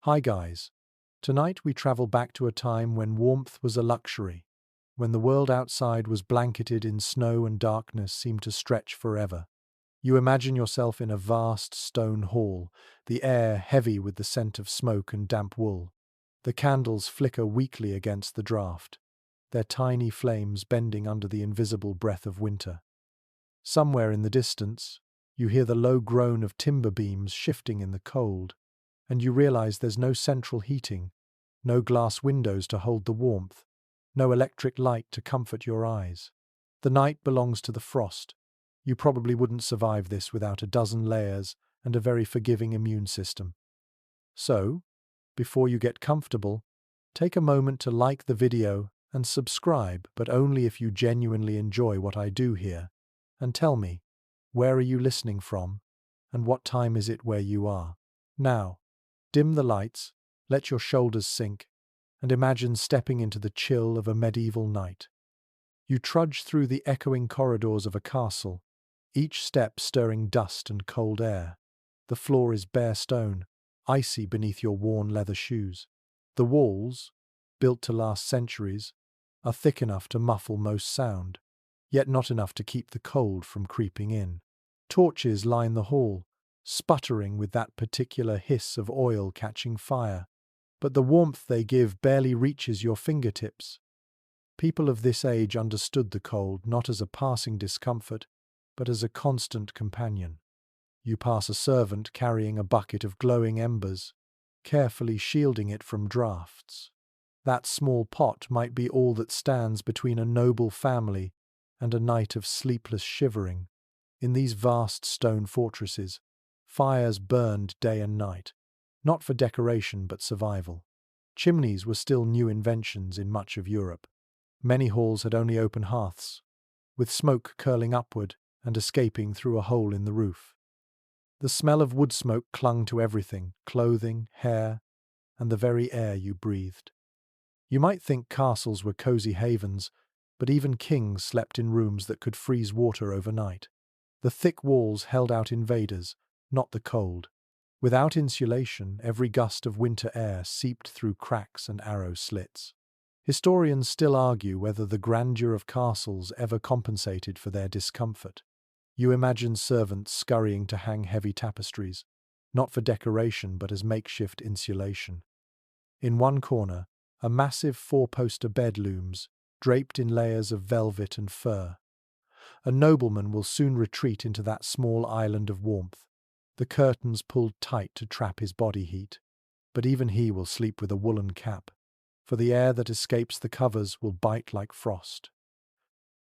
Hi guys. Tonight we travel back to a time when warmth was a luxury, when the world outside was blanketed in snow and darkness seemed to stretch forever. You imagine yourself in a vast stone hall, the air heavy with the scent of smoke and damp wool. The candles flicker weakly against the draught, their tiny flames bending under the invisible breath of winter. Somewhere in the distance, you hear the low groan of timber beams shifting in the cold, and you realize there's no central heating, no glass windows to hold the warmth, no electric light to comfort your eyes. The night belongs to the frost. You probably wouldn't survive this without a dozen layers and a very forgiving immune system. So, before you get comfortable, take a moment to like the video and subscribe, but only if you genuinely enjoy what I do here. And tell me, where are you listening from, and what time is it where you are? Now, dim the lights, let your shoulders sink, and imagine stepping into the chill of a medieval night. You trudge through the echoing corridors of a castle, each step stirring dust and cold air. The floor is bare stone, icy beneath your worn leather shoes. The walls, built to last centuries, are thick enough to muffle most sound, yet not enough to keep the cold from creeping in. Torches line the hall, sputtering with that particular hiss of oil catching fire, but the warmth they give barely reaches your fingertips. People of this age understood the cold not as a passing discomfort, but as a constant companion. You pass a servant carrying a bucket of glowing embers, carefully shielding it from drafts. That small pot might be all that stands between a noble family and a night of sleepless shivering. In these vast stone fortresses, fires burned day and night, not for decoration but survival. Chimneys were still new inventions in much of Europe. Many halls had only open hearths, with smoke curling upward and escaping through a hole in the roof. The smell of wood smoke clung to everything, clothing, hair, and the very air you breathed. You might think castles were cozy havens, but even kings slept in rooms that could freeze water overnight. The thick walls held out invaders, not the cold. Without insulation, every gust of winter air seeped through cracks and arrow slits. Historians still argue whether the grandeur of castles ever compensated for their discomfort. You imagine servants scurrying to hang heavy tapestries, not for decoration but as makeshift insulation. In one corner, a massive four-poster bed looms, draped in layers of velvet and fur. A nobleman will soon retreat into that small island of warmth, the curtains pulled tight to trap his body heat. But even he will sleep with a woolen cap, for the air that escapes the covers will bite like frost.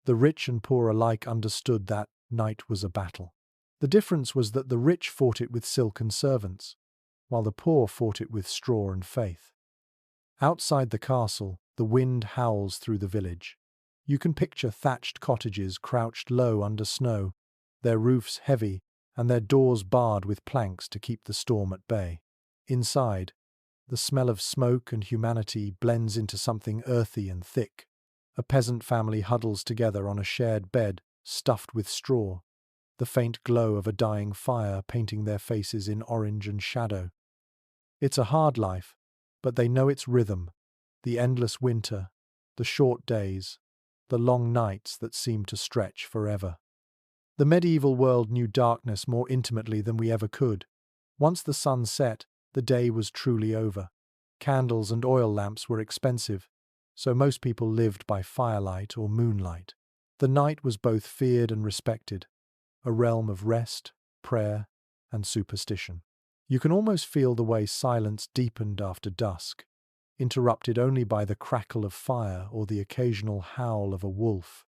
The rich and poor alike understood that night was a battle. The difference was that the rich fought it with silken servants, while the poor fought it with straw and faith. Outside the castle, the wind howls through the village. You can picture thatched cottages crouched low under snow, their roofs heavy and their doors barred with planks to keep the storm at bay. Inside, the smell of smoke and humanity blends into something earthy and thick. A peasant family huddles together on a shared bed, stuffed with straw, the faint glow of a dying fire painting their faces in orange and shadow. It's a hard life, but they know its rhythm, the endless winter, the short days, the long nights that seem to stretch forever. The medieval world knew darkness more intimately than we ever could. Once the sun set, the day was truly over. Candles and oil lamps were expensive, so most people lived by firelight or moonlight. The night was both feared and respected, a realm of rest, prayer, and superstition. You can almost feel the way silence deepened after dusk, interrupted only by the crackle of fire or the occasional howl of a wolf.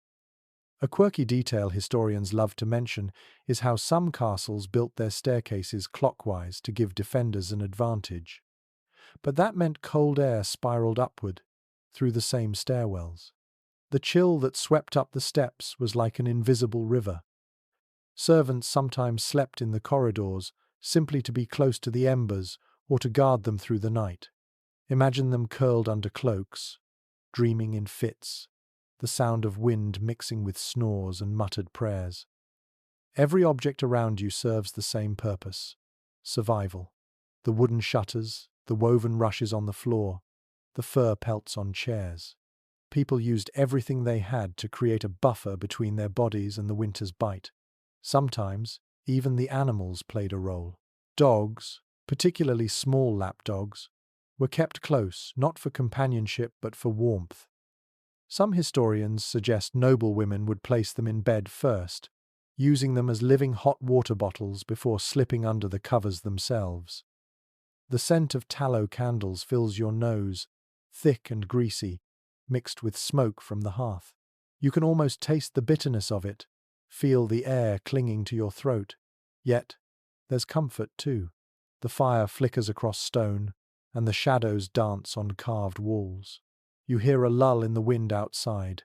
A quirky detail historians love to mention is how some castles built their staircases clockwise to give defenders an advantage. But that meant cold air spiraled upward, through the same stairwells. The chill that swept up the steps was like an invisible river. Servants sometimes slept in the corridors, simply to be close to the embers or to guard them through the night. Imagine them curled under cloaks, dreaming in fits, the sound of wind mixing with snores and muttered prayers. Every object around you serves the same purpose: survival. The wooden shutters, the woven rushes on the floor, the fur pelts on chairs. People used everything they had to create a buffer between their bodies and the winter's bite. Sometimes, even the animals played a role. Dogs, particularly small lap dogs, were kept close, not for companionship but for warmth. Some historians suggest noblewomen would place them in bed first, using them as living hot water bottles before slipping under the covers themselves. The scent of tallow candles fills your nose, thick and greasy, mixed with smoke from the hearth. You can almost taste the bitterness of it, feel the air clinging to your throat. Yet, there's comfort too. The fire flickers across stone, and the shadows dance on carved walls. You hear a lull in the wind outside,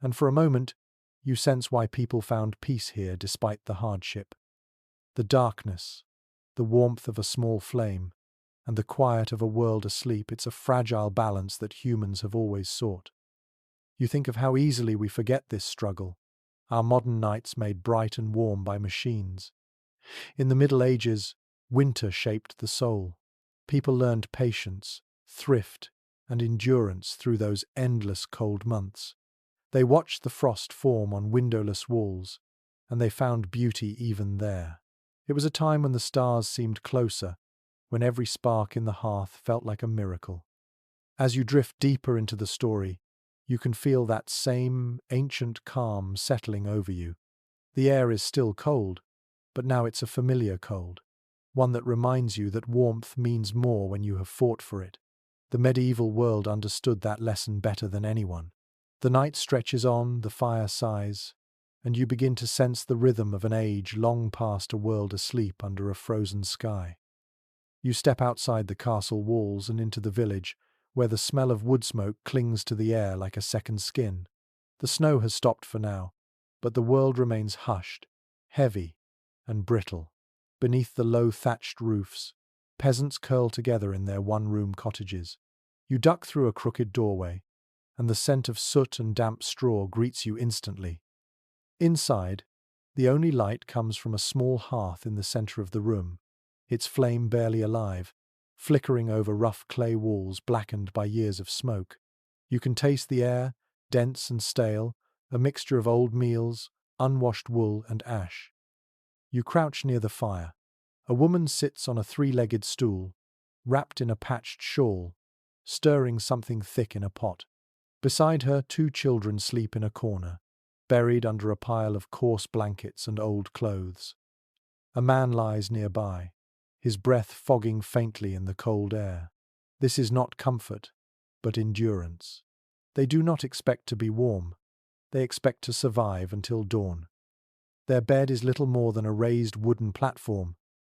and for a moment, you sense why people found peace here despite the hardship. The darkness, the warmth of a small flame, and the quiet of a world asleep, it's a fragile balance that humans have always sought. You think of how easily we forget this struggle, our modern nights made bright and warm by machines. In the Middle Ages, winter shaped the soul. People learned patience, thrift, and endurance through those endless cold months. They watched the frost form on windowless walls, and they found beauty even there. It was a time when the stars seemed closer, when every spark in the hearth felt like a miracle. As you drift deeper into the story, you can feel that same ancient calm settling over you. The air is still cold, but now it's a familiar cold, one that reminds you that warmth means more when you have fought for it. The medieval world understood that lesson better than anyone. The night stretches on, the fire sighs, and you begin to sense the rhythm of an age long past a world asleep under a frozen sky. You step outside the castle walls and into the village, where the smell of wood smoke clings to the air like a second skin. The snow has stopped for now, but the world remains hushed, heavy, and brittle. Beneath the low thatched roofs, peasants curl together in their one-room cottages. You duck through a crooked doorway, and the scent of soot and damp straw greets you instantly. Inside, the only light comes from a small hearth in the center of the room, its flame barely alive, flickering over rough clay walls blackened by years of smoke. You can taste the air, dense and stale, a mixture of old meals, unwashed wool, and ash. You crouch near the fire. A woman sits on a three-legged stool, wrapped in a patched shawl, stirring something thick in a pot. Beside her, two children sleep in a corner, buried under a pile of coarse blankets and old clothes. A man lies nearby, his breath fogging faintly in the cold air. This is not comfort, but endurance. They do not expect to be warm. They expect to survive until dawn. Their bed is little more than a raised wooden platform,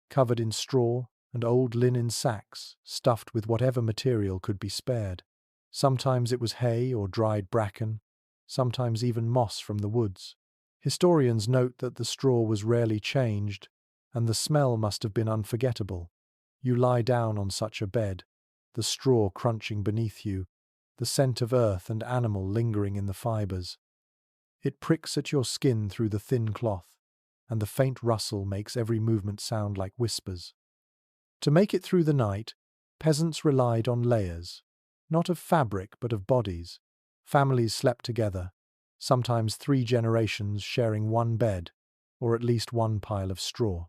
covered in straw and old linen sacks, stuffed with whatever material could be spared. Sometimes it was hay or dried bracken, sometimes even moss from the woods. Historians note that the straw was rarely changed, and the smell must have been unforgettable. You lie down on such a bed, the straw crunching beneath you, the scent of earth and animal lingering in the fibers. It pricks at your skin through the thin cloth, and the faint rustle makes every movement sound like whispers. To make it through the night, peasants relied on layers, not of fabric but of bodies. Families slept together, sometimes 3 generations sharing one bed, or at least one pile of straw.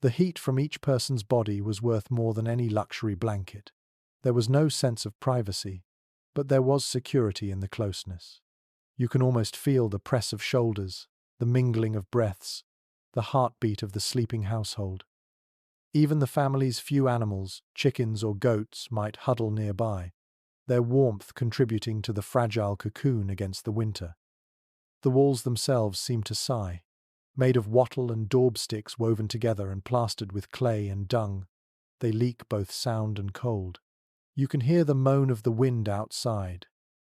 The heat from each person's body was worth more than any luxury blanket. There was no sense of privacy, but there was security in the closeness. You can almost feel the press of shoulders, the mingling of breaths, the heartbeat of the sleeping household. Even the family's few animals, chickens or goats, might huddle nearby, their warmth contributing to the fragile cocoon against the winter. The walls themselves seemed to sigh, made of wattle and daub sticks woven together and plastered with clay and dung. They leak both sound and cold. You can hear the moan of the wind outside,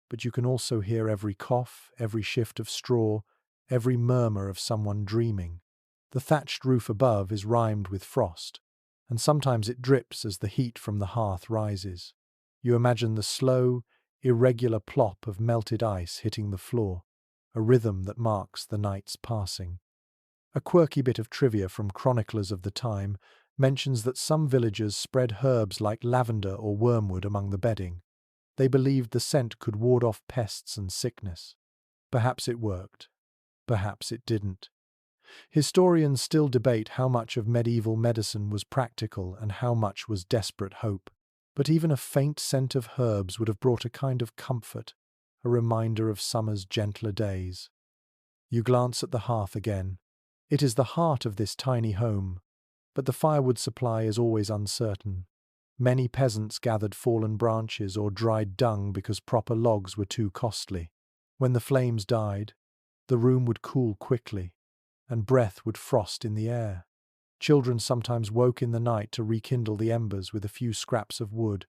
but you can also hear every cough, every shift of straw, every murmur of someone dreaming. The thatched roof above is rimed with frost, and sometimes it drips as the heat from the hearth rises. You imagine the slow, irregular plop of melted ice hitting the floor, a rhythm that marks the night's passing. A quirky bit of trivia from chroniclers of the time mentions that some villagers spread herbs like lavender or wormwood among the bedding. They believed the scent could ward off pests and sickness. Perhaps it worked. Perhaps it didn't. Historians still debate how much of medieval medicine was practical and how much was desperate hope. But even a faint scent of herbs would have brought a kind of comfort, a reminder of summer's gentler days. You glance at the hearth again. It is the heart of this tiny home, but the firewood supply is always uncertain. Many peasants gathered fallen branches or dried dung because proper logs were too costly. When the flames died, the room would cool quickly, and breath would frost in the air. Children sometimes woke in the night to rekindle the embers with a few scraps of wood,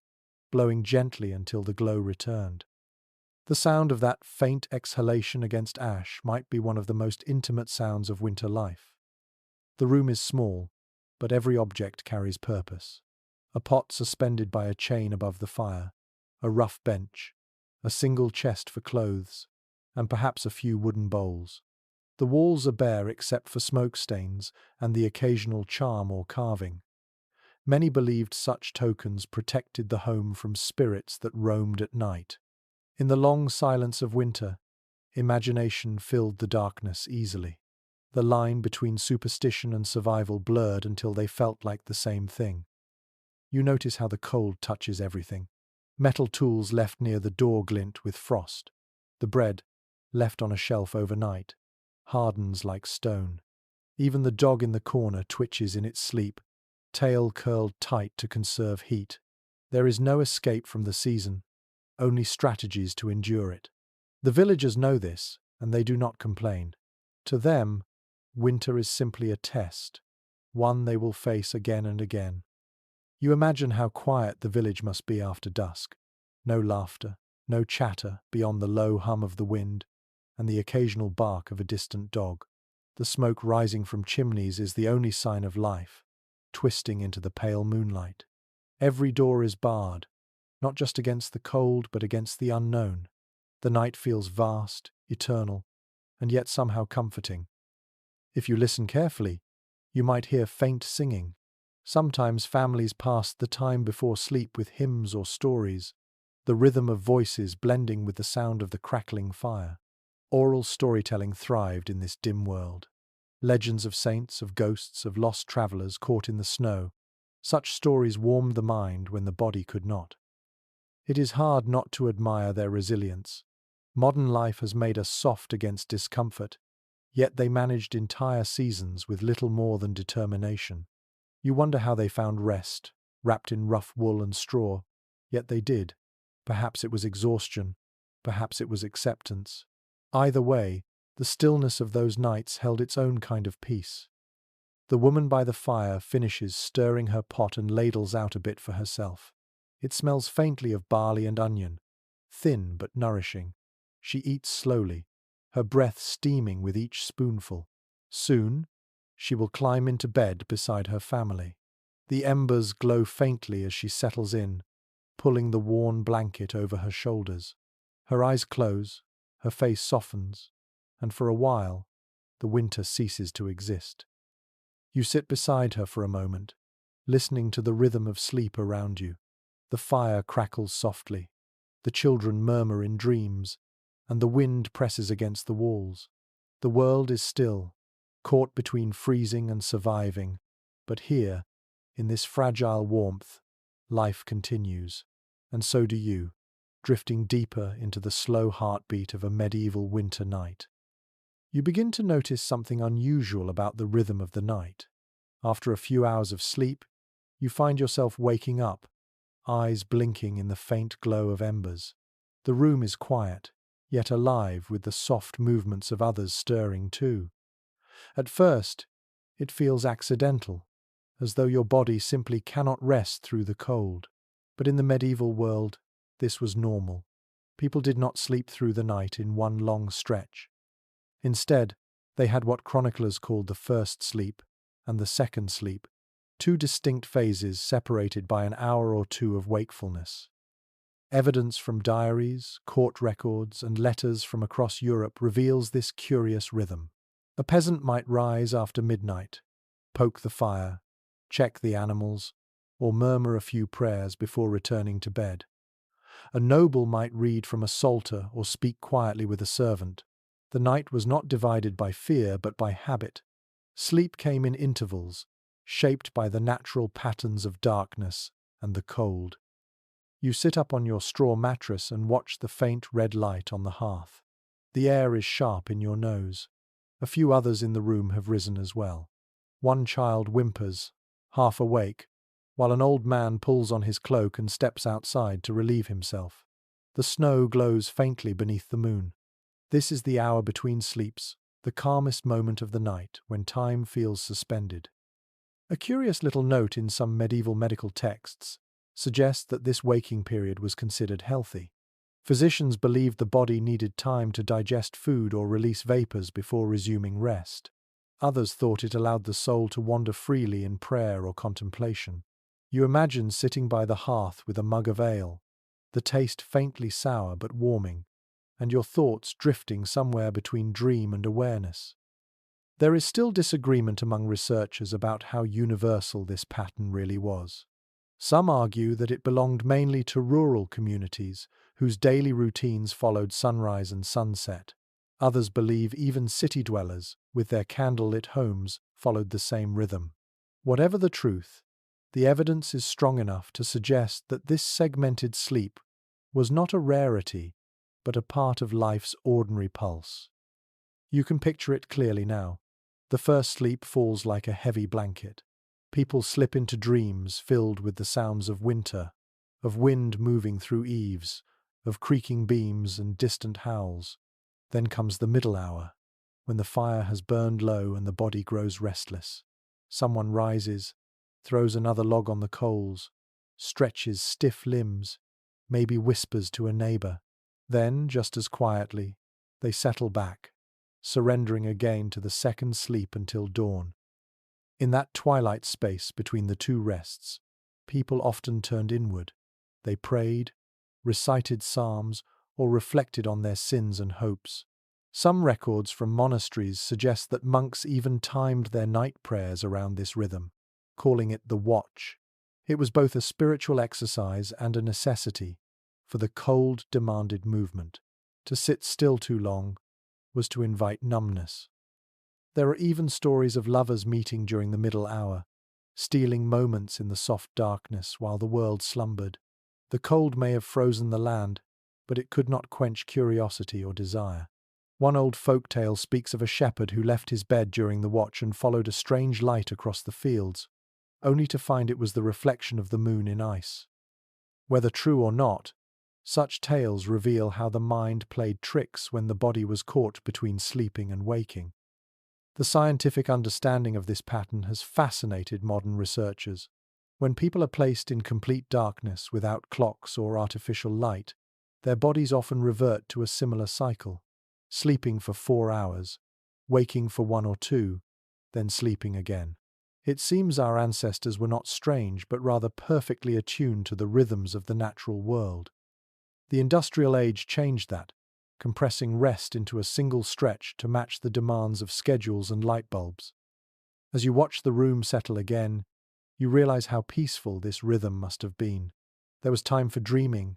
blowing gently until the glow returned. The sound of that faint exhalation against ash might be one of the most intimate sounds of winter life. The room is small, but every object carries purpose. A pot suspended by a chain above the fire, a rough bench, a single chest for clothes, and perhaps a few wooden bowls. The walls are bare except for smoke stains and the occasional charm or carving. Many believed such tokens protected the home from spirits that roamed at night. In the long silence of winter, imagination filled the darkness easily. The line between superstition and survival blurred until they felt like the same thing. You notice how the cold touches everything. Metal tools left near the door glint with frost. The bread, left on a shelf overnight, hardens like stone. Even the dog in the corner twitches in its sleep, tail curled tight to conserve heat. There is no escape from the season, only strategies to endure it. The villagers know this, and they do not complain. To them, winter is simply a test, one they will face again and again. You imagine how quiet the village must be after dusk. No laughter, no chatter beyond the low hum of the wind and the occasional bark of a distant dog. The smoke rising from chimneys is the only sign of life, twisting into the pale moonlight. Every door is barred, not just against the cold but against the unknown. The night feels vast, eternal, and yet somehow comforting. If you listen carefully, you might hear faint singing. Sometimes families passed the time before sleep with hymns or stories, the rhythm of voices blending with the sound of the crackling fire. Oral storytelling thrived in this dim world. Legends of saints, of ghosts, of lost travelers caught in the snow. Such stories warmed the mind when the body could not. It is hard not to admire their resilience. Modern life has made us soft against discomfort, yet they managed entire seasons with little more than determination. You wonder how they found rest, wrapped in rough wool and straw, yet they did. Perhaps it was exhaustion, perhaps it was acceptance. Either way, the stillness of those nights held its own kind of peace. The woman by the fire finishes stirring her pot and ladles out a bit for herself. It smells faintly of barley and onion, thin but nourishing. She eats slowly, her breath steaming with each spoonful. Soon, she will climb into bed beside her family. The embers glow faintly as she settles in, pulling the worn blanket over her shoulders. Her eyes close, her face softens, and for a while, the winter ceases to exist. You sit beside her for a moment, listening to the rhythm of sleep around you. The fire crackles softly, the children murmur in dreams, and the wind presses against the walls. The world is still, caught between freezing and surviving, but here, in this fragile warmth, life continues, and so do you, drifting deeper into the slow heartbeat of a medieval winter night. You begin to notice something unusual about the rhythm of the night. After a few hours of sleep, you find yourself waking up, eyes blinking in the faint glow of embers. The room is quiet, yet alive with the soft movements of others stirring too. At first, it feels accidental, as though your body simply cannot rest through the cold. But in the medieval world, this was normal. People did not sleep through the night in one long stretch. Instead, they had what chroniclers called the first sleep and the second sleep, two distinct phases separated by an hour or two of wakefulness. Evidence from diaries, court records, and letters from across Europe reveals this curious rhythm. A peasant might rise after midnight, poke the fire, check the animals, or murmur a few prayers before returning to bed. A noble might read from a psalter or speak quietly with a servant. The night was not divided by fear but by habit. Sleep came in intervals, shaped by the natural patterns of darkness and the cold. You sit up on your straw mattress and watch the faint red light on the hearth. The air is sharp in your nose. A few others in the room have risen as well. One child whimpers, half awake, while an old man pulls on his cloak and steps outside to relieve himself. The snow glows faintly beneath the moon. This is the hour between sleeps, the calmest moment of the night when time feels suspended. A curious little note in some medieval medical texts suggests that this waking period was considered healthy. Physicians believed the body needed time to digest food or release vapors before resuming rest. Others thought it allowed the soul to wander freely in prayer or contemplation. You imagine sitting by the hearth with a mug of ale, the taste faintly sour but warming, and your thoughts drifting somewhere between dream and awareness. There is still disagreement among researchers about how universal this pattern really was. Some argue that it belonged mainly to rural communities, whose daily routines followed sunrise and sunset. Others believe even city dwellers, with their candlelit homes, followed the same rhythm. Whatever the truth, the evidence is strong enough to suggest that this segmented sleep was not a rarity, but a part of life's ordinary pulse. You can picture it clearly now. The first sleep falls like a heavy blanket. People slip into dreams filled with the sounds of winter, of wind moving through eaves, of creaking beams and distant howls. Then comes the middle hour, when the fire has burned low and the body grows restless. Someone rises, throws another log on the coals, stretches stiff limbs, maybe whispers to a neighbor. Then, just as quietly, they settle back, surrendering again to the second sleep until dawn. In that twilight space between the two rests, people often turned inward. They prayed, recited psalms, or reflected on their sins and hopes. Some records from monasteries suggest that monks even timed their night prayers around this rhythm, calling it the watch. It was both a spiritual exercise and a necessity, for the cold demanded movement. To sit still too long was to invite numbness. There are even stories of lovers meeting during the middle hour, stealing moments in the soft darkness while the world slumbered. The cold may have frozen the land, but it could not quench curiosity or desire. One old folk tale speaks of a shepherd who left his bed during the watch and followed a strange light across the fields, only to find it was the reflection of the moon in ice. Whether true or not, such tales reveal how the mind played tricks when the body was caught between sleeping and waking. The scientific understanding of this pattern has fascinated modern researchers. When people are placed in complete darkness without clocks or artificial light, their bodies often revert to a similar cycle, sleeping for 4 hours, waking for 1 or 2, then sleeping again. It seems our ancestors were not strange but rather perfectly attuned to the rhythms of the natural world. The industrial age changed that, compressing rest into a single stretch to match the demands of schedules and light bulbs. As you watch the room settle again, you realize how peaceful this rhythm must have been. There was time for dreaming,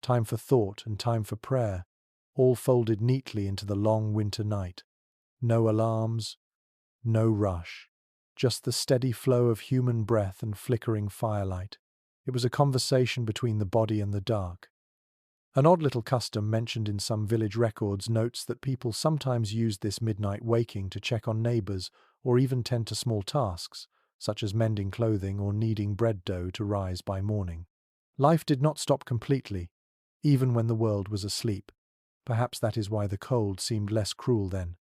time for thought, and time for prayer, all folded neatly into the long winter night. No alarms, no rush, just the steady flow of human breath and flickering firelight. It was a conversation between the body and the dark. An odd little custom mentioned in some village records notes that people sometimes used this midnight waking to check on neighbors or even tend to small tasks, such as mending clothing or kneading bread dough to rise by morning. Life did not stop completely, even when the world was asleep. Perhaps that is why the cold seemed less cruel then.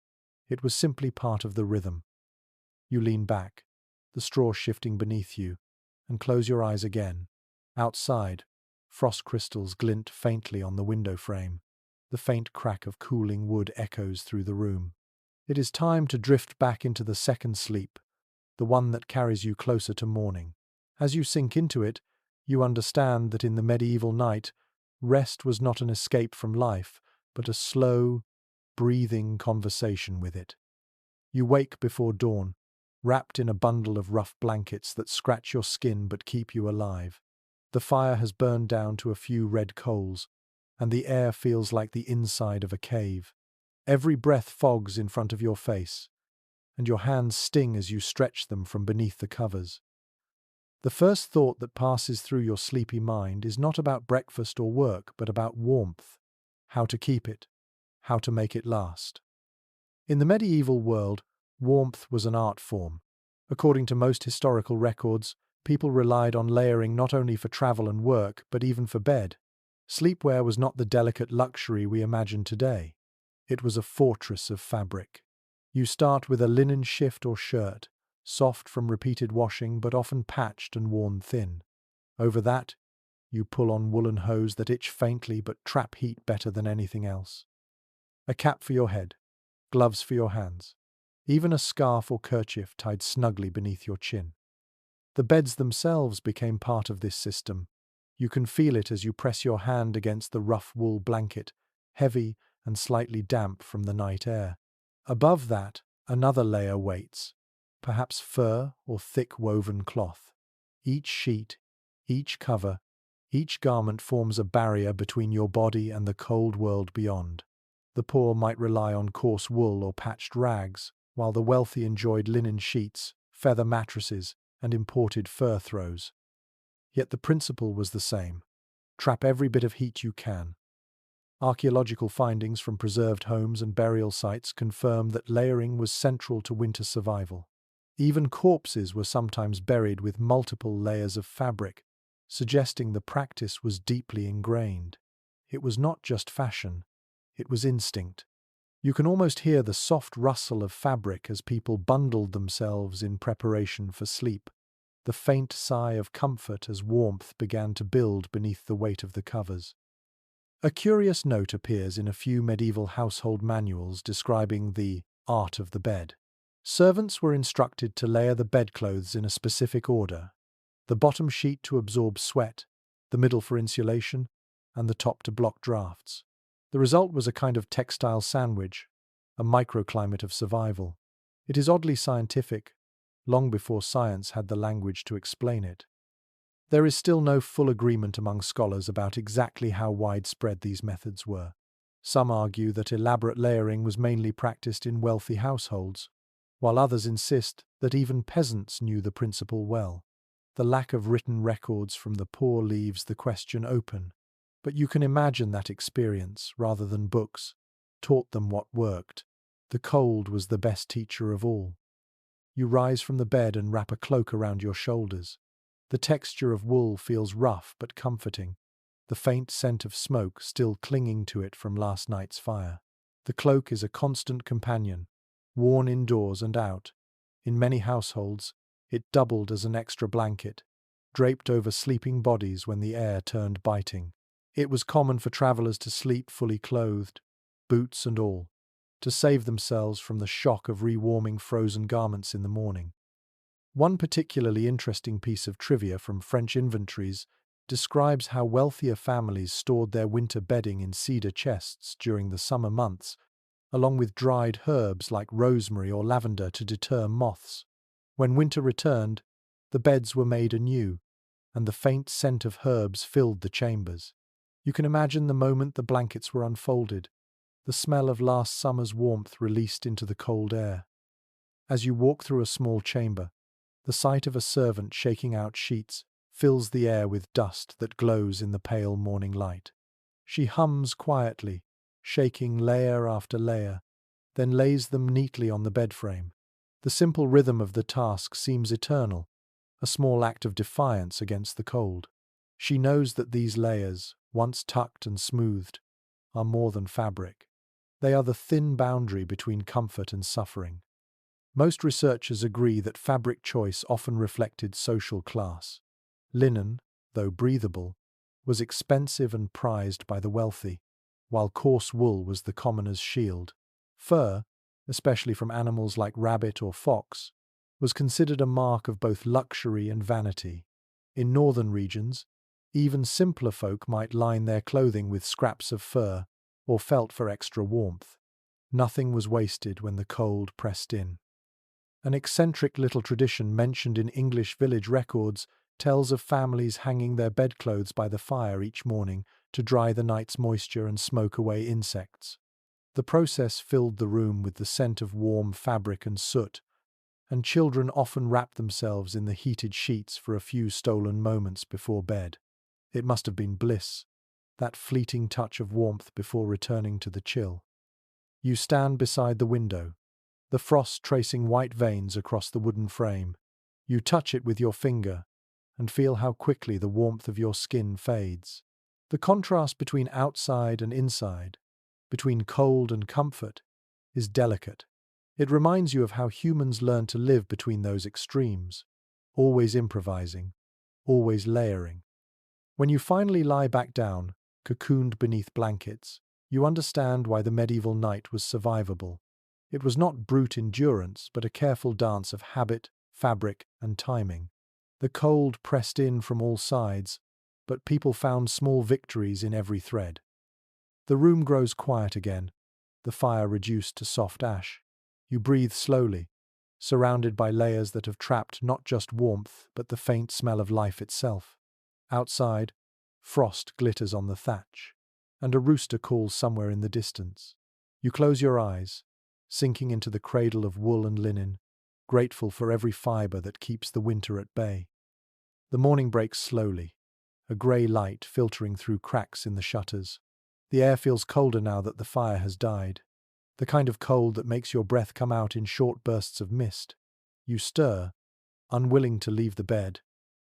It was simply part of the rhythm. You lean back, the straw shifting beneath you, and close your eyes again. Outside, frost crystals glint faintly on the window frame. The faint crack of cooling wood echoes through the room. It is time to drift back into the second sleep, the one that carries you closer to morning. As you sink into it, you understand that in the medieval night, rest was not an escape from life, but a slow, breathing conversation with it. You wake before dawn, wrapped in a bundle of rough blankets that scratch your skin but keep you alive. The fire has burned down to a few red coals, and the air feels like the inside of a cave. Every breath fogs in front of your face, and your hands sting as you stretch them from beneath the covers. The first thought that passes through your sleepy mind is not about breakfast or work, but about warmth, how to keep it, how to make it last. In the medieval world, warmth was an art form. According to most historical records, people relied on layering not only for travel and work, but even for bed. Sleepwear was not the delicate luxury we imagine today. It was a fortress of fabric. You start with a linen shift or shirt, soft from repeated washing but often patched and worn thin. Over that, you pull on woolen hose that itch faintly but trap heat better than anything else. A cap for your head, gloves for your hands, even a scarf or kerchief tied snugly beneath your chin. The beds themselves became part of this system. You can feel it as you press your hand against the rough wool blanket, heavy and slightly damp from the night air. Above that, another layer waits, perhaps fur or thick woven cloth. Each sheet, each cover, each garment forms a barrier between your body and the cold world beyond. The poor might rely on coarse wool or patched rags, while the wealthy enjoyed linen sheets, feather mattresses, and imported fur throws. Yet the principle was the same. Trap every bit of heat you can. Archaeological findings from preserved homes and burial sites confirm that layering was central to winter survival. Even corpses were sometimes buried with multiple layers of fabric, suggesting the practice was deeply ingrained. It was not just fashion, it was instinct. You can almost hear the soft rustle of fabric as people bundled themselves in preparation for sleep, the faint sigh of comfort as warmth began to build beneath the weight of the covers. A curious note appears in a few medieval household manuals describing the art of the bed. Servants were instructed to layer the bedclothes in a specific order, the bottom sheet to absorb sweat, the middle for insulation, and the top to block drafts. The result was a kind of textile sandwich, a microclimate of survival. It is oddly scientific, long before science had the language to explain it. There is still no full agreement among scholars about exactly how widespread these methods were. Some argue that elaborate layering was mainly practiced in wealthy households, while others insist that even peasants knew the principle well. The lack of written records from the poor leaves the question open, but you can imagine that experience, rather than books, taught them what worked. The cold was the best teacher of all. You rise from the bed and wrap a cloak around your shoulders. The texture of wool feels rough but comforting, the faint scent of smoke still clinging to it from last night's fire. The cloak is a constant companion, worn indoors and out. In many households, it doubled as an extra blanket, draped over sleeping bodies when the air turned biting. It was common for travelers to sleep fully clothed, boots and all, to save themselves from the shock of rewarming frozen garments in the morning. One particularly interesting piece of trivia from French inventories describes how wealthier families stored their winter bedding in cedar chests during the summer months, along with dried herbs like rosemary or lavender to deter moths. When winter returned, the beds were made anew, and the faint scent of herbs filled the chambers. You can imagine the moment the blankets were unfolded, the smell of last summer's warmth released into the cold air. As you walk through a small chamber, the sight of a servant shaking out sheets fills the air with dust that glows in the pale morning light. She hums quietly, shaking layer after layer, then lays them neatly on the bed frame. The simple rhythm of the task seems eternal, a small act of defiance against the cold. She knows that these layers, once tucked and smoothed, are more than fabric. They are the thin boundary between comfort and suffering. Most researchers agree that fabric choice often reflected social class. Linen, though breathable, was expensive and prized by the wealthy, while coarse wool was the commoner's shield. Fur, especially from animals like rabbit or fox, was considered a mark of both luxury and vanity. In northern regions, even simpler folk might line their clothing with scraps of fur or felt for extra warmth. Nothing was wasted when the cold pressed in. An eccentric little tradition mentioned in English village records tells of families hanging their bedclothes by the fire each morning to dry the night's moisture and smoke away insects. The process filled the room with the scent of warm fabric and soot, and children often wrapped themselves in the heated sheets for a few stolen moments before bed. It must have been bliss, that fleeting touch of warmth before returning to the chill. You stand beside the window, the frost tracing white veins across the wooden frame. You touch it with your finger and feel how quickly the warmth of your skin fades. The contrast between outside and inside, between cold and comfort, is delicate. It reminds you of how humans learn to live between those extremes, always improvising, always layering. When you finally lie back down, cocooned beneath blankets, you understand why the medieval night was survivable. It was not brute endurance, but a careful dance of habit, fabric, and timing. The cold pressed in from all sides, but people found small victories in every thread. The room grows quiet again, the fire reduced to soft ash. You breathe slowly, surrounded by layers that have trapped not just warmth, but the faint smell of life itself. Outside, frost glitters on the thatch, and a rooster calls somewhere in the distance. You close your eyes, sinking into the cradle of wool and linen, grateful for every fibre that keeps the winter at bay. The morning breaks slowly, a grey light filtering through cracks in the shutters. The air feels colder now that the fire has died, the kind of cold that makes your breath come out in short bursts of mist. You stir, unwilling to leave the bed,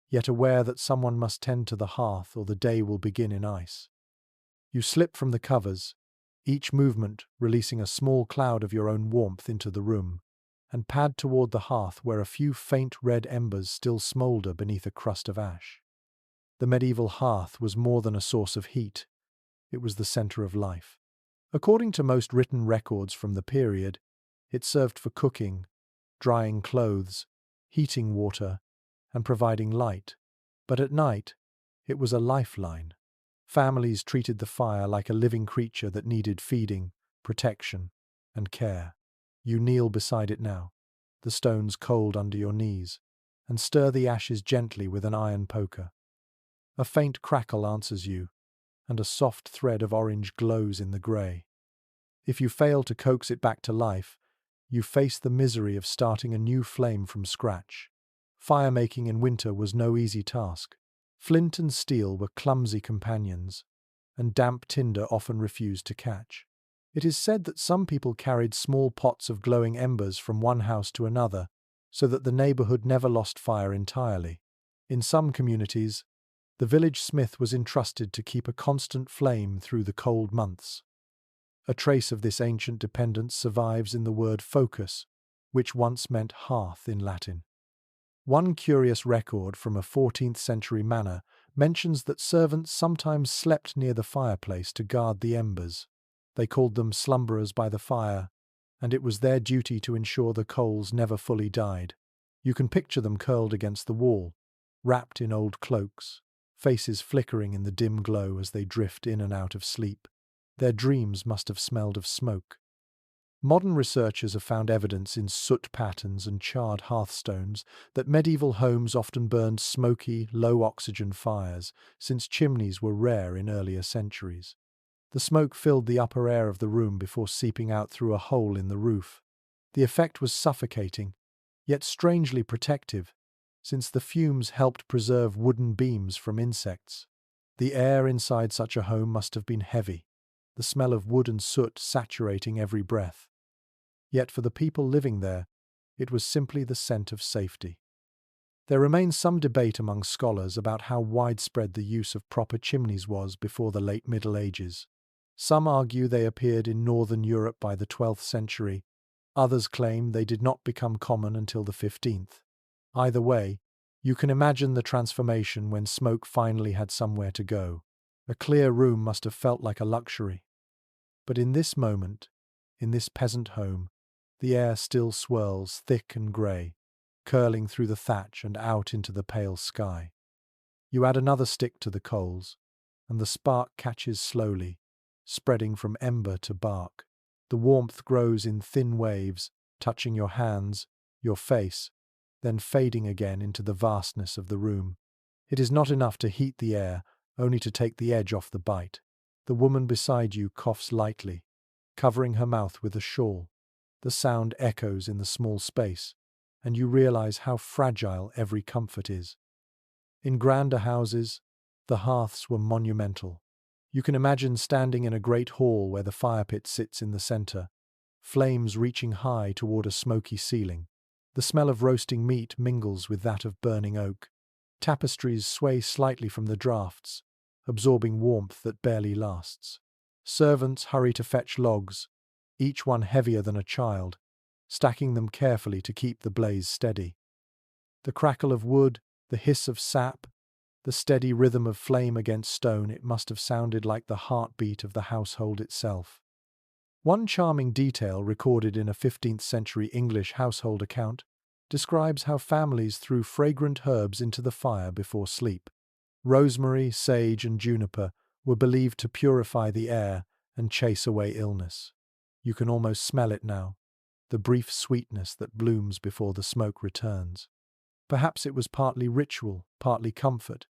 yet aware that someone must tend to the hearth or the day will begin in ice. You slip from the covers, each movement releasing a small cloud of your own warmth into the room, and pad toward the hearth where a few faint red embers still smoulder beneath a crust of ash. The medieval hearth was more than a source of heat. It was the center of life. According to most written records from the period, it served for cooking, drying clothes, heating water, and providing light. But at night, it was a lifeline. Families treated the fire like a living creature that needed feeding, protection, and care. You kneel beside it now, the stones cold under your knees, and stir the ashes gently with an iron poker. A faint crackle answers you, and a soft thread of orange glows in the grey. If you fail to coax it back to life, you face the misery of starting a new flame from scratch. Fire-making in winter was no easy task. Flint and steel were clumsy companions, and damp tinder often refused to catch. It is said that some people carried small pots of glowing embers from one house to another, so that the neighborhood never lost fire entirely. In some communities, the village smith was entrusted to keep a constant flame through the cold months. A trace of this ancient dependence survives in the word focus, which once meant hearth in Latin. One curious record from a 14th century manor mentions that servants sometimes slept near the fireplace to guard the embers. They called them slumberers by the fire, and it was their duty to ensure the coals never fully died. You can picture them curled against the wall, wrapped in old cloaks, faces flickering in the dim glow as they drift in and out of sleep. Their dreams must have smelled of smoke. Modern researchers have found evidence in soot patterns and charred hearthstones that medieval homes often burned smoky, low-oxygen fires, since chimneys were rare in earlier centuries. The smoke filled the upper air of the room before seeping out through a hole in the roof. The effect was suffocating, yet strangely protective, since the fumes helped preserve wooden beams from insects. The air inside such a home must have been heavy, the smell of wood and soot saturating every breath. Yet for the people living there, it was simply the scent of safety. There remains some debate among scholars about how widespread the use of proper chimneys was before the late Middle Ages. Some argue they appeared in northern Europe by the 12th century, others claim they did not become common until the 15th. Either way, you can imagine the transformation when smoke finally had somewhere to go. A clear room must have felt like a luxury. But in this moment, in this peasant home, the air still swirls thick and grey, curling through the thatch and out into the pale sky. You add another stick to the coals, and the spark catches slowly, spreading from ember to bark. The warmth grows in thin waves, touching your hands, your face, then fading again into the vastness of the room. It is not enough to heat the air, only to take the edge off the bite. The woman beside you coughs lightly, covering her mouth with a shawl. The sound echoes in the small space, and you realize how fragile every comfort is. In grander houses, the hearths were monumental. You can imagine standing in a great hall where the fire pit sits in the center, flames reaching high toward a smoky ceiling. The smell of roasting meat mingles with that of burning oak. Tapestries sway slightly from the drafts, absorbing warmth that barely lasts. Servants hurry to fetch logs, each one heavier than a child, stacking them carefully to keep the blaze steady. The crackle of wood, the hiss of sap, the steady rhythm of flame against stone, it must have sounded like the heartbeat of the household itself. One charming detail recorded in a 15th century English household account describes how families threw fragrant herbs into the fire before sleep. Rosemary, sage, and juniper were believed to purify the air and chase away illness. You can almost smell it now, the brief sweetness that blooms before the smoke returns. Perhaps it was partly ritual, partly comfort,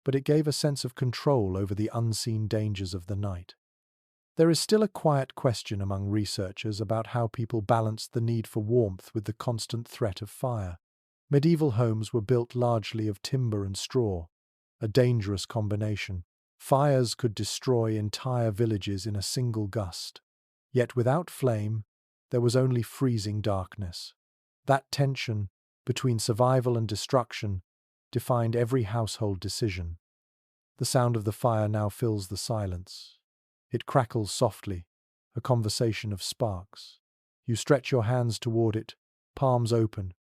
but it gave a sense of control over the unseen dangers of the night. There is still a quiet question among researchers about how people balanced the need for warmth with the constant threat of fire. Medieval homes were built largely of timber and straw, a dangerous combination. Fires could destroy entire villages in a single gust. Yet without flame, there was only freezing darkness. That tension between survival and destruction defined every household decision. The sound of the fire now fills the silence. It crackles softly, a conversation of sparks. You stretch your hands toward it, palms open,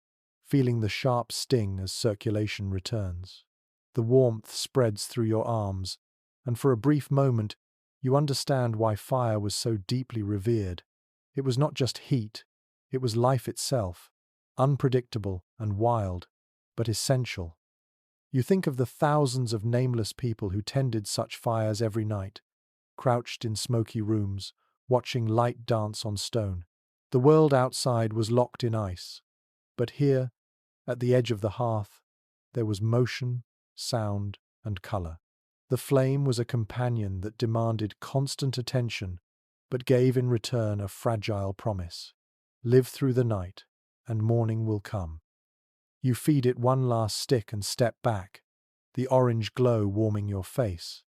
feeling the sharp sting as circulation returns. The warmth spreads through your arms, and for a brief moment, you understand why fire was so deeply revered. It was not just heat, it was life itself, unpredictable and wild, but essential. You think of the thousands of nameless people who tended such fires every night, crouched in smoky rooms, watching light dance on stone. The world outside was locked in ice, but here, at the edge of the hearth, there was motion, sound, and color. The flame was a companion that demanded constant attention, but gave in return a fragile promise. Live through the night, and morning will come. You feed it one last stick and step back, the orange glow warming your face.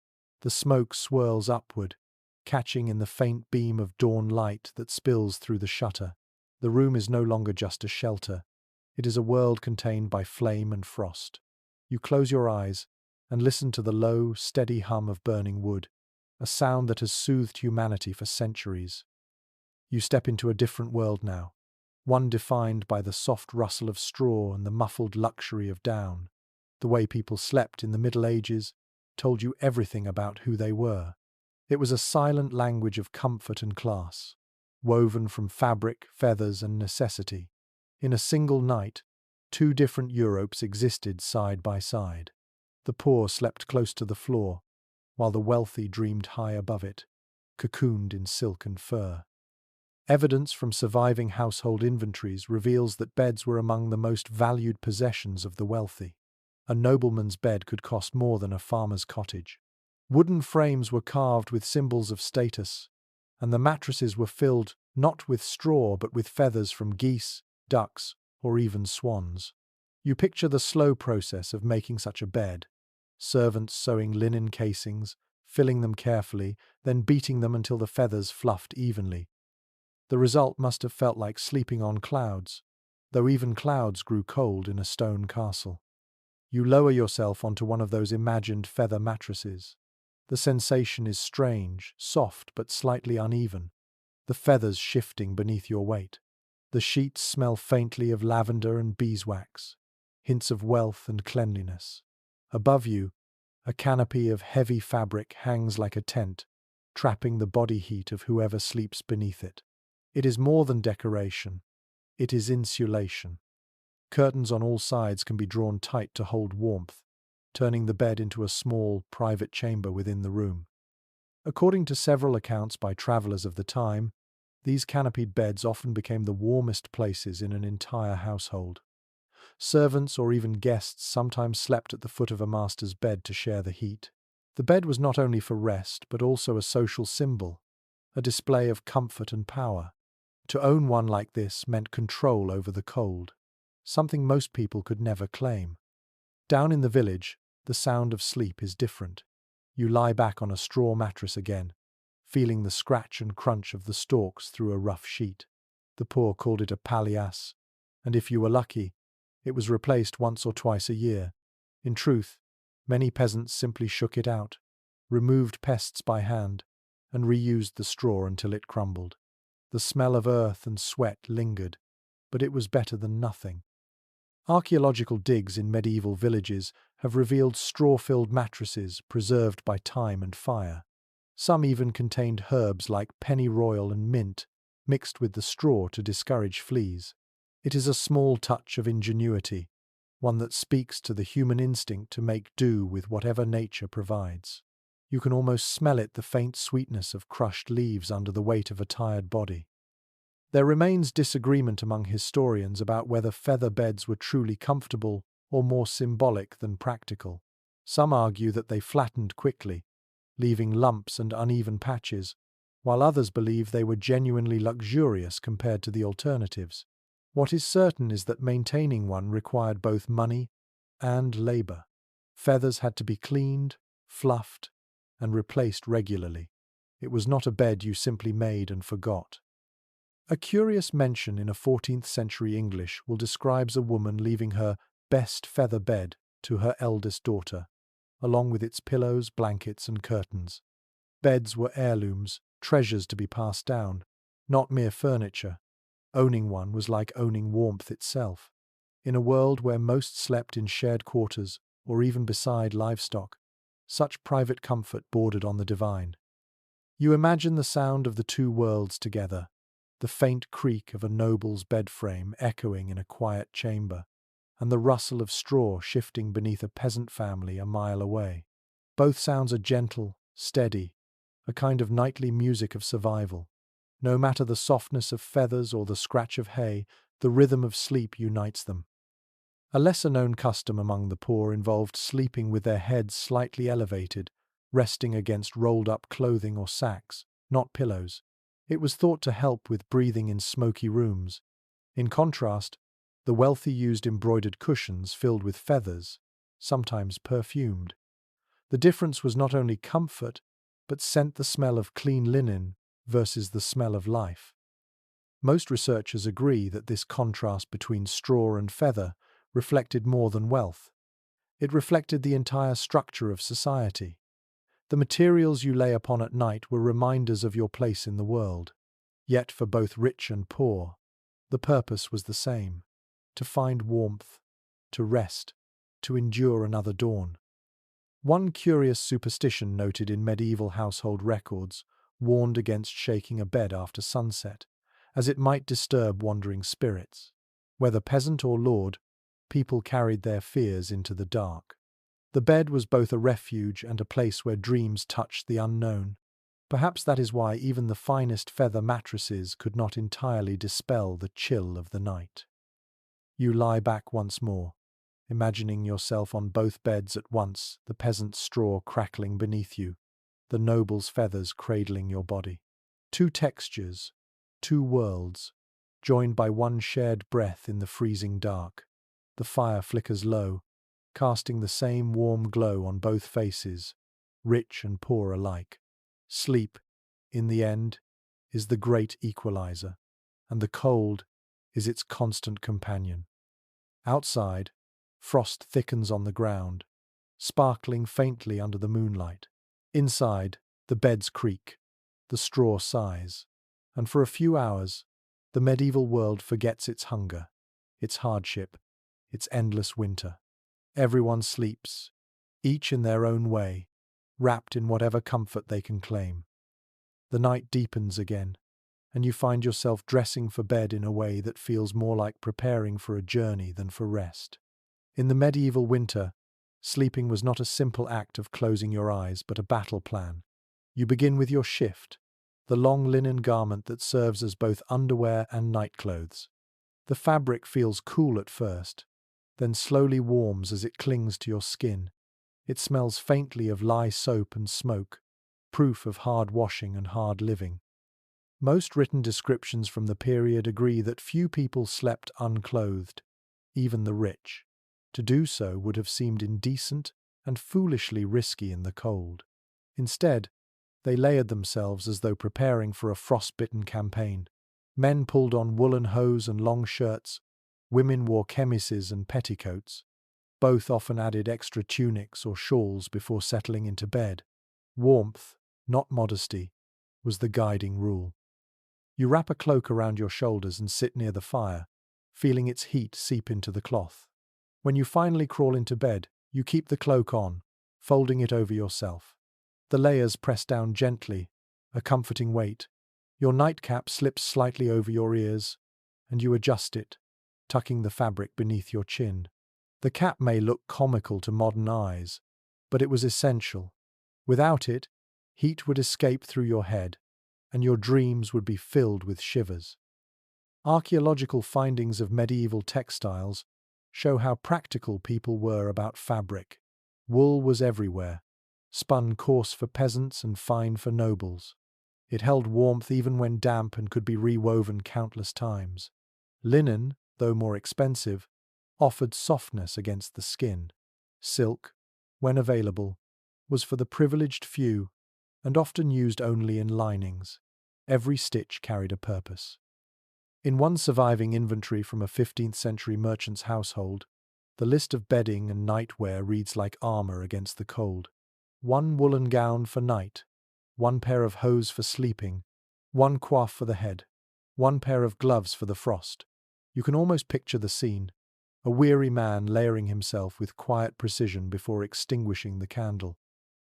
The smoke swirls upward, catching in the faint beam of dawn light that spills through the shutter. The room is no longer just a shelter. It is a world contained by flame and frost. You close your eyes and listen to the low, steady hum of burning wood, a sound that has soothed humanity for centuries. You step into a different world now, one defined by the soft rustle of straw and the muffled luxury of down. The way people slept in the Middle Ages told you everything about who they were. It was a silent language of comfort and class, woven from fabric, feathers, and necessity. In a single night, two different Europes existed side by side. The poor slept close to the floor, while the wealthy dreamed high above it, cocooned in silk and fur. Evidence from surviving household inventories reveals that beds were among the most valued possessions of the wealthy. A nobleman's bed could cost more than a farmer's cottage. Wooden frames were carved with symbols of status, and the mattresses were filled not with straw but with feathers from geese, ducks, or even swans. You picture the slow process of making such a bed, servants sewing linen casings, filling them carefully, then beating them until the feathers fluffed evenly. The result must have felt like sleeping on clouds, though even clouds grew cold in a stone castle. You lower yourself onto one of those imagined feather mattresses. The sensation is strange, soft but slightly uneven, the feathers shifting beneath your weight. The sheets smell faintly of lavender and beeswax, hints of wealth and cleanliness. Above you, a canopy of heavy fabric hangs like a tent, trapping the body heat of whoever sleeps beneath it. It is more than decoration, it is insulation. Curtains on all sides can be drawn tight to hold warmth, turning the bed into a small, private chamber within the room. According to several accounts by travelers of the time, These canopied beds often became the warmest places in an entire household. Servants or even guests sometimes slept at the foot of a master's bed to share the heat. The bed was not only for rest, but also a social symbol, a display of comfort and power. To own one like this meant control over the cold, something most people could never claim. Down in the village, the sound of sleep is different. You lie back on a straw mattress again, feeling the scratch and crunch of the stalks through a rough sheet. The poor called it a palliasse, and if you were lucky, it was replaced once or twice a year. In truth, many peasants simply shook it out, removed pests by hand, and reused the straw until it crumbled. The smell of earth and sweat lingered, but it was better than nothing. Archaeological digs in medieval villages have revealed straw-filled mattresses preserved by time and fire. Some even contained herbs like pennyroyal and mint, mixed with the straw to discourage fleas. It is a small touch of ingenuity, one that speaks to the human instinct to make do with whatever nature provides. You can almost smell it, the faint sweetness of crushed leaves under the weight of a tired body. There remains disagreement among historians about whether feather beds were truly comfortable or more symbolic than practical. Some argue that they flattened quickly, leaving lumps and uneven patches, while others believe they were genuinely luxurious compared to the alternatives. What is certain is that maintaining one required both money and labor. Feathers had to be cleaned, fluffed, and replaced regularly. It was not a bed you simply made and forgot. A curious mention in a 14th century English will describe a woman leaving her best feather bed to her eldest daughter, along with its pillows, blankets, and curtains. Beds were heirlooms, treasures to be passed down, not mere furniture. Owning one was like owning warmth itself. In a world where most slept in shared quarters or even beside livestock, such private comfort bordered on the divine. You imagine the sound of the two worlds together, the faint creak of a noble's bed frame echoing in a quiet chamber, and the rustle of straw shifting beneath a peasant family a mile away. Both sounds are gentle, steady, a kind of nightly music of survival. No matter the softness of feathers or the scratch of hay, the rhythm of sleep unites them. A lesser-known custom among the poor involved sleeping with their heads slightly elevated, resting against rolled-up clothing or sacks, not pillows. It was thought to help with breathing in smoky rooms. In contrast, the wealthy used embroidered cushions filled with feathers, sometimes perfumed. The difference was not only comfort, but sent the smell of clean linen versus the smell of life. Most researchers agree that this contrast between straw and feather reflected more than wealth. It reflected the entire structure of society. The materials you lay upon at night were reminders of your place in the world. Yet for both rich and poor, the purpose was the same: to find warmth, to rest, to endure another dawn. One curious superstition noted in medieval household records warned against shaking a bed after sunset, as it might disturb wandering spirits. Whether peasant or lord, people carried their fears into the dark. The bed was both a refuge and a place where dreams touched the unknown. Perhaps that is why even the finest feather mattresses could not entirely dispel the chill of the night. You lie back once more, imagining yourself on both beds at once, the peasant's straw crackling beneath you, the noble's feathers cradling your body. Two textures, two worlds, joined by one shared breath in the freezing dark. The fire flickers low, casting the same warm glow on both faces, rich and poor alike. Sleep, in the end, is the great equalizer, and the cold is its constant companion. Outside, frost thickens on the ground, sparkling faintly under the moonlight. Inside, the beds creak, the straw sighs, and for a few hours, the medieval world forgets its hunger, its hardship, its endless winter. Everyone sleeps, each in their own way, wrapped in whatever comfort they can claim. The night deepens again, and you find yourself dressing for bed in a way that feels more like preparing for a journey than for rest. In the medieval winter, sleeping was not a simple act of closing your eyes, but a battle plan. You begin with your shift, the long linen garment that serves as both underwear and nightclothes. The fabric feels cool at first, then slowly warms as it clings to your skin. It smells faintly of lye soap and smoke, proof of hard washing and hard living. Most written descriptions from the period agree that few people slept unclothed, even the rich. To do so would have seemed indecent and foolishly risky in the cold. Instead, they layered themselves as though preparing for a frostbitten campaign. Men pulled on woolen hose and long shirts, women wore chemises and petticoats. Both often added extra tunics or shawls before settling into bed. Warmth, not modesty, was the guiding rule. You wrap a cloak around your shoulders and sit near the fire, feeling its heat seep into the cloth. When you finally crawl into bed, you keep the cloak on, folding it over yourself. The layers press down gently, a comforting weight. Your nightcap slips slightly over your ears, and you adjust it, tucking the fabric beneath your chin. The cap may look comical to modern eyes, but it was essential. Without it, heat would escape through your head, and your dreams would be filled with shivers. Archaeological findings of medieval textiles show how practical people were about fabric. Wool was everywhere, spun coarse for peasants and fine for nobles. It held warmth even when damp and could be rewoven countless times. Linen, though more expensive, offered softness against the skin. Silk, when available, was for the privileged few and often used only in linings. Every stitch carried a purpose. In one surviving inventory from a 15th century merchant's household, the list of bedding and nightwear reads like armor against the cold. One woolen gown for night, one pair of hose for sleeping, one coif for the head, one pair of gloves for the frost. You can almost picture the scene, a weary man layering himself with quiet precision before extinguishing the candle.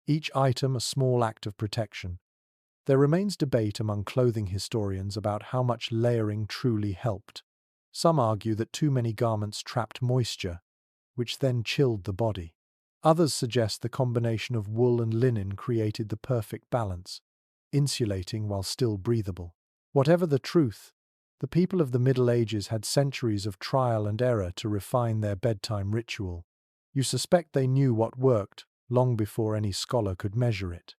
Each item a small act of protection. There remains debate among clothing historians about how much layering truly helped. Some argue that too many garments trapped moisture, which then chilled the body. Others suggest the combination of wool and linen created the perfect balance, insulating while still breathable. Whatever the truth, the people of the Middle Ages had centuries of trial and error to refine their bedtime ritual. You suspect they knew what worked long before any scholar could measure it.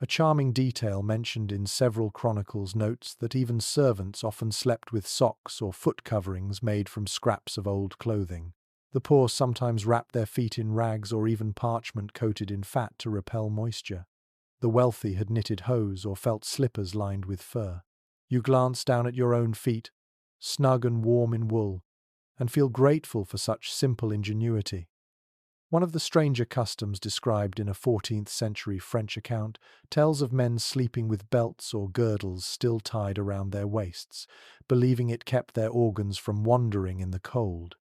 A charming detail mentioned in several chronicles notes that even servants often slept with socks or foot coverings made from scraps of old clothing. The poor sometimes wrapped their feet in rags or even parchment coated in fat to repel moisture. The wealthy had knitted hose or felt slippers lined with fur. You glance down at your own feet, snug and warm in wool, and feel grateful for such simple ingenuity. One of the stranger customs described in a 14th century French account tells of men sleeping with belts or girdles still tied around their waists, believing it kept their organs from wandering in the cold.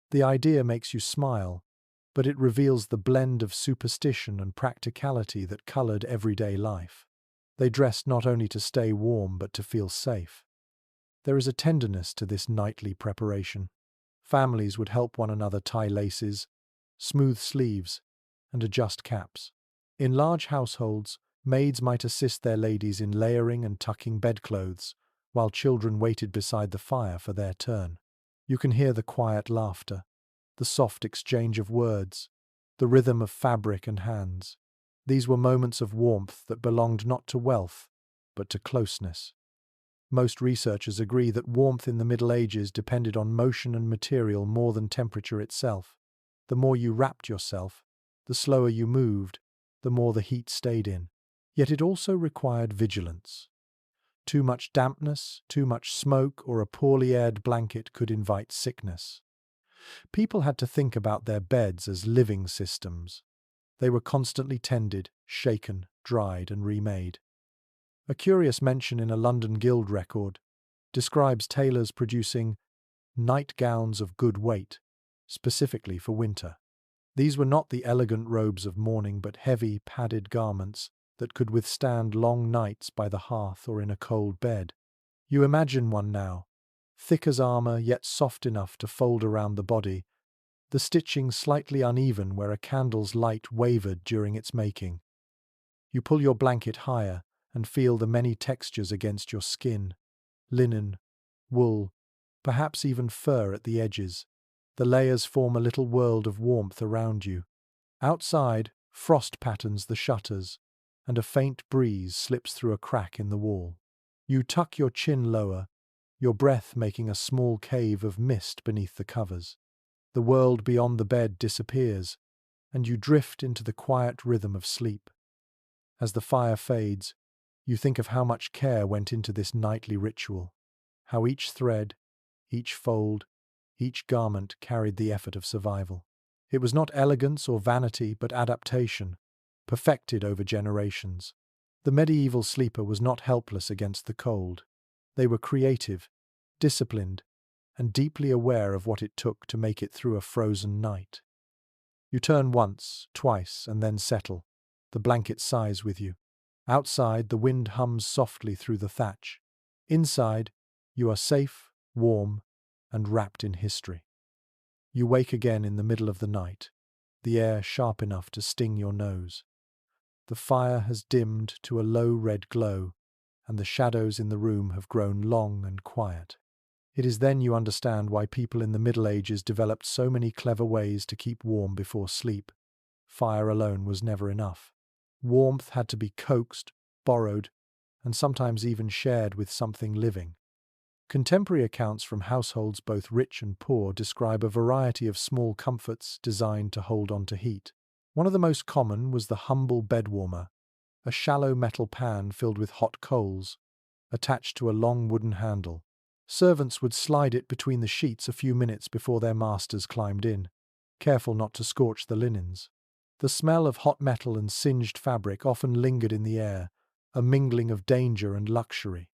The idea makes you smile, but it reveals the blend of superstition and practicality that colored everyday life. They dressed not only to stay warm but to feel safe. There is a tenderness to this nightly preparation. Families would help one another tie laces, smooth sleeves, and adjust caps. In large households, maids might assist their ladies in layering and tucking bedclothes, while children waited beside the fire for their turn. You can hear the quiet laughter, the soft exchange of words, the rhythm of fabric and hands. These were moments of warmth that belonged not to wealth, but to closeness. Most researchers agree that warmth in the Middle Ages depended on motion and material more than temperature itself. The more you wrapped yourself, the slower you moved, the more the heat stayed in. Yet it also required vigilance. Too much dampness, too much smoke, or a poorly aired blanket could invite sickness. People had to think about their beds as living systems. They were constantly tended, shaken, dried, and remade. A curious mention in a London Guild record describes tailors producing nightgowns of good weight, specifically for winter. These were not the elegant robes of mourning but heavy, padded garments that could withstand long nights by the hearth or in a cold bed. You imagine one now, thick as armor yet soft enough to fold around the body, the stitching slightly uneven where a candle's light wavered during its making. You pull your blanket higher, and feel the many textures against your skin: linen, wool, perhaps even fur at the edges. The layers form a little world of warmth around you. Outside, frost patterns the shutters, and a faint breeze slips through a crack in the wall. You tuck your chin lower, your breath making a small cave of mist beneath the covers. The world beyond the bed disappears, and you drift into the quiet rhythm of sleep. As the fire fades, you think of how much care went into this nightly ritual, how each thread, each fold, each garment carried the effort of survival. It was not elegance or vanity, but adaptation, perfected over generations. The medieval sleeper was not helpless against the cold. They were creative, disciplined, and deeply aware of what it took to make it through a frozen night. You turn once, twice, and then settle. The blanket sighs with you. Outside, the wind hums softly through the thatch. Inside, you are safe, warm, and wrapped in history. You wake again in the middle of the night, the air sharp enough to sting your nose. The fire has dimmed to a low red glow, and the shadows in the room have grown long and quiet. It is then you understand why people in the Middle Ages developed so many clever ways to keep warm before sleep. Fire alone was never enough. Warmth had to be coaxed, borrowed, and sometimes even shared with something living. Contemporary accounts from households both rich and poor describe a variety of small comforts designed to hold on to heat. One of the most common was the humble bed warmer, a shallow metal pan filled with hot coals, attached to a long wooden handle. Servants would slide it between the sheets a few minutes before their masters climbed in, careful not to scorch the linens. The smell of hot metal and singed fabric often lingered in the air, a mingling of danger and luxury.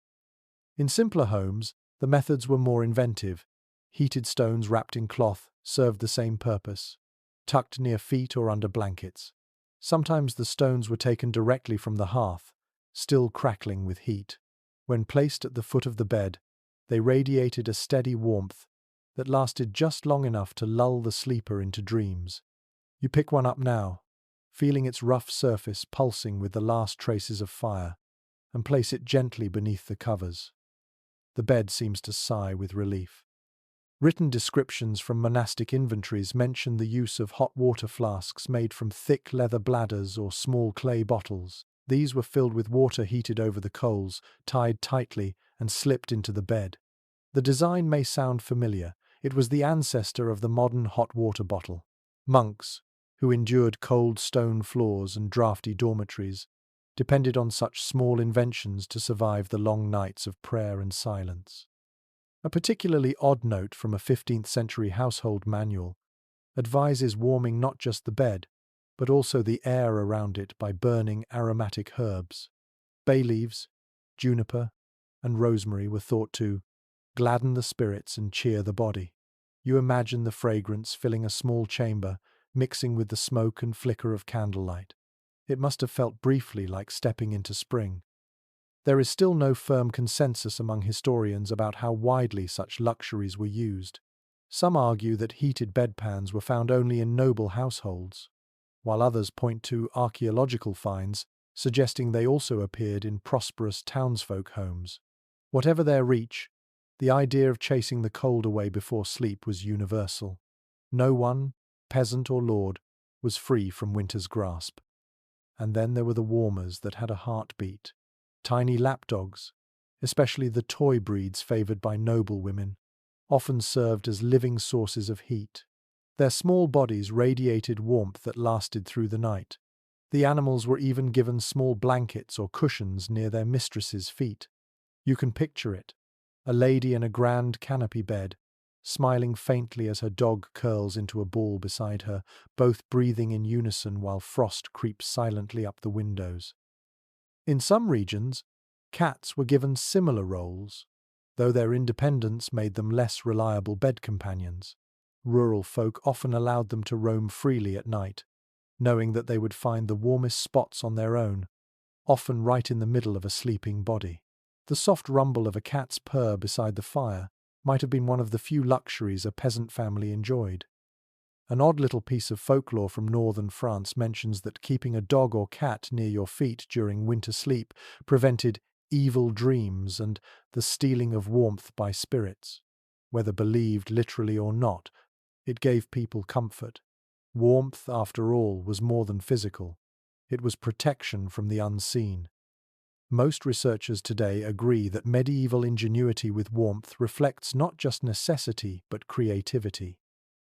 In simpler homes, the methods were more inventive. Heated stones wrapped in cloth served the same purpose, tucked near feet or under blankets. Sometimes the stones were taken directly from the hearth, still crackling with heat. When placed at the foot of the bed, they radiated a steady warmth that lasted just long enough to lull the sleeper into dreams. You pick one up now, feeling its rough surface pulsing with the last traces of fire, and place it gently beneath the covers. The bed seems to sigh with relief. Written descriptions from monastic inventories mention the use of hot water flasks made from thick leather bladders or small clay bottles. These were filled with water heated over the coals, tied tightly, and slipped into the bed. The design may sound familiar. It was the ancestor of the modern hot water bottle. Monks, who endured cold stone floors and drafty dormitories, depended on such small inventions to survive the long nights of prayer and silence. A particularly odd note from a 15th century household manual advises warming not just the bed, but also the air around it by burning aromatic herbs. Bay leaves, juniper, and rosemary were thought to gladden the spirits and cheer the body. You imagine the fragrance filling a small chamber, mixing with the smoke and flicker of candlelight. It must have felt briefly like stepping into spring. There is still no firm consensus among historians about how widely such luxuries were used. Some argue that heated bedpans were found only in noble households, while others point to archaeological finds suggesting they also appeared in prosperous townsfolk homes. Whatever their reach, the idea of chasing the cold away before sleep was universal. No one, peasant or lord, was free from winter's grasp. And then there were the warmers that had a heartbeat. Tiny lapdogs, especially the toy breeds favoured by noble women, often served as living sources of heat. Their small bodies radiated warmth that lasted through the night. The animals were even given small blankets or cushions near their mistresses' feet. You can picture it, a lady in a grand canopy bed, smiling faintly as her dog curls into a ball beside her, both breathing in unison while frost creeps silently up the windows. In some regions, cats were given similar roles, though their independence made them less reliable bed companions. Rural folk often allowed them to roam freely at night, knowing that they would find the warmest spots on their own, often right in the middle of a sleeping body. The soft rumble of a cat's purr beside the fire might have been one of the few luxuries a peasant family enjoyed. An odd little piece of folklore from northern France mentions that keeping a dog or cat near your feet during winter sleep prevented evil dreams and the stealing of warmth by spirits. Whether believed literally or not, it gave people comfort. Warmth, after all, was more than physical. It was protection from the unseen. Most researchers today agree that medieval ingenuity with warmth reflects not just necessity but creativity.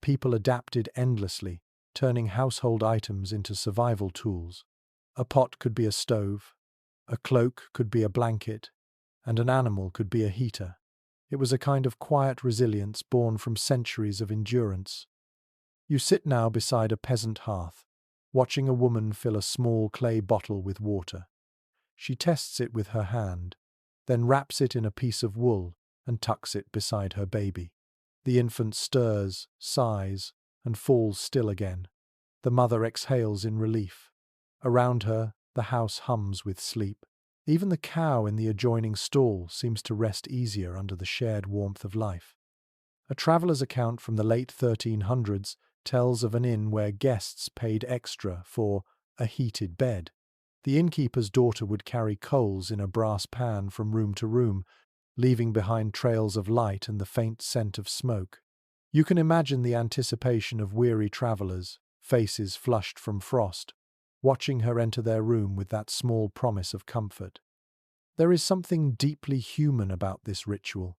People adapted endlessly, turning household items into survival tools. A pot could be a stove, a cloak could be a blanket, and an animal could be a heater. It was a kind of quiet resilience born from centuries of endurance. You sit now beside a peasant hearth, watching a woman fill a small clay bottle with water. She tests it with her hand, then wraps it in a piece of wool and tucks it beside her baby. The infant stirs, sighs, and falls still again. The mother exhales in relief. Around her, the house hums with sleep. Even the cow in the adjoining stall seems to rest easier under the shared warmth of life. A traveller's account from the late 1300s tells of an inn where guests paid extra for a heated bed. The innkeeper's daughter would carry coals in a brass pan from room to room, leaving behind trails of light and the faint scent of smoke. You can imagine the anticipation of weary travellers, faces flushed from frost, watching her enter their room with that small promise of comfort. There is something deeply human about this ritual.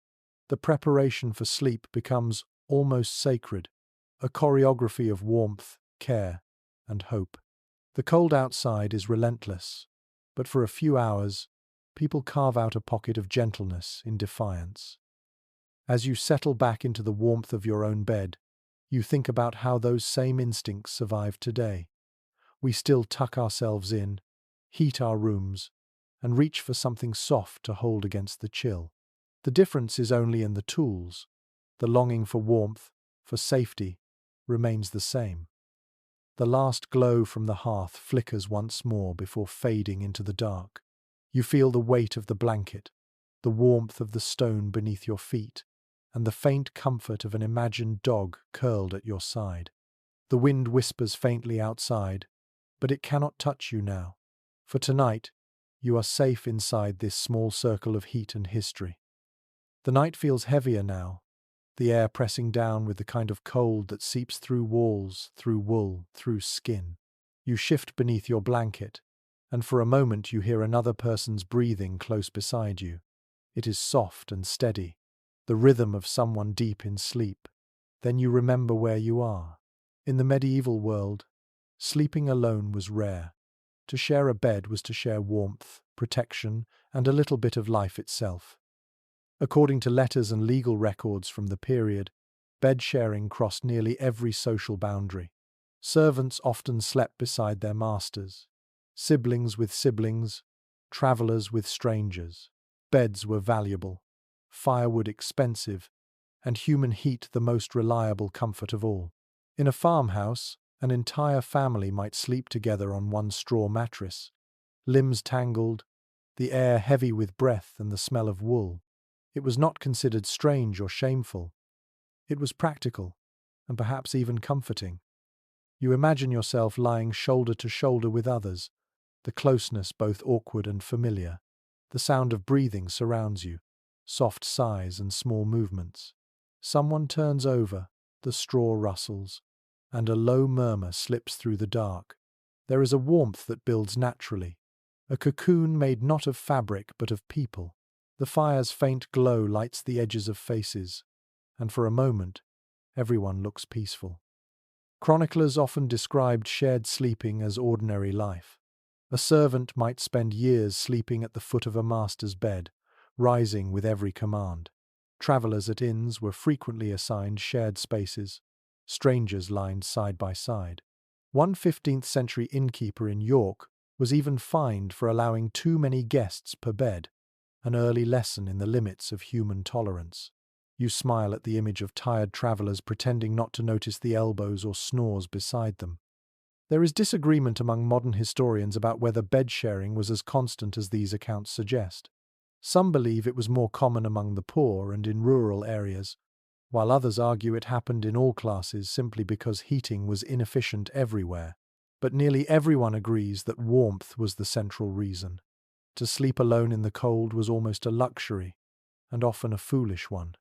The preparation for sleep becomes almost sacred, a choreography of warmth, care, and hope. The cold outside is relentless, but for a few hours, people carve out a pocket of gentleness in defiance. As you settle back into the warmth of your own bed, you think about how those same instincts survive today. We still tuck ourselves in, heat our rooms, and reach for something soft to hold against the chill. The difference is only in the tools. The longing for warmth, for safety, remains the same. The last glow from the hearth flickers once more before fading into the dark. You feel the weight of the blanket, the warmth of the stone beneath your feet, and the faint comfort of an imagined dog curled at your side. The wind whispers faintly outside, but it cannot touch you now. For tonight, you are safe inside this small circle of heat and history. The night feels heavier now, the air pressing down with the kind of cold that seeps through walls, through wool, through skin. You shift beneath your blanket, and for a moment you hear another person's breathing close beside you. It is soft and steady, the rhythm of someone deep in sleep. Then you remember where you are. In the medieval world, sleeping alone was rare. To share a bed was to share warmth, protection, and a little bit of life itself. According to letters and legal records from the period, bed sharing crossed nearly every social boundary. Servants often slept beside their masters, siblings with siblings, travellers with strangers. Beds were valuable, firewood expensive, and human heat the most reliable comfort of all. In a farmhouse, an entire family might sleep together on one straw mattress, limbs tangled, the air heavy with breath and the smell of wool. It was not considered strange or shameful. It was practical, and perhaps even comforting. You imagine yourself lying shoulder to shoulder with others, the closeness both awkward and familiar. The sound of breathing surrounds you, soft sighs and small movements. Someone turns over, the straw rustles, and a low murmur slips through the dark. There is a warmth that builds naturally, a cocoon made not of fabric but of people. The fire's faint glow lights the edges of faces, and for a moment, everyone looks peaceful. Chroniclers often described shared sleeping as ordinary life. A servant might spend years sleeping at the foot of a master's bed, rising with every command. Travellers at inns were frequently assigned shared spaces, strangers lined side by side. One 15th century innkeeper in York was even fined for allowing too many guests per bed, an early lesson in the limits of human tolerance. You smile at the image of tired travellers pretending not to notice the elbows or snores beside them. There is disagreement among modern historians about whether bed sharing was as constant as these accounts suggest. Some believe it was more common among the poor and in rural areas, while others argue it happened in all classes simply because heating was inefficient everywhere. But nearly everyone agrees that warmth was the central reason. To sleep alone in the cold was almost a luxury, and often a foolish one.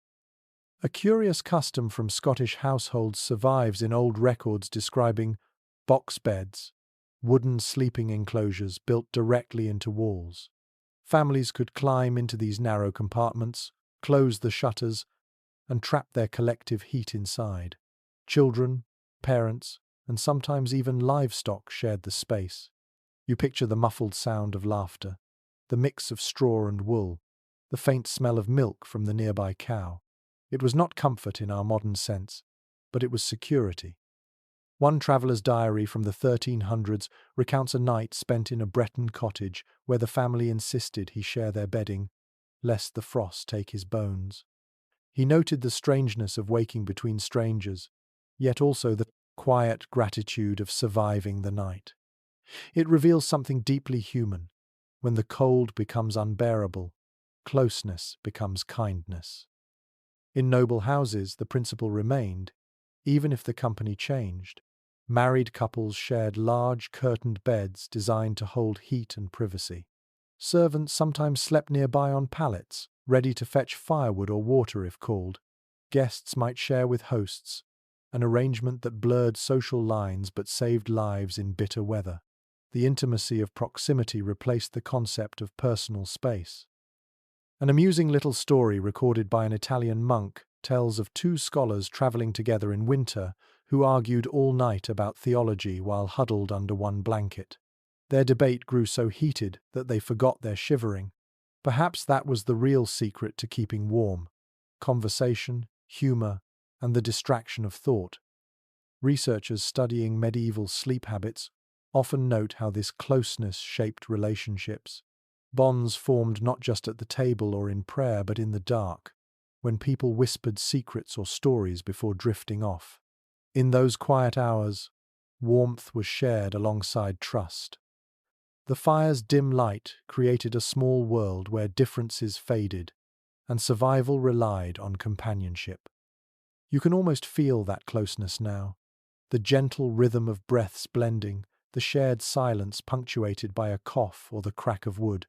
A curious custom from Scottish households survives in old records describing box beds, wooden sleeping enclosures built directly into walls. Families could climb into these narrow compartments, close the shutters, and trap their collective heat inside. Children, parents, and sometimes even livestock shared the space. You picture the muffled sound of laughter, the mix of straw and wool, the faint smell of milk from the nearby cow. It was not comfort in our modern sense, but it was security. One traveller's diary from the 1300s recounts a night spent in a Breton cottage where the family insisted he share their bedding, lest the frost take his bones. He noted the strangeness of waking between strangers, yet also the quiet gratitude of surviving the night. It reveals something deeply human. When the cold becomes unbearable, closeness becomes kindness. In noble houses, the principle remained, even if the company changed. Married couples shared large curtained beds designed to hold heat and privacy. Servants sometimes slept nearby on pallets, ready to fetch firewood or water if called. Guests might share with hosts, an arrangement that blurred social lines but saved lives in bitter weather. The intimacy of proximity replaced the concept of personal space. An amusing little story recorded by an Italian monk tells of two scholars traveling together in winter who argued all night about theology while huddled under one blanket. Their debate grew so heated that they forgot their shivering. Perhaps that was the real secret to keeping warm: conversation, humor, and the distraction of thought. Researchers studying medieval sleep habits often note how this closeness shaped relationships. Bonds formed not just at the table or in prayer, but in the dark, when people whispered secrets or stories before drifting off. In those quiet hours, warmth was shared alongside trust. The fire's dim light created a small world where differences faded, and survival relied on companionship. You can almost feel that closeness now, the gentle rhythm of breaths blending, the shared silence punctuated by a cough or the crack of wood.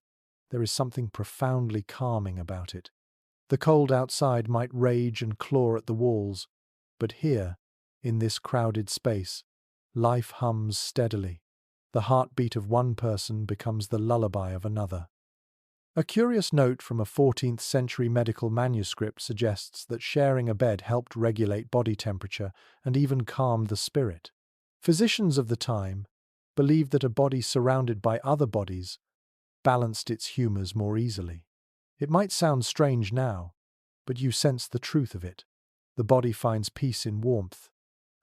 There is something profoundly calming about it. The cold outside might rage and claw at the walls, but here, in this crowded space, life hums steadily. The heartbeat of one person becomes the lullaby of another. A curious note from a 14th century medical manuscript suggests that sharing a bed helped regulate body temperature and even calmed the spirit. Physicians of the time believed that a body surrounded by other bodies balanced its humors more easily. It might sound strange now, but you sense the truth of it. The body finds peace in warmth,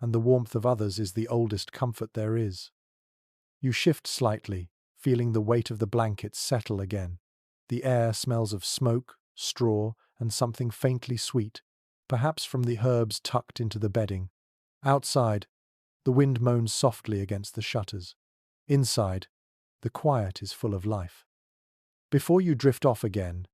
and the warmth of others is the oldest comfort there is. You shift slightly, feeling the weight of the blankets settle again. The air smells of smoke, straw, and something faintly sweet, perhaps from the herbs tucked into the bedding. Outside, the wind moans softly against the shutters. Inside, the quiet is full of life. Before you drift off again,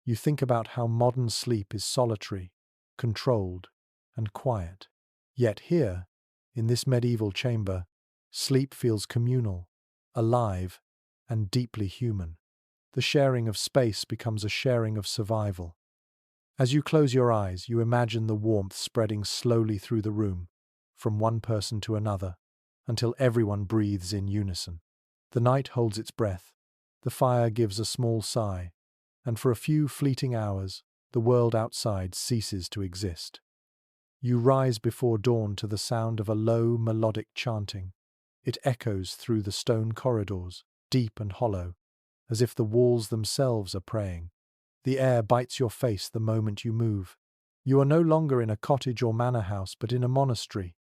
you think about how modern sleep is solitary, controlled, and quiet. Yet here, in this medieval chamber, sleep feels communal, alive, and deeply human. The sharing of space becomes a sharing of survival. As you close your eyes, you imagine the warmth spreading slowly through the room, from one person to another, until everyone breathes in unison. The night holds its breath, the fire gives a small sigh, and for a few fleeting hours, the world outside ceases to exist. You rise before dawn to the sound of a low, melodic chanting. It echoes through the stone corridors, deep and hollow, as if the walls themselves are praying. The air bites your face the moment you move. You are no longer in a cottage or manor house, but in a monastery,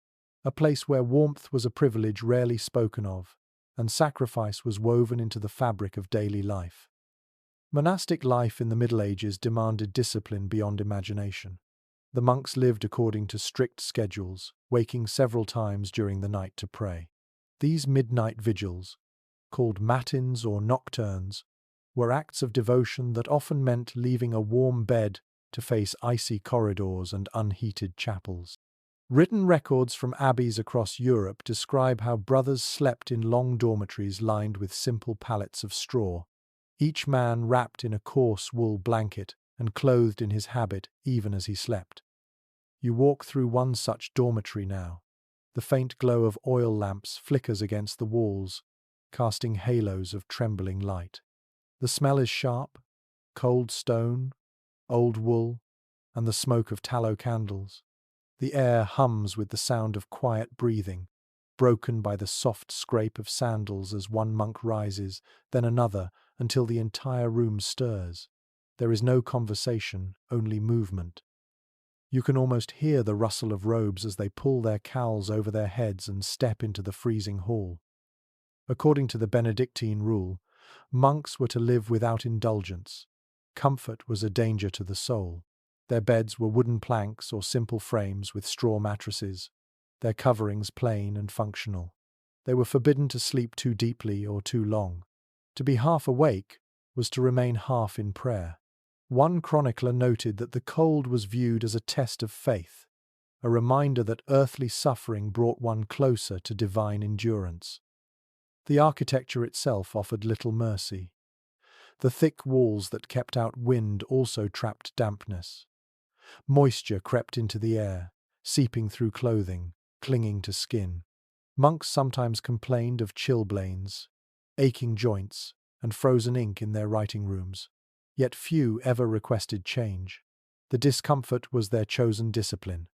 a place where warmth was a privilege rarely spoken of, and sacrifice was woven into the fabric of daily life. Monastic life in the Middle Ages demanded discipline beyond imagination. The monks lived according to strict schedules, waking several times during the night to pray. These midnight vigils, called matins or nocturnes, were acts of devotion that often meant leaving a warm bed to face icy corridors and unheated chapels. Written records from abbeys across Europe describe how brothers slept in long dormitories lined with simple pallets of straw, each man wrapped in a coarse wool blanket and clothed in his habit even as he slept. You walk through one such dormitory now. The faint glow of oil lamps flickers against the walls, casting halos of trembling light. The smell is sharp: cold stone, old wool, and the smoke of tallow candles. The air hums with the sound of quiet breathing, broken by the soft scrape of sandals as one monk rises, then another, until the entire room stirs. There is no conversation, only movement. You can almost hear the rustle of robes as they pull their cowls over their heads and step into the freezing hall. According to the Benedictine rule, monks were to live without indulgence. Comfort was a danger to the soul. Their beds were wooden planks or simple frames with straw mattresses, their coverings plain and functional. They were forbidden to sleep too deeply or too long. To be half awake was to remain half in prayer. One chronicler noted that the cold was viewed as a test of faith, a reminder that earthly suffering brought one closer to divine endurance. The architecture itself offered little mercy. The thick walls that kept out wind also trapped dampness. Moisture crept into the air, seeping through clothing, clinging to skin. Monks sometimes complained of chilblains, aching joints, and frozen ink in their writing rooms. Yet few ever requested change. The discomfort was their chosen discipline.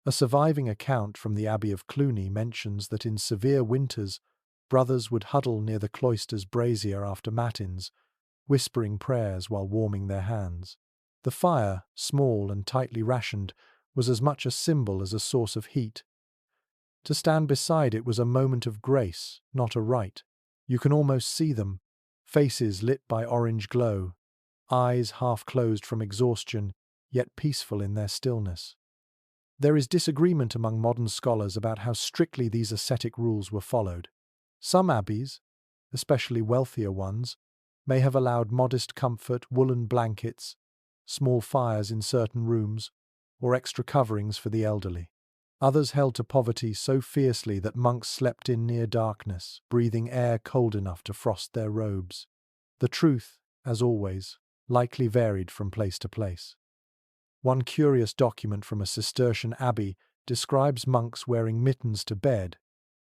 A surviving account from the Abbey of Cluny mentions that in severe winters, brothers would huddle near the cloister's brazier after matins, whispering prayers while warming their hands. The fire, small and tightly rationed, was as much a symbol as a source of heat. To stand beside it was a moment of grace, not a rite. You can almost see them, faces lit by orange glow, eyes half closed from exhaustion, yet peaceful in their stillness. There is disagreement among modern scholars about how strictly these ascetic rules were followed. Some abbeys, especially wealthier ones, may have allowed modest comfort, woolen blankets, small fires in certain rooms, or extra coverings for the elderly. Others held to poverty so fiercely that monks slept in near darkness, breathing air cold enough to frost their robes. The truth, as always, likely varied from place to place. One curious document from a Cistercian abbey describes monks wearing mittens to bed,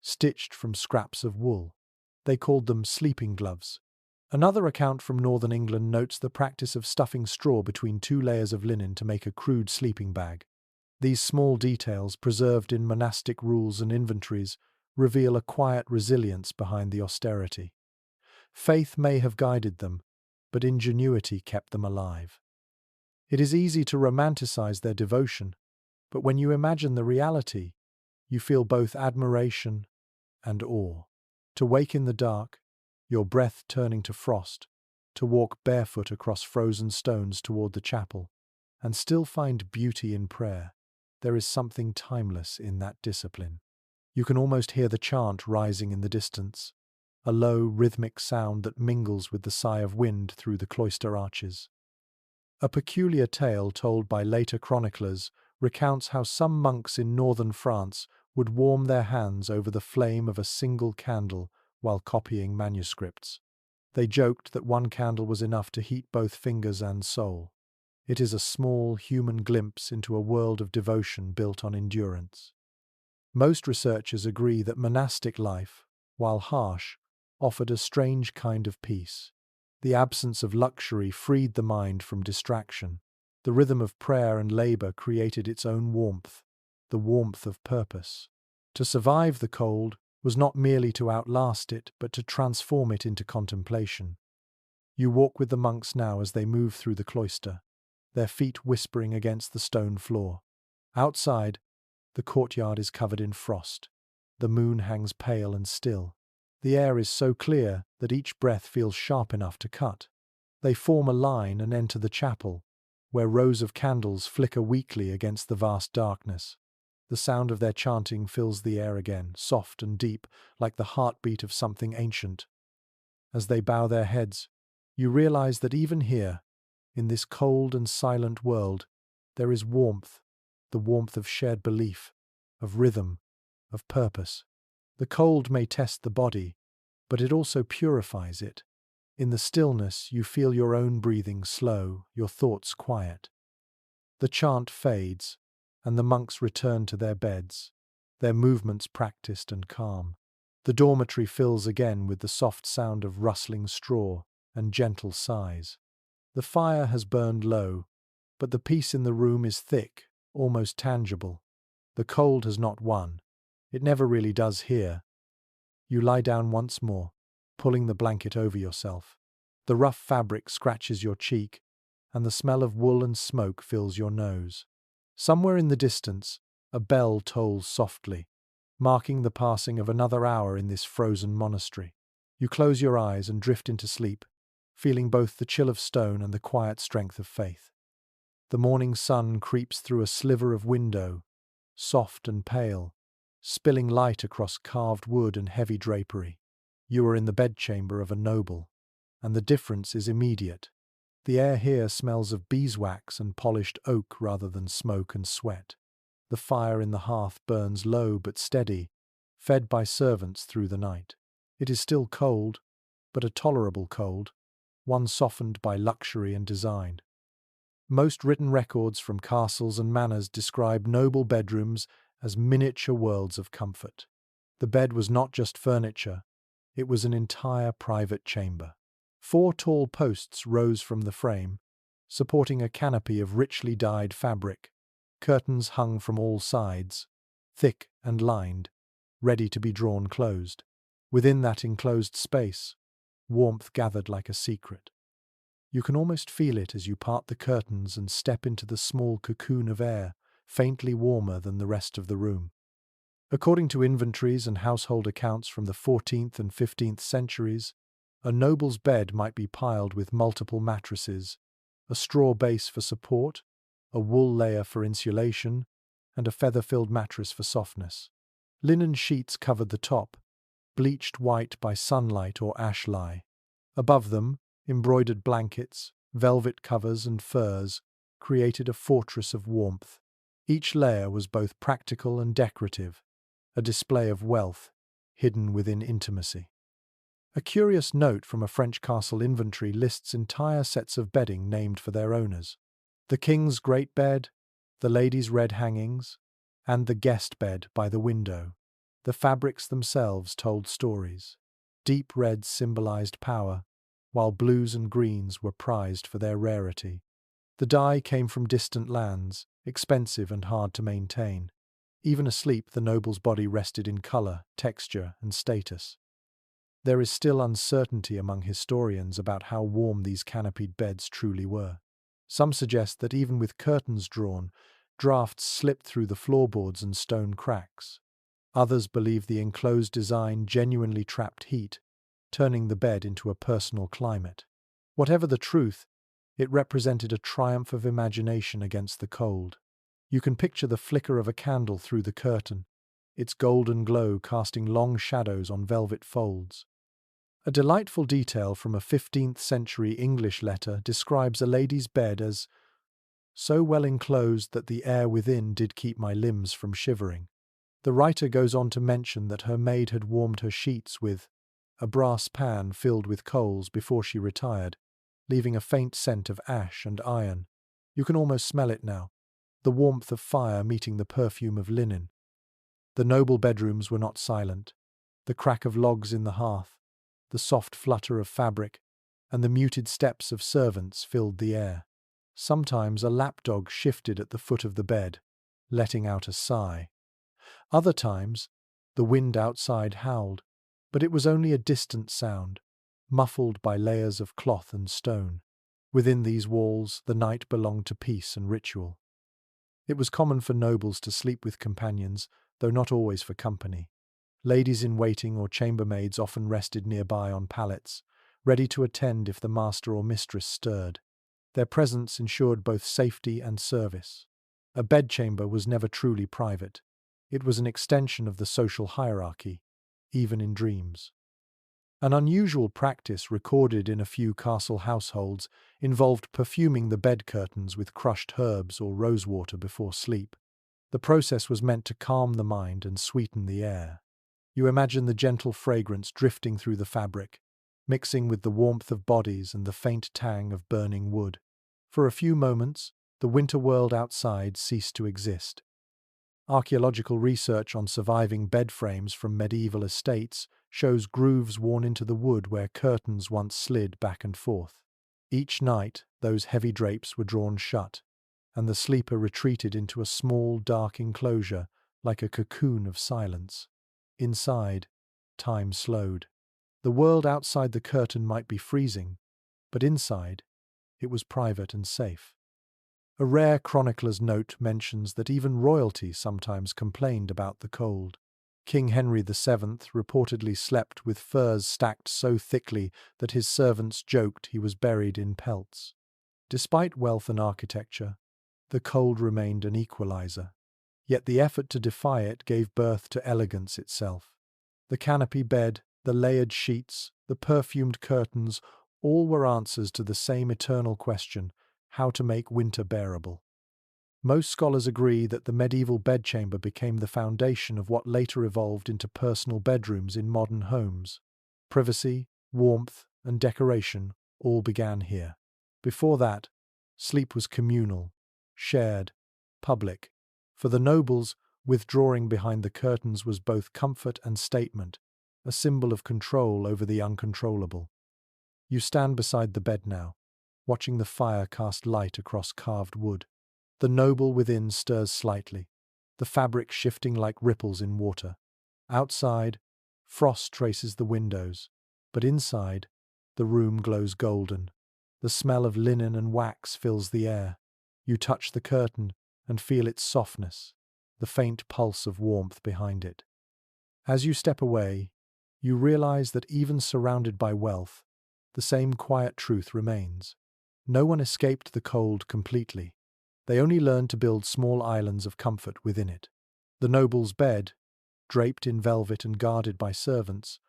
stitched from scraps of wool. They called them sleeping gloves. Another account from northern England notes the practice of stuffing straw between two layers of linen to make a crude sleeping bag. These small details, preserved in monastic rules and inventories, reveal a quiet resilience behind the austerity. Faith may have guided them, but ingenuity kept them alive. It is easy to romanticize their devotion, but when you imagine the reality, you feel both admiration and awe. To wake in the dark, your breath turning to frost, to walk barefoot across frozen stones toward the chapel, and still find beauty in prayer, there is something timeless in that discipline. You can almost hear the chant rising in the distance, a low, rhythmic sound that mingles with the sigh of wind through the cloister arches. A peculiar tale told by later chroniclers recounts how some monks in northern France would warm their hands over the flame of a single candle while copying manuscripts. They joked that one candle was enough to heat both fingers and soul. It is a small human glimpse into a world of devotion built on endurance. Most researchers agree that monastic life, while harsh, offered a strange kind of peace. The absence of luxury freed the mind from distraction. The rhythm of prayer and labor created its own warmth, the warmth of purpose. To survive the cold was not merely to outlast it, but to transform it into contemplation. You walk with the monks now as they move through the cloister, their feet whispering against the stone floor. Outside, the courtyard is covered in frost. The moon hangs pale and still. The air is so clear that each breath feels sharp enough to cut. They form a line and enter the chapel, where rows of candles flicker weakly against the vast darkness. The sound of their chanting fills the air again, soft and deep, like the heartbeat of something ancient. As they bow their heads, you realize that even here, In this cold and silent world, there is warmth, the warmth of shared belief, of rhythm, of purpose. The cold may test the body, but it also purifies it. In the stillness, you feel your own breathing slow, your thoughts quiet. The chant fades, and the monks return to their beds, their movements practiced and calm. The dormitory fills again with the soft sound of rustling straw and gentle sighs. The fire has burned low, but the peace in the room is thick, almost tangible. The cold has not won. It never really does here. You lie down once more, pulling the blanket over yourself. The rough fabric scratches your cheek, and the smell of wool and smoke fills your nose. Somewhere in the distance, a bell tolls softly, marking the passing of another hour in this frozen monastery. You close your eyes and drift into sleep, feeling both the chill of stone and the quiet strength of faith. The morning sun creeps through a sliver of window, soft and pale, spilling light across carved wood and heavy drapery. You are in the bedchamber of a noble, and the difference is immediate. The air here smells of beeswax and polished oak rather than smoke and sweat. The fire in the hearth burns low but steady, fed by servants through the night. It is still cold, but a tolerable cold, one softened by luxury and design. Most written records from castles and manors describe noble bedrooms as miniature worlds of comfort. The bed was not just furniture, it was an entire private chamber. 4 tall posts rose from the frame, supporting a canopy of richly dyed fabric. Curtains hung from all sides, thick and lined, ready to be drawn closed. Within that enclosed space, warmth gathered like a secret. You can almost feel it as you part the curtains and step into the small cocoon of air, faintly warmer than the rest of the room. According to inventories and household accounts from the 14th and 15th centuries, a noble's bed might be piled with multiple mattresses, a straw base for support, a wool layer for insulation, and a feather-filled mattress for softness. Linen sheets covered the top, bleached white by sunlight or ash lye. Above them, embroidered blankets, velvet covers, and furs created a fortress of warmth. Each layer was both practical and decorative, a display of wealth hidden within intimacy. A curious note from a French castle inventory lists entire sets of bedding named for their owners. The king's great bed, the lady's red hangings, and the guest bed by the window. The fabrics themselves told stories. Deep reds symbolized power, while blues and greens were prized for their rarity. The dye came from distant lands, expensive and hard to maintain. Even asleep, the noble's body rested in color, texture, and status. There is still uncertainty among historians about how warm these canopied beds truly were. Some suggest that even with curtains drawn, drafts slipped through the floorboards and stone cracks. Others believe the enclosed design genuinely trapped heat, turning the bed into a personal climate. Whatever the truth, it represented a triumph of imagination against the cold. You can picture the flicker of a candle through the curtain, its golden glow casting long shadows on velvet folds. A delightful detail from a 15th century English letter describes a lady's bed as so well enclosed that the air within did keep my limbs from shivering. The writer goes on to mention that her maid had warmed her sheets with a brass pan filled with coals before she retired, leaving a faint scent of ash and iron. You can almost smell it now, the warmth of fire meeting the perfume of linen. The noble bedrooms were not silent. The crack of logs in the hearth, the soft flutter of fabric, and the muted steps of servants filled the air. Sometimes a lapdog shifted at the foot of the bed, letting out a sigh. Other times, the wind outside howled, but it was only a distant sound, muffled by layers of cloth and stone. Within these walls, the night belonged to peace and ritual. It was common for nobles to sleep with companions, though not always for company. Ladies in waiting or chambermaids often rested nearby on pallets, ready to attend if the master or mistress stirred. Their presence ensured both safety and service. A bedchamber was never truly private. It was an extension of the social hierarchy, even in dreams. An unusual practice recorded in a few castle households involved perfuming the bed curtains with crushed herbs or rosewater before sleep. The process was meant to calm the mind and sweeten the air. You imagine the gentle fragrance drifting through the fabric, mixing with the warmth of bodies and the faint tang of burning wood. For a few moments, the winter world outside ceased to exist. Archaeological research on surviving bed frames from medieval estates shows grooves worn into the wood where curtains once slid back and forth. Each night, those heavy drapes were drawn shut, and the sleeper retreated into a small, dark enclosure like a cocoon of silence. Inside, time slowed. The world outside the curtain might be freezing, but inside, it was private and safe. A rare chronicler's note mentions that even royalty sometimes complained about the cold. King Henry VII reportedly slept with furs stacked so thickly that his servants joked he was buried in pelts. Despite wealth and architecture, the cold remained an equalizer. Yet the effort to defy it gave birth to elegance itself. The canopy bed, the layered sheets, the perfumed curtains, all were answers to the same eternal question: how to make winter bearable. Most scholars agree that the medieval bedchamber became the foundation of what later evolved into personal bedrooms in modern homes. Privacy, warmth, and decoration all began here. Before that, sleep was communal, shared, public. For the nobles, withdrawing behind the curtains was both comfort and statement, a symbol of control over the uncontrollable. You stand beside the bed now, watching the fire cast light across carved wood. The noble within stirs slightly, the fabric shifting like ripples in water. Outside, frost traces the windows, but inside, the room glows golden. The smell of linen and wax fills the air. You touch the curtain and feel its softness, the faint pulse of warmth behind it. As you step away, you realize that even surrounded by wealth, the same quiet truth remains. No one escaped the cold completely. They only learned to build small islands of comfort within it. The noble's bed, draped in velvet and guarded by servants,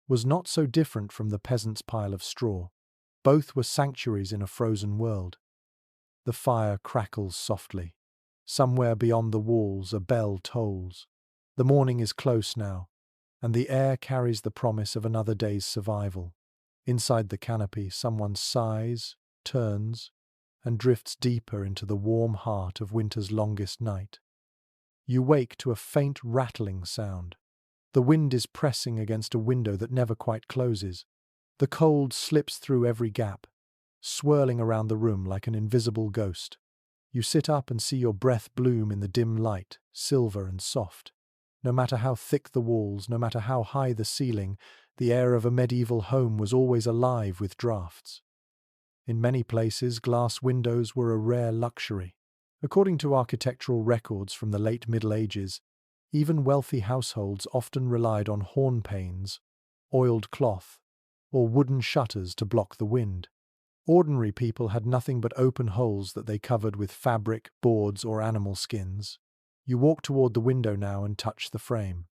was not so different from the peasant's pile of straw. Both were sanctuaries in a frozen world. The fire crackles softly. Somewhere beyond the walls a bell tolls. The morning is close now, and the air carries the promise of another day's survival. Inside the canopy, someone sighs, turns, and drifts deeper into the warm heart of winter's longest night. You wake to a faint rattling sound. The wind is pressing against a window that never quite closes. The cold slips through every gap, swirling around the room like an invisible ghost. You sit up and see your breath bloom in the dim light, silver and soft. No matter how thick the walls, no matter how high the ceiling, the air of a medieval home was always alive with drafts. In many places, glass windows were a rare luxury. According to architectural records from the late Middle Ages, even wealthy households often relied on horn panes, oiled cloth, or wooden shutters to block the wind. Ordinary people had nothing but open holes that they covered with fabric, boards, or animal skins. You walk toward the window now and touch the frame.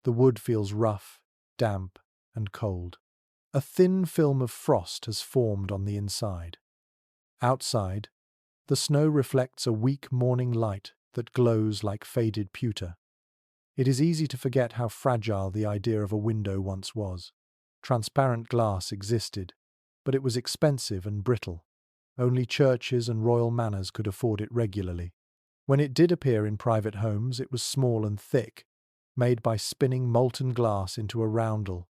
The wood feels rough, damp, and cold. A thin film of frost has formed on the inside. Outside, the snow reflects a weak morning light that glows like faded pewter. It is easy to forget how fragile the idea of a window once was. Transparent glass existed, but it was expensive and brittle. Only churches and royal manors could afford it regularly. When it did appear in private homes, it was small and thick, made by spinning molten glass into a roundel.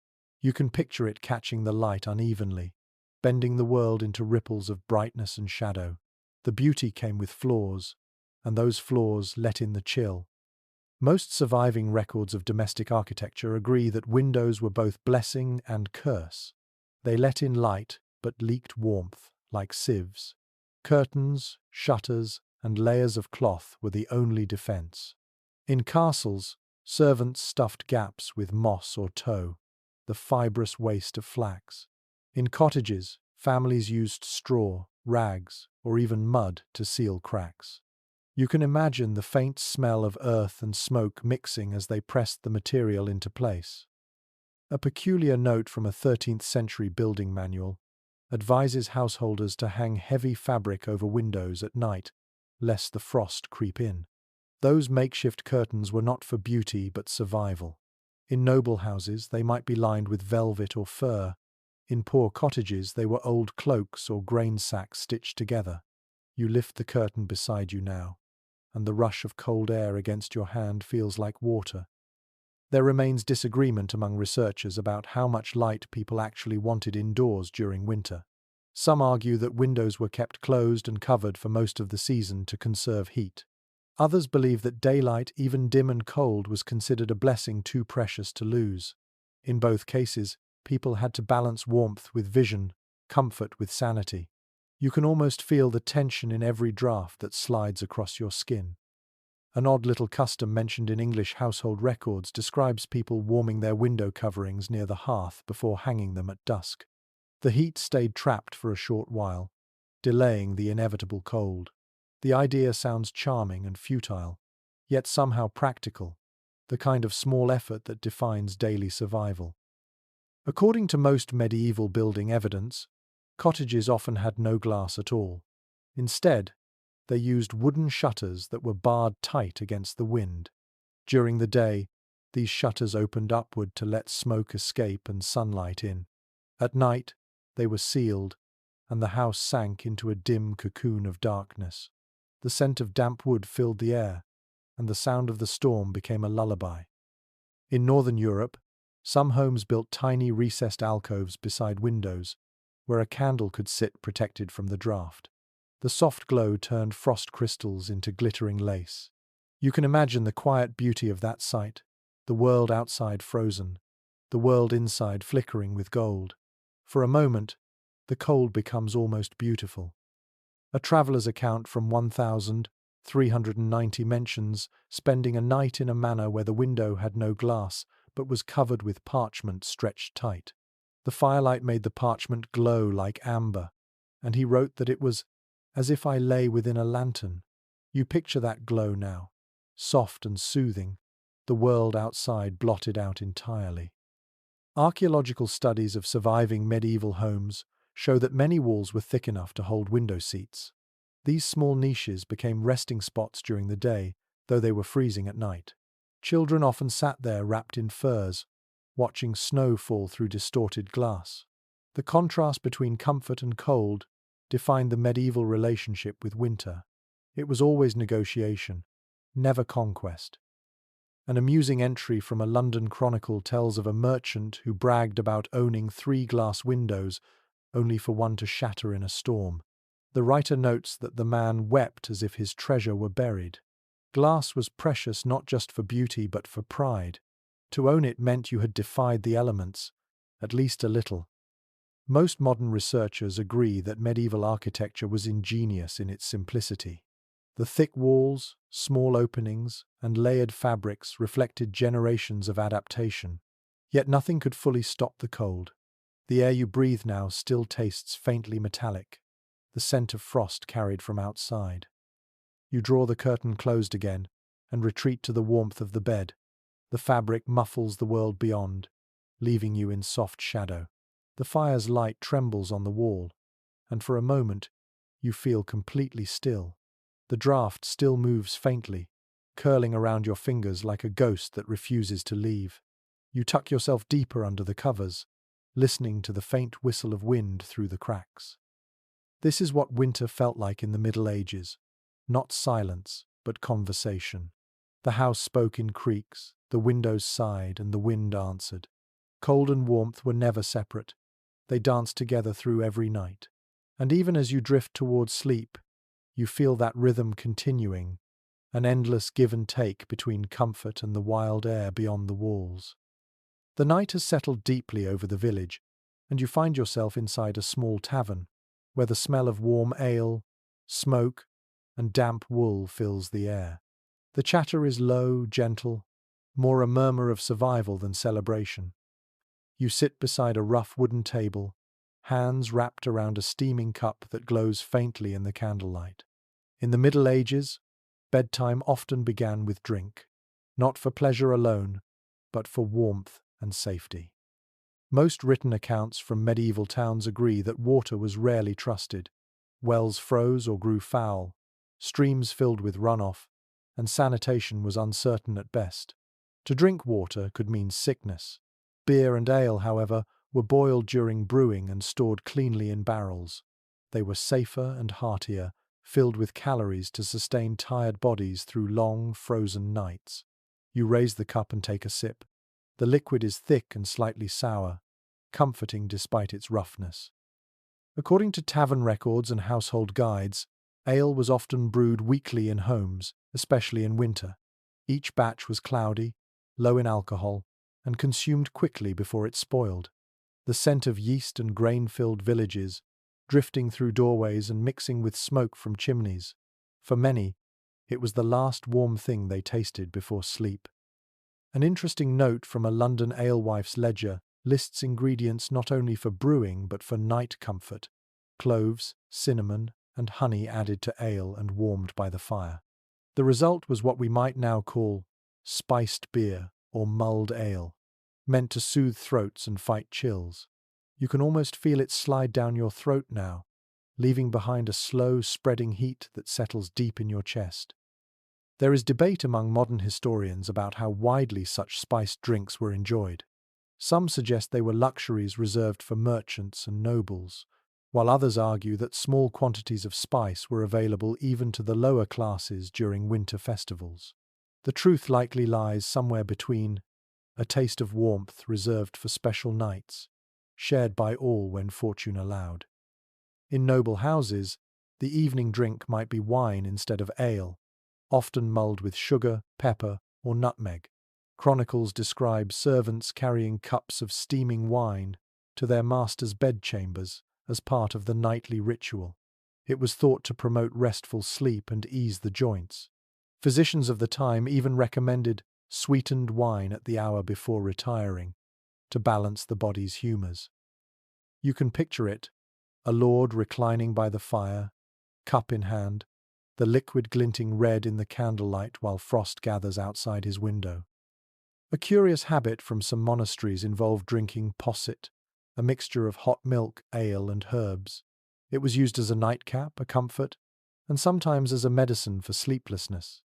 You can picture it catching the light unevenly, bending the world into ripples of brightness and shadow. The beauty came with flaws, and those flaws let in the chill. Most surviving records of domestic architecture agree that windows were both blessing and curse. They let in light, but leaked warmth, like sieves. Curtains, shutters, and layers of cloth were the only defense. In castles, servants stuffed gaps with moss or tow, the fibrous waste of flax. In cottages, families used straw, rags, or even mud to seal cracks. You can imagine the faint smell of earth and smoke mixing as they pressed the material into place. A peculiar note from a 13th century building manual advises householders to hang heavy fabric over windows at night, lest the frost creep in. Those makeshift curtains were not for beauty but survival. In noble houses, they might be lined with velvet or fur. In poor cottages, they were old cloaks or grain sacks stitched together. You lift the curtain beside you now, and the rush of cold air against your hand feels like water. There remains disagreement among researchers about how much light people actually wanted indoors during winter. Some argue that windows were kept closed and covered for most of the season to conserve heat. Others believe that daylight, even dim and cold, was considered a blessing too precious to lose. In both cases, people had to balance warmth with vision, comfort with sanity. You can almost feel the tension in every draft that slides across your skin. An odd little custom mentioned in English household records describes people warming their window coverings near the hearth before hanging them at dusk. The heat stayed trapped for a short while, delaying the inevitable cold. The idea sounds charming and futile, yet somehow practical, the kind of small effort that defines daily survival. According to most medieval building evidence, cottages often had no glass at all. Instead, they used wooden shutters that were barred tight against the wind. During the day, these shutters opened upward to let smoke escape and sunlight in. At night, they were sealed, and the house sank into a dim cocoon of darkness. The scent of damp wood filled the air, and the sound of the storm became a lullaby. In northern Europe, some homes built tiny recessed alcoves beside windows, where a candle could sit protected from the draught. The soft glow turned frost crystals into glittering lace. You can imagine the quiet beauty of that sight, the world outside frozen, the world inside flickering with gold. For a moment, the cold becomes almost beautiful. A traveller's account from 1390 mentions spending a night in a manor where the window had no glass but was covered with parchment stretched tight. The firelight made the parchment glow like amber, and he wrote that it was as if I lay within a lantern. You picture that glow now, soft and soothing, the world outside blotted out entirely. Archaeological studies of surviving medieval homes show that many walls were thick enough to hold window seats. These small niches became resting spots during the day, though they were freezing at night. Children often sat there wrapped in furs, watching snow fall through distorted glass. The contrast between comfort and cold defined the medieval relationship with winter. It was always negotiation, never conquest. An amusing entry from a London chronicle tells of a merchant who bragged about owning 3 glass windows, only for one to shatter in a storm. The writer notes that the man wept as if his treasure were buried. Glass was precious not just for beauty but for pride. To own it meant you had defied the elements, at least a little. Most modern researchers agree that medieval architecture was ingenious in its simplicity. The thick walls, small openings, and layered fabrics reflected generations of adaptation. Yet nothing could fully stop the cold. The air you breathe now still tastes faintly metallic, the scent of frost carried from outside. You draw the curtain closed again and retreat to the warmth of the bed. The fabric muffles the world beyond, leaving you in soft shadow. The fire's light trembles on the wall, and for a moment you feel completely still. The draught still moves faintly, curling around your fingers like a ghost that refuses to leave. You tuck yourself deeper under the covers, listening to the faint whistle of wind through the cracks. This is what winter felt like in the Middle Ages. Not silence, but conversation. The house spoke in creaks, the windows sighed, and the wind answered. Cold and warmth were never separate. They danced together through every night. And even as you drift towards sleep, you feel that rhythm continuing, an endless give and take between comfort and the wild air beyond the walls. The night has settled deeply over the village, and you find yourself inside a small tavern, where the smell of warm ale, smoke, and damp wool fills the air. The chatter is low, gentle, more a murmur of survival than celebration. You sit beside a rough wooden table, hands wrapped around a steaming cup that glows faintly in the candlelight. In the Middle Ages, bedtime often began with drink, not for pleasure alone, but for warmth and safety. Most written accounts from medieval towns agree that water was rarely trusted. Wells froze or grew foul, streams filled with runoff, and sanitation was uncertain at best. To drink water could mean sickness. Beer and ale, however, were boiled during brewing and stored cleanly in barrels. They were safer and heartier, filled with calories to sustain tired bodies through long, frozen nights. You raise the cup and take a sip. The liquid is thick and slightly sour, comforting despite its roughness. According to tavern records and household guides, ale was often brewed weekly in homes, especially in winter. Each batch was cloudy, low in alcohol, and consumed quickly before it spoiled. The scent of yeast and grain-filled villages, drifting through doorways and mixing with smoke from chimneys. For many, it was the last warm thing they tasted before sleep. An interesting note from a London alewife's ledger lists ingredients not only for brewing but for night comfort: cloves, cinnamon, and honey added to ale and warmed by the fire. The result was what we might now call spiced beer or mulled ale, meant to soothe throats and fight chills. You can almost feel it slide down your throat now, leaving behind a slow, spreading heat that settles deep in your chest. There is debate among modern historians about how widely such spiced drinks were enjoyed. Some suggest they were luxuries reserved for merchants and nobles, while others argue that small quantities of spice were available even to the lower classes during winter festivals. The truth likely lies somewhere between: a taste of warmth reserved for special nights, shared by all when fortune allowed. In noble houses, the evening drink might be wine instead of ale, often mulled with sugar, pepper, or nutmeg. Chronicles describe servants carrying cups of steaming wine to their masters' bedchambers as part of the nightly ritual. It was thought to promote restful sleep and ease the joints. Physicians of the time even recommended sweetened wine at the hour before retiring, to balance the body's humours. You can picture it: a lord reclining by the fire, cup in hand, the liquid glinting red in the candlelight while frost gathers outside his window. A curious habit from some monasteries involved drinking posset, a mixture of hot milk, ale, and herbs. It was used as a nightcap, a comfort, and sometimes as a medicine for sleeplessness.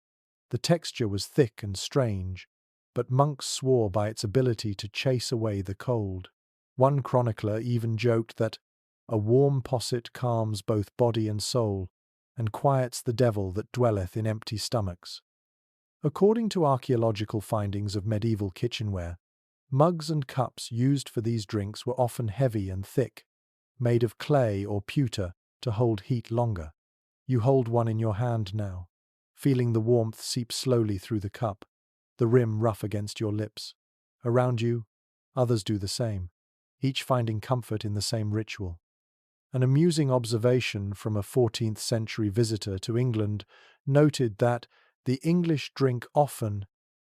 The texture was thick and strange, but monks swore by its ability to chase away the cold. One chronicler even joked that a warm posset calms both body and soul, and quiets the devil that dwelleth in empty stomachs. According to archaeological findings of medieval kitchenware, mugs and cups used for these drinks were often heavy and thick, made of clay or pewter to hold heat longer. You hold one in your hand now, feeling the warmth seep slowly through the cup, the rim rough against your lips. Around you, others do the same, each finding comfort in the same ritual. An amusing observation from a 14th century visitor to England noted that the English drink often,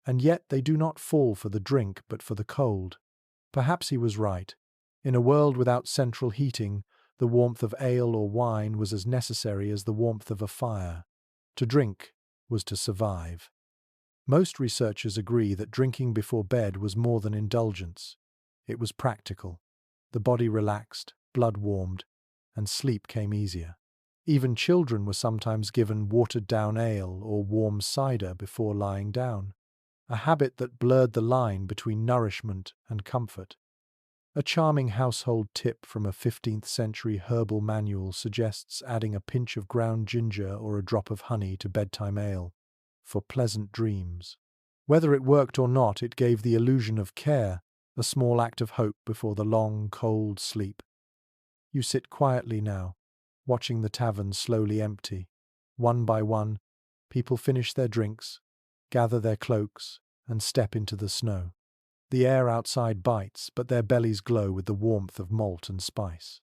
and yet they do not fall for the drink but for the cold. Perhaps he was right. In a world without central heating, the warmth of ale or wine was as necessary as the warmth of a fire. To drink was to survive. Most researchers agree that drinking before bed was more than indulgence. It was practical. The body relaxed, blood warmed, and sleep came easier. Even children were sometimes given watered-down ale or warm cider before lying down, a habit that blurred the line between nourishment and comfort. A charming household tip from a 15th century herbal manual suggests adding a pinch of ground ginger or a drop of honey to bedtime ale for pleasant dreams. Whether it worked or not, it gave the illusion of care, a small act of hope before the long, cold sleep. You sit quietly now, watching the tavern slowly empty. One by one, people finish their drinks, gather their cloaks, and step into the snow. The air outside bites, but their bellies glow with the warmth of malt and spice.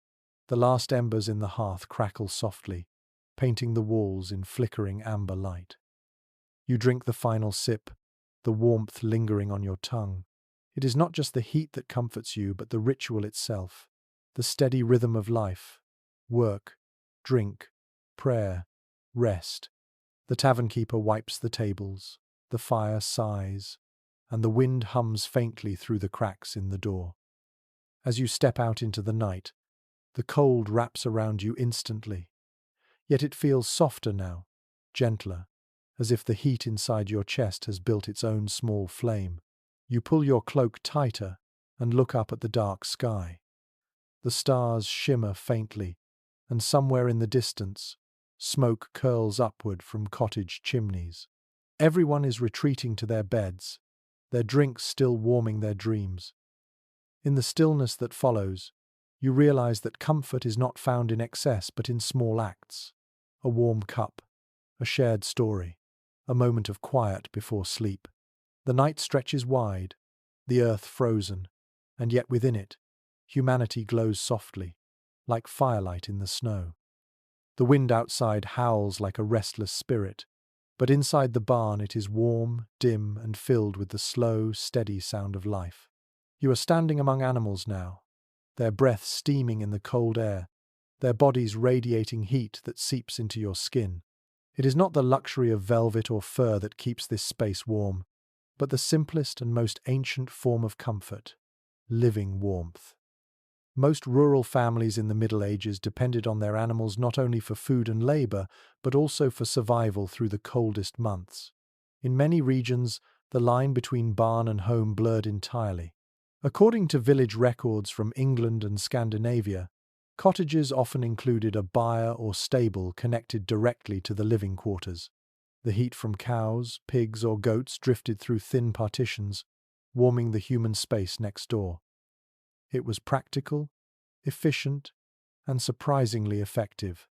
The last embers in the hearth crackle softly, painting the walls in flickering amber light. You drink the final sip, the warmth lingering on your tongue. It is not just the heat that comforts you, but the ritual itself, the steady rhythm of life: work, drink, prayer, rest. The tavern keeper wipes the tables, the fire sighs, and the wind hums faintly through the cracks in the door. As you step out into the night, the cold wraps around you instantly. Yet it feels softer now, gentler, as if the heat inside your chest has built its own small flame. You pull your cloak tighter and look up at the dark sky. The stars shimmer faintly, and somewhere in the distance, smoke curls upward from cottage chimneys. Everyone is retreating to their beds, their drinks still warming their dreams. In the stillness that follows, you realize that comfort is not found in excess but in small acts. A warm cup, a shared story, a moment of quiet before sleep. The night stretches wide, the earth frozen, and yet within it, humanity glows softly, like firelight in the snow. The wind outside howls like a restless spirit, but inside the barn it is warm, dim, and filled with the slow, steady sound of life. You are standing among animals now, their breath steaming in the cold air, their bodies radiating heat that seeps into your skin. It is not the luxury of velvet or fur that keeps this space warm, but the simplest and most ancient form of comfort, living warmth. Most rural families in the Middle Ages depended on their animals not only for food and labor, but also for survival through the coldest months. In many regions, the line between barn and home blurred entirely. According to village records from England and Scandinavia, cottages often included a byre or stable connected directly to the living quarters. The heat from cows, pigs, or goats drifted through thin partitions, warming the human space next door. It was practical, efficient, and surprisingly effective.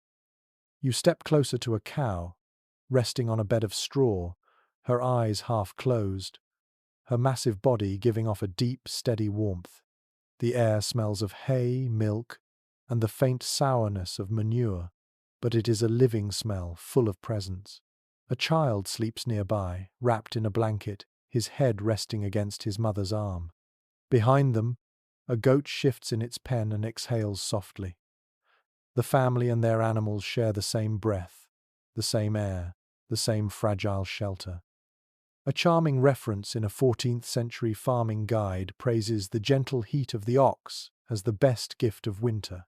You step closer to a cow, resting on a bed of straw, her eyes half closed, her massive body giving off a deep, steady warmth. The air smells of hay, milk, and the faint sourness of manure, but it is a living smell full of presence. A child sleeps nearby, wrapped in a blanket, his head resting against his mother's arm. Behind them, a goat shifts in its pen and exhales softly. The family and their animals share the same breath, the same air, the same fragile shelter. A charming reference in a 14th century farming guide praises the gentle heat of the ox as the best gift of winter.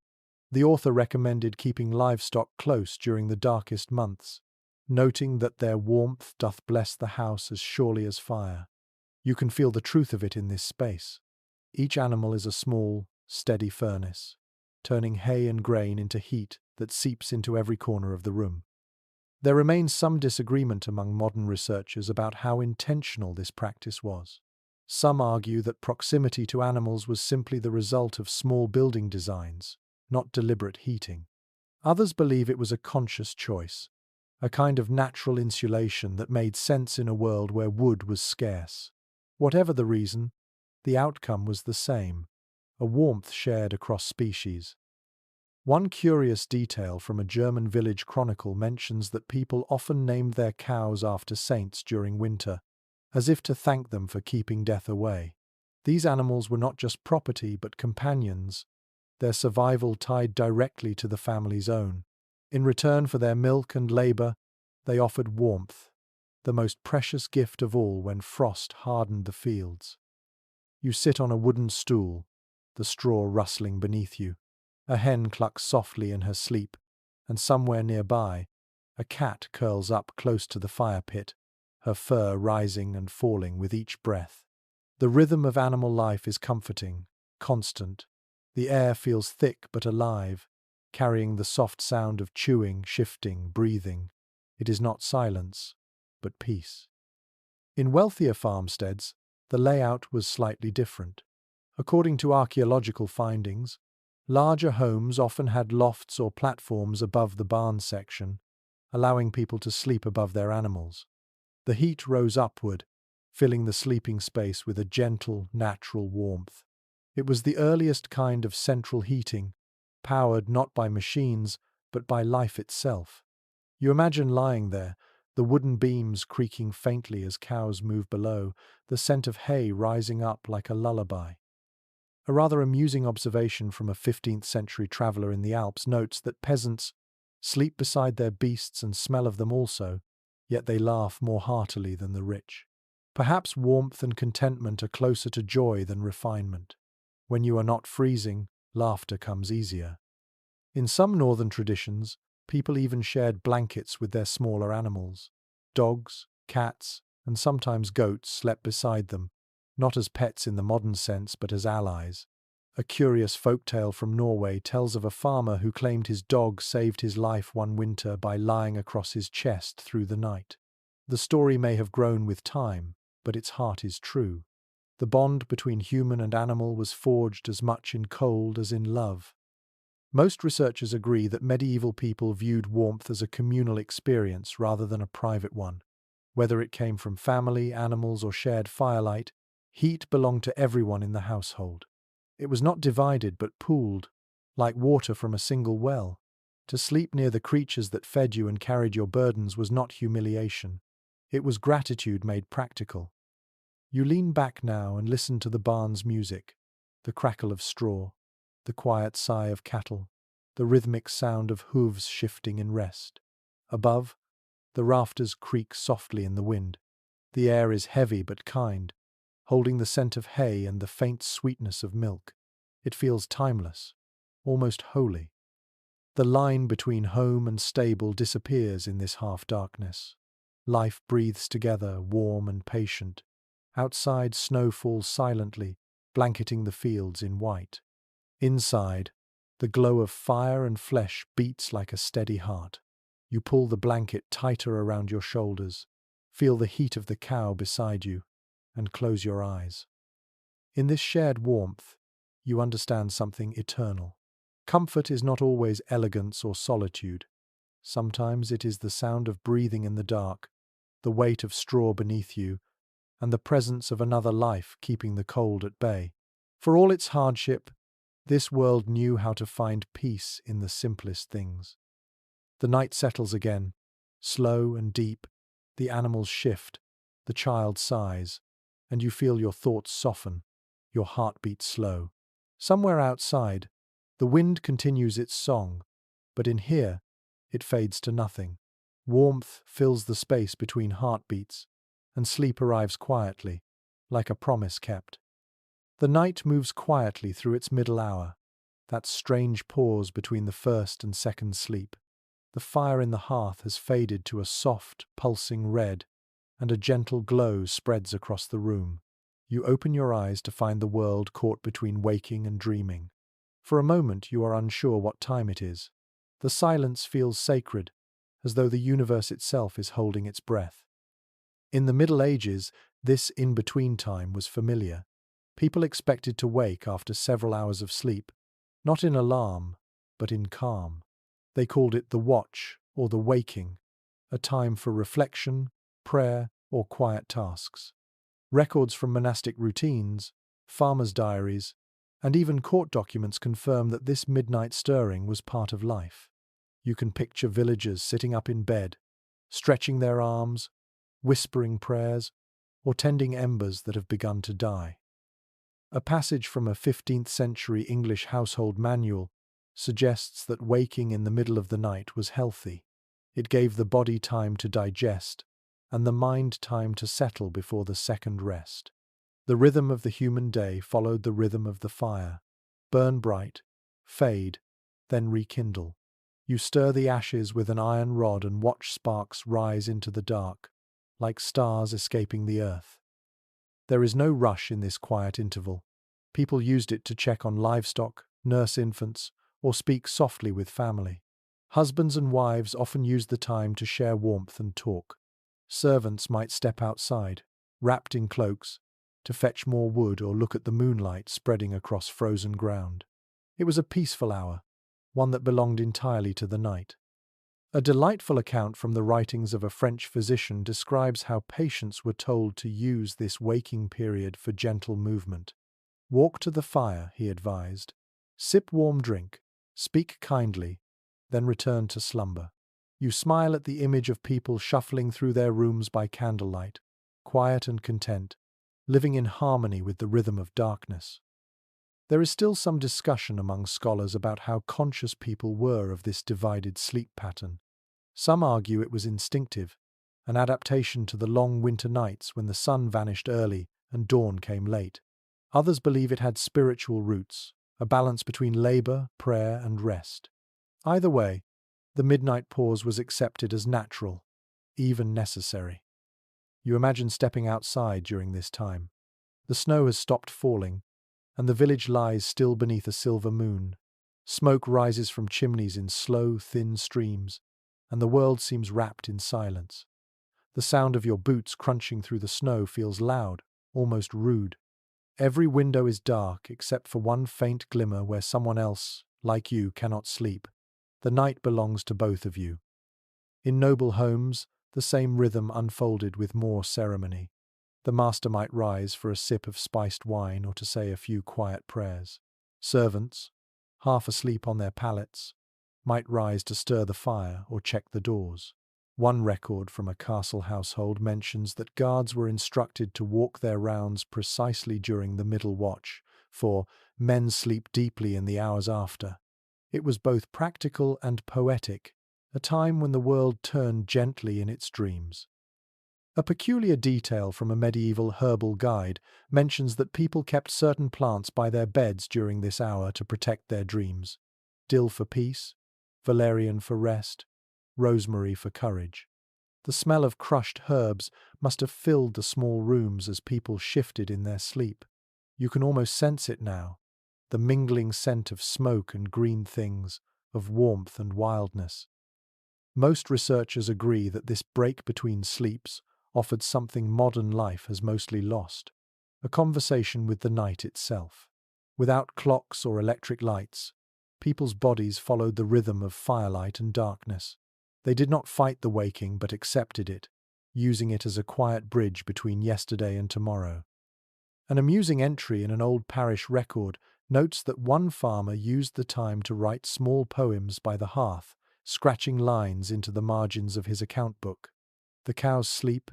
The author recommended keeping livestock close during the darkest months, noting that their warmth doth bless the house as surely as fire. You can feel the truth of it in this space. Each animal is a small, steady furnace, turning hay and grain into heat that seeps into every corner of the room. There remains some disagreement among modern researchers about how intentional this practice was. Some argue that proximity to animals was simply the result of small building designs, not deliberate heating. Others believe it was a conscious choice, a kind of natural insulation that made sense in a world where wood was scarce. Whatever the reason, the outcome was the same, a warmth shared across species. One curious detail from a German village chronicle mentions that people often named their cows after saints during winter, as if to thank them for keeping death away. These animals were not just property but companions, their survival tied directly to the family's own. In return for their milk and labor, they offered warmth, the most precious gift of all when frost hardened the fields. You sit on a wooden stool, the straw rustling beneath you. A hen clucks softly in her sleep, and somewhere nearby, a cat curls up close to the fire pit, her fur rising and falling with each breath. The rhythm of animal life is comforting, constant. The air feels thick but alive, carrying the soft sound of chewing, shifting, breathing. It is not silence, but peace. In wealthier farmsteads, the layout was slightly different. According to archaeological findings, larger homes often had lofts or platforms above the barn section, allowing people to sleep above their animals. The heat rose upward, filling the sleeping space with a gentle, natural warmth. It was the earliest kind of central heating, powered not by machines, but by life itself. You imagine lying there, the wooden beams creaking faintly as cows move below, the scent of hay rising up like a lullaby. A rather amusing observation from a 15th century traveller in the Alps notes that peasants sleep beside their beasts and smell of them also, yet they laugh more heartily than the rich. Perhaps warmth and contentment are closer to joy than refinement. When you are not freezing, laughter comes easier. In some northern traditions, people even shared blankets with their smaller animals. Dogs, cats, and sometimes goats slept beside them, not as pets in the modern sense but as allies. A curious folktale from Norway tells of a farmer who claimed his dog saved his life one winter by lying across his chest through the night. The story may have grown with time, but its heart is true. The bond between human and animal was forged as much in cold as in love. Most researchers agree that medieval people viewed warmth as a communal experience rather than a private one. Whether it came from family, animals, or shared firelight, heat belonged to everyone in the household. It was not divided but pooled, like water from a single well. To sleep near the creatures that fed you and carried your burdens was not humiliation. It was gratitude made practical. You lean back now and listen to the barn's music, the crackle of straw, the quiet sigh of cattle, the rhythmic sound of hooves shifting in rest. Above, the rafters creak softly in the wind. The air is heavy but kind, holding the scent of hay and the faint sweetness of milk. It feels timeless, almost holy. The line between home and stable disappears in this half-darkness. Life breathes together, warm and patient. Outside, snow falls silently, blanketing the fields in white. Inside, the glow of fire and flesh beats like a steady heart. You pull the blanket tighter around your shoulders, feel the heat of the cow beside you, and close your eyes. In this shared warmth, you understand something eternal. Comfort is not always elegance or solitude. Sometimes it is the sound of breathing in the dark, the weight of straw beneath you, and the presence of another life keeping the cold at bay. For all its hardship, this world knew how to find peace in the simplest things. The night settles again, slow and deep. The animals shift, the child sighs, and you feel your thoughts soften, your heart beats slow. Somewhere outside, the wind continues its song, but in here, it fades to nothing. Warmth fills the space between heartbeats, and sleep arrives quietly, like a promise kept. The night moves quietly through its middle hour, that strange pause between the first and second sleep. The fire in the hearth has faded to a soft, pulsing red, and a gentle glow spreads across the room. You open your eyes to find the world caught between waking and dreaming. For a moment you are unsure what time it is. The silence feels sacred, as though the universe itself is holding its breath. In the Middle Ages, this in-between time was familiar. People expected to wake after several hours of sleep, not in alarm, but in calm. They called it the watch or the waking, a time for reflection, prayer, or quiet tasks. Records from monastic routines, farmers' diaries, and even court documents confirm that this midnight stirring was part of life. You can picture villagers sitting up in bed, stretching their arms, whispering prayers, or tending embers that have begun to die. A passage from a 15th century English household manual suggests that waking in the middle of the night was healthy. It gave the body time to digest and the mind time to settle before the second rest. The rhythm of the human day followed the rhythm of the fire. Burn bright, fade, then rekindle. You stir the ashes with an iron rod and watch sparks rise into the dark, like stars escaping the earth. There is no rush in this quiet interval. People used it to check on livestock, nurse infants, or speak softly with family. Husbands and wives often used the time to share warmth and talk. Servants might step outside, wrapped in cloaks, to fetch more wood or look at the moonlight spreading across frozen ground. It was a peaceful hour, one that belonged entirely to the night. A delightful account from the writings of a French physician describes how patients were told to use this waking period for gentle movement. Walk to the fire, he advised. Sip warm drink, speak kindly, then return to slumber. You smile at the image of people shuffling through their rooms by candlelight, quiet and content, living in harmony with the rhythm of darkness. There is still some discussion among scholars about how conscious people were of this divided sleep pattern. Some argue it was instinctive, an adaptation to the long winter nights when the sun vanished early and dawn came late. Others believe it had spiritual roots, a balance between labor, prayer, and rest. Either way, the midnight pause was accepted as natural, even necessary. You imagine stepping outside during this time. The snow has stopped falling, and the village lies still beneath a silver moon. Smoke rises from chimneys in slow, thin streams, and the world seems wrapped in silence. The sound of your boots crunching through the snow feels loud, almost rude. Every window is dark except for one faint glimmer where someone else, like you, cannot sleep. The night belongs to both of you. In noble homes, the same rhythm unfolded with more ceremony. The master might rise for a sip of spiced wine or to say a few quiet prayers. Servants, half asleep on their pallets, might rise to stir the fire or check the doors. One record from a castle household mentions that guards were instructed to walk their rounds precisely during the middle watch, for men sleep deeply in the hours after. It was both practical and poetic, a time when the world turned gently in its dreams. A peculiar detail from a medieval herbal guide mentions that people kept certain plants by their beds during this hour to protect their dreams. Dill for peace, valerian for rest, rosemary for courage. The smell of crushed herbs must have filled the small rooms as people shifted in their sleep. You can almost sense it now, the mingling scent of smoke and green things, of warmth and wildness. Most researchers agree that this break between sleeps offered something modern life has mostly lost, a conversation with the night itself. Without clocks or electric lights, people's bodies followed the rhythm of firelight and darkness. They did not fight the waking but accepted it, using it as a quiet bridge between yesterday and tomorrow. An amusing entry in an old parish record notes that one farmer used the time to write small poems by the hearth, scratching lines into the margins of his account book. "The cows sleep,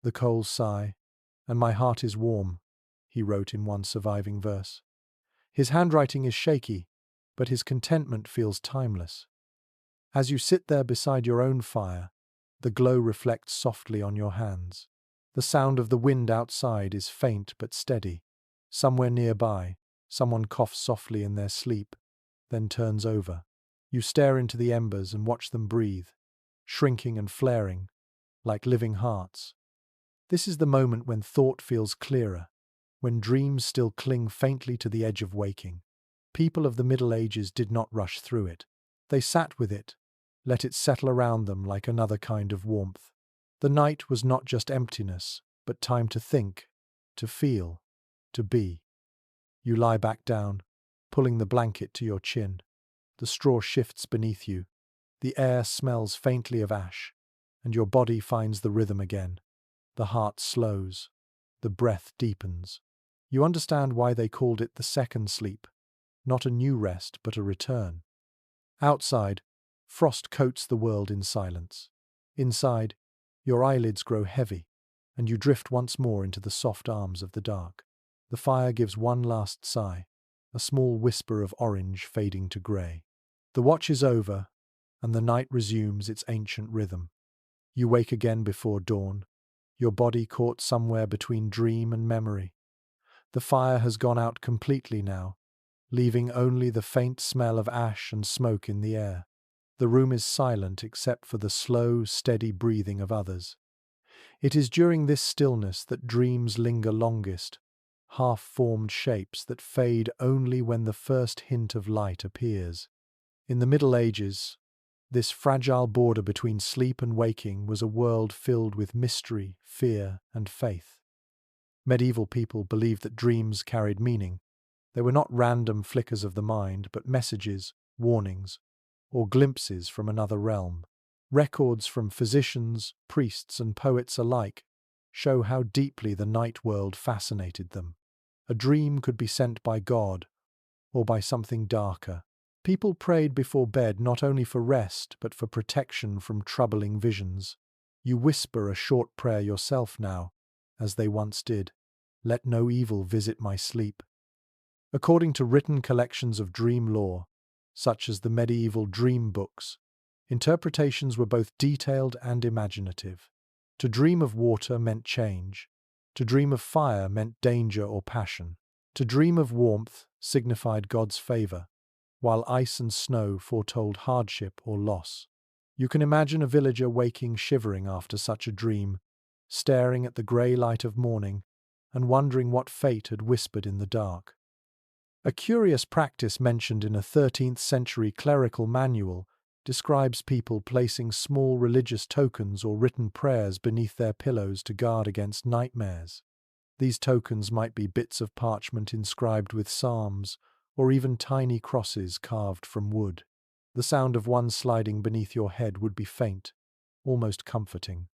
the coals sigh, and my heart is warm," he wrote in one surviving verse. His handwriting is shaky, but his contentment feels timeless. As you sit there beside your own fire, the glow reflects softly on your hands. The sound of the wind outside is faint but steady. Somewhere nearby, someone coughs softly in their sleep, then turns over. You stare into the embers and watch them breathe, shrinking and flaring, like living hearts. This is the moment when thought feels clearer, when dreams still cling faintly to the edge of waking. People of the Middle Ages did not rush through it. They sat with it, let it settle around them like another kind of warmth. The night was not just emptiness, but time to think, to feel, to be. You lie back down, pulling the blanket to your chin. The straw shifts beneath you. The air smells faintly of ash, and your body finds the rhythm again. The heart slows. The breath deepens. You understand why they called it the second sleep. Not a new rest, but a return. Outside, frost coats the world in silence. Inside, your eyelids grow heavy, and you drift once more into the soft arms of the dark. The fire gives one last sigh, a small whisper of orange fading to grey. The watch is over, and the night resumes its ancient rhythm. You wake again before dawn, your body caught somewhere between dream and memory. The fire has gone out completely now, leaving only the faint smell of ash and smoke in the air. The room is silent except for the slow, steady breathing of others. It is during this stillness that dreams linger longest, half-formed shapes that fade only when the first hint of light appears. In the Middle Ages, this fragile border between sleep and waking was a world filled with mystery, fear, and faith. Medieval people believed that dreams carried meaning. They were not random flickers of the mind, but messages, warnings, or glimpses from another realm. Records from physicians, priests, and poets alike show how deeply the night world fascinated them. A dream could be sent by God or by something darker. People prayed before bed not only for rest, but for protection from troubling visions. You whisper a short prayer yourself now, as they once did. "Let no evil visit my sleep." According to written collections of dream lore, such as the medieval dream books, interpretations were both detailed and imaginative. To dream of water meant change. To dream of fire meant danger or passion. To dream of warmth signified God's favor, while ice and snow foretold hardship or loss. You can imagine a villager waking shivering after such a dream, staring at the grey light of morning and wondering what fate had whispered in the dark. A curious practice mentioned in a 13th century clerical manual describes people placing small religious tokens or written prayers beneath their pillows to guard against nightmares. These tokens might be bits of parchment inscribed with psalms, or even tiny crosses carved from wood. The sound of one sliding beneath your head would be faint, almost comforting.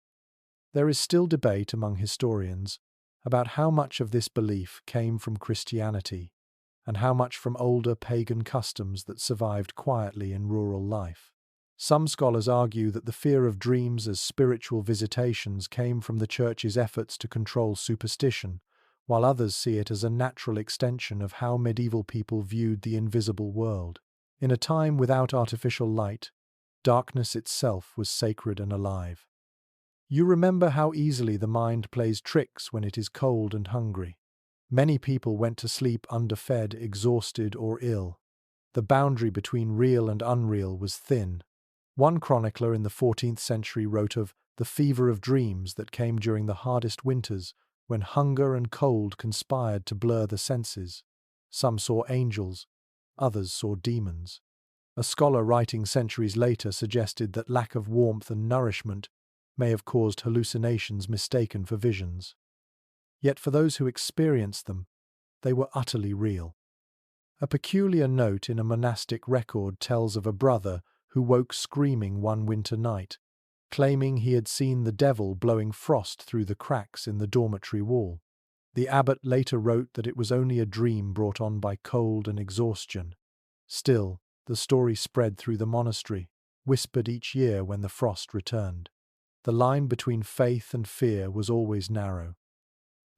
There is still debate among historians about how much of this belief came from Christianity and how much from older pagan customs that survived quietly in rural life. Some scholars argue that the fear of dreams as spiritual visitations came from the Church's efforts to control superstition, while others see it as a natural extension of how medieval people viewed the invisible world. In a time without artificial light, darkness itself was sacred and alive. You remember how easily the mind plays tricks when it is cold and hungry. Many people went to sleep underfed, exhausted, or ill. The boundary between real and unreal was thin. One chronicler in the 14th century wrote of the fever of dreams that came during the hardest winters when hunger and cold conspired to blur the senses. Some saw angels, others saw demons. A scholar writing centuries later suggested that lack of warmth and nourishment may have caused hallucinations mistaken for visions. Yet for those who experienced them, they were utterly real. A peculiar note in a monastic record tells of a brother who woke screaming one winter night, claiming he had seen the devil blowing frost through the cracks in the dormitory wall. The abbot later wrote that it was only a dream brought on by cold and exhaustion. Still, the story spread through the monastery, whispered each year when the frost returned. The line between faith and fear was always narrow.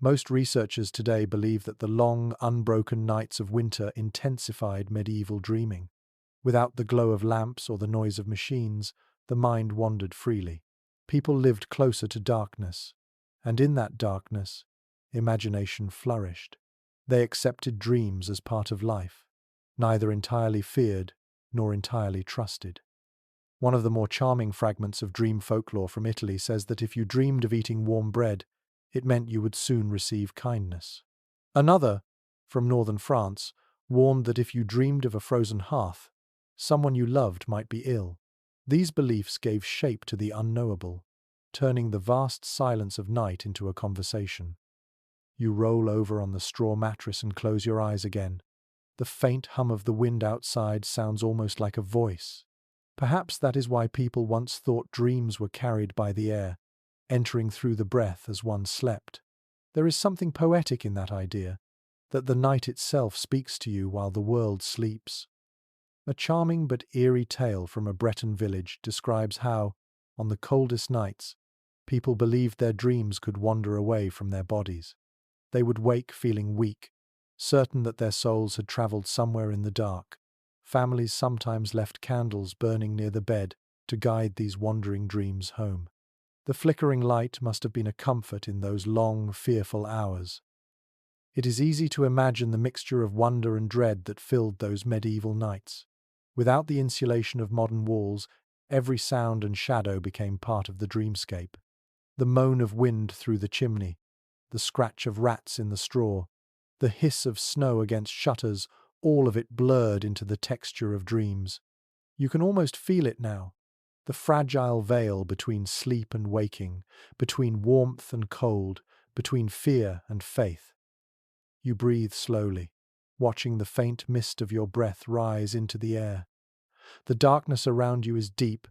Most researchers today believe that the long, unbroken nights of winter intensified medieval dreaming. Without the glow of lamps or the noise of machines, the mind wandered freely. People lived closer to darkness, and in that darkness, imagination flourished. They accepted dreams as part of life, neither entirely feared nor entirely trusted. One of the more charming fragments of dream folklore from Italy says that if you dreamed of eating warm bread, it meant you would soon receive kindness. Another, from northern France, warned that if you dreamed of a frozen hearth, someone you loved might be ill. These beliefs gave shape to the unknowable, turning the vast silence of night into a conversation. You roll over on the straw mattress and close your eyes again. The faint hum of the wind outside sounds almost like a voice. Perhaps that is why people once thought dreams were carried by the air, entering through the breath as one slept. There is something poetic in that idea, that the night itself speaks to you while the world sleeps. A charming but eerie tale from a Breton village describes how, on the coldest nights, people believed their dreams could wander away from their bodies. They would wake feeling weak, certain that their souls had travelled somewhere in the dark. Families sometimes left candles burning near the bed to guide these wandering dreams home. The flickering light must have been a comfort in those long, fearful hours. It is easy to imagine the mixture of wonder and dread that filled those medieval nights. Without the insulation of modern walls, every sound and shadow became part of the dreamscape. The moan of wind through the chimney, the scratch of rats in the straw, the hiss of snow against shutters, all of it blurred into the texture of dreams. You can almost feel it now. The fragile veil between sleep and waking, between warmth and cold, between fear and faith. You breathe slowly, watching the faint mist of your breath rise into the air. The darkness around you is deep,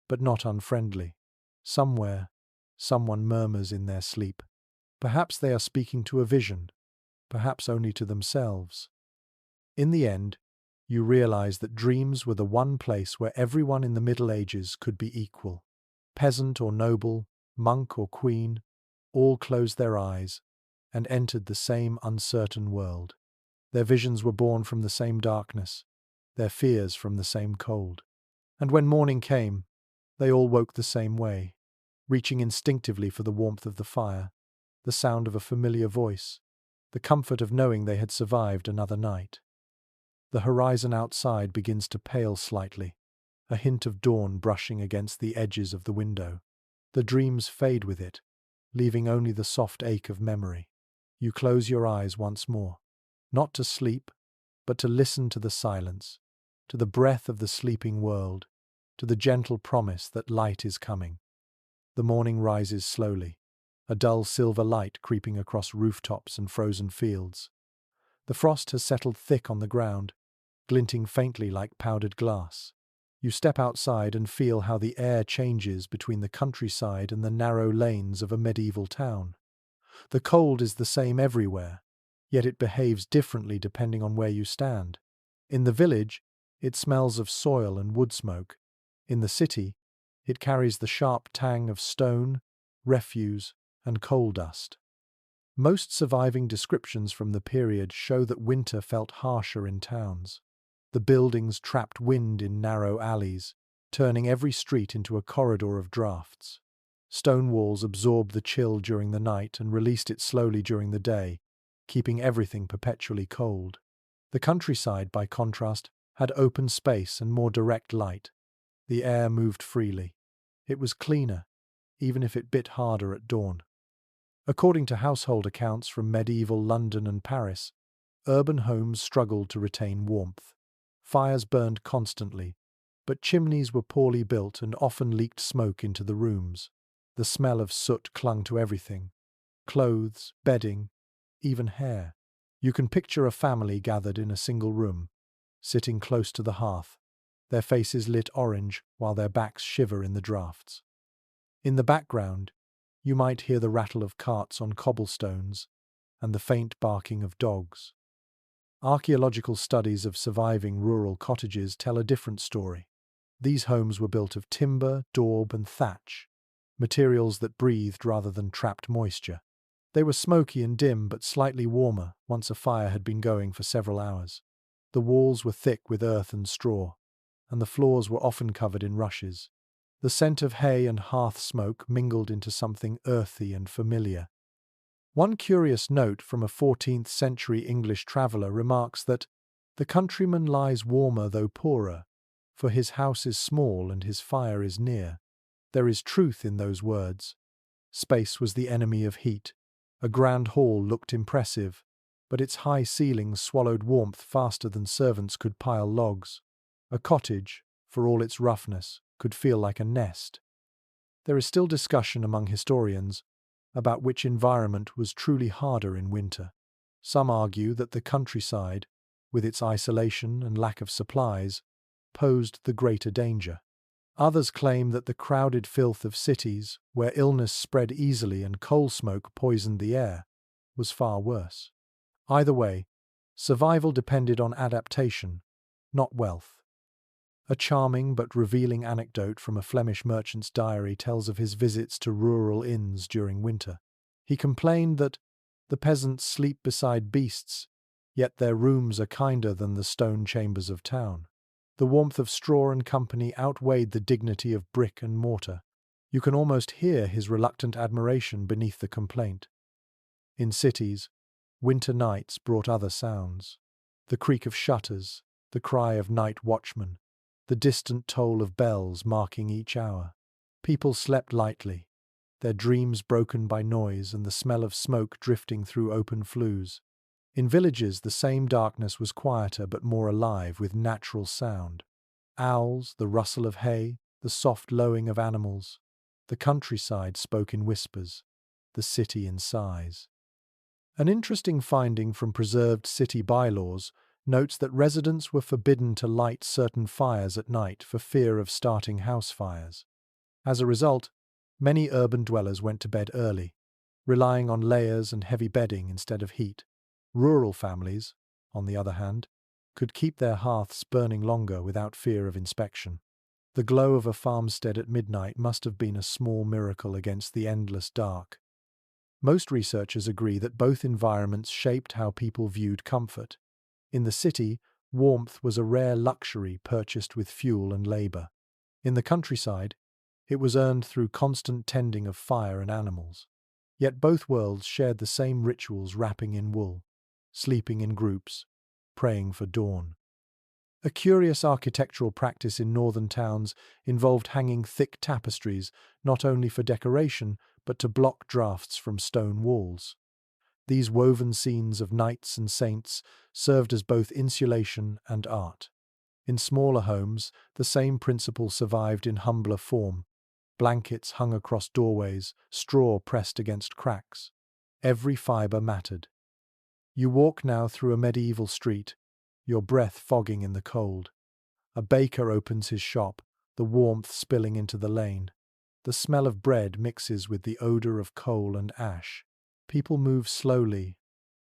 but not unfriendly. Somewhere, someone murmurs in their sleep. Perhaps they are speaking to a vision, perhaps only to themselves. In the end, you realize that dreams were the one place where everyone in the Middle Ages could be equal. Peasant or noble, monk or queen, all closed their eyes and entered the same uncertain world. Their visions were born from the same darkness, their fears from the same cold. And when morning came, they all woke the same way, reaching instinctively for the warmth of the fire, the sound of a familiar voice, the comfort of knowing they had survived another night. The horizon outside begins to pale slightly, a hint of dawn brushing against the edges of the window. The dreams fade with it, leaving only the soft ache of memory. You close your eyes once more, not to sleep, but to listen to the silence, to the breath of the sleeping world, to the gentle promise that light is coming. The morning rises slowly, a dull silver light creeping across rooftops and frozen fields. The frost has settled thick on the ground, glinting faintly like powdered glass. You step outside and feel how the air changes between the countryside and the narrow lanes of a medieval town. The cold is the same everywhere, yet it behaves differently depending on where you stand. In the village, it smells of soil and wood smoke. In the city, it carries the sharp tang of stone, refuse, and coal dust. Most surviving descriptions from the period show that winter felt harsher in towns. The buildings trapped wind in narrow alleys, turning every street into a corridor of drafts. Stone walls absorbed the chill during the night and released it slowly during the day, keeping everything perpetually cold. The countryside, by contrast, had open space and more direct light. The air moved freely. It was cleaner, even if it bit harder at dawn. According to household accounts from medieval London and Paris, urban homes struggled to retain warmth. Fires burned constantly, but chimneys were poorly built and often leaked smoke into the rooms. The smell of soot clung to everything: clothes, bedding, even hair. You can picture a family gathered in a single room, sitting close to the hearth, their faces lit orange while their backs shiver in the drafts. In the background, you might hear the rattle of carts on cobblestones and the faint barking of dogs. Archaeological studies of surviving rural cottages tell a different story. These homes were built of timber, daub, and thatch, materials that breathed rather than trapped moisture. They were smoky and dim but slightly warmer once a fire had been going for several hours. The walls were thick with earth and straw, and the floors were often covered in rushes. The scent of hay and hearth smoke mingled into something earthy and familiar. One curious note from a 14th century English traveller remarks that the countryman lies warmer though poorer, for his house is small and his fire is near. There is truth in those words. Space was the enemy of heat. A grand hall looked impressive, but its high ceilings swallowed warmth faster than servants could pile logs. A cottage, for all its roughness, could feel like a nest. There is still discussion among historians about which environment was truly harder in winter. Some argue that the countryside, with its isolation and lack of supplies, posed the greater danger. Others claim that the crowded filth of cities, where illness spread easily and coal smoke poisoned the air, was far worse. Either way, survival depended on adaptation, not wealth. A charming but revealing anecdote from a Flemish merchant's diary tells of his visits to rural inns during winter. He complained that the peasants sleep beside beasts, yet their rooms are kinder than the stone chambers of town. The warmth of straw and company outweighed the dignity of brick and mortar. You can almost hear his reluctant admiration beneath the complaint. In cities, winter nights brought other sounds: the creak of shutters, the cry of night watchmen, the distant toll of bells marking each hour. People slept lightly, their dreams broken by noise and the smell of smoke drifting through open flues. In villages, the same darkness was quieter but more alive with natural sound. Owls, the rustle of hay, the soft lowing of animals. The countryside spoke in whispers, the city in sighs. An interesting finding from preserved city bylaws notes that residents were forbidden to light certain fires at night for fear of starting house fires. As a result, many urban dwellers went to bed early, relying on layers and heavy bedding instead of heat. Rural families, on the other hand, could keep their hearths burning longer without fear of inspection. The glow of a farmstead at midnight must have been a small miracle against the endless dark. Most researchers agree that both environments shaped how people viewed comfort. In the city, warmth was a rare luxury purchased with fuel and labor. In the countryside, it was earned through constant tending of fire and animals. Yet both worlds shared the same rituals, wrapping in wool, sleeping in groups, praying for dawn. A curious architectural practice in northern towns involved hanging thick tapestries, not only for decoration, but to block drafts from stone walls. These woven scenes of knights and saints served as both insulation and art. In smaller homes, the same principle survived in humbler form. Blankets hung across doorways, straw pressed against cracks. Every fibre mattered. You walk now through a medieval street, your breath fogging in the cold. A baker opens his shop, the warmth spilling into the lane. The smell of bread mixes with the odour of coal and ash. People move slowly,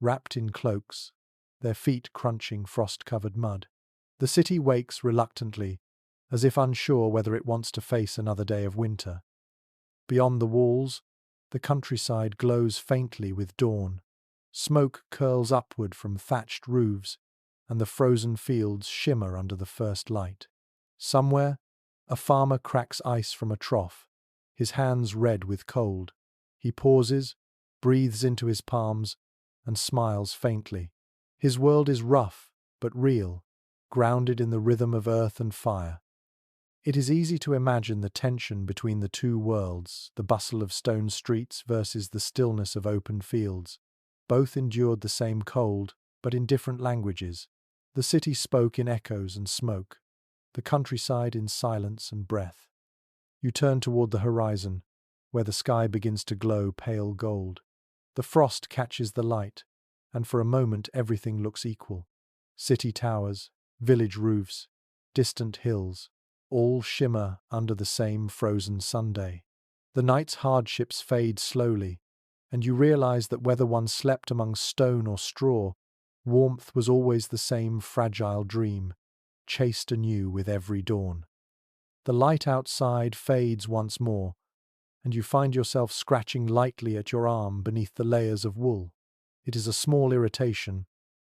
wrapped in cloaks, their feet crunching frost-covered mud. The city wakes reluctantly, as if unsure whether it wants to face another day of winter. Beyond the walls, the countryside glows faintly with dawn. Smoke curls upward from thatched roofs, and the frozen fields shimmer under the first light. Somewhere, a farmer cracks ice from a trough, his hands red with cold. He pauses, breathes into his palms, and smiles faintly. His world is rough, but real, grounded in the rhythm of earth and fire. It is easy to imagine the tension between the two worlds, the bustle of stone streets versus the stillness of open fields. Both endured the same cold, but in different languages. The city spoke in echoes and smoke, the countryside in silence and breath. You turn toward the horizon, where the sky begins to glow pale gold. The frost catches the light, and for a moment everything looks equal. City towers, village roofs, distant hills, all shimmer under the same frozen Sunday. The night's hardships fade slowly, and you realize that whether one slept among stone or straw, warmth was always the same fragile dream, chased anew with every dawn. The light outside fades once more, and you find yourself scratching lightly at your arm beneath the layers of wool. It is a small irritation,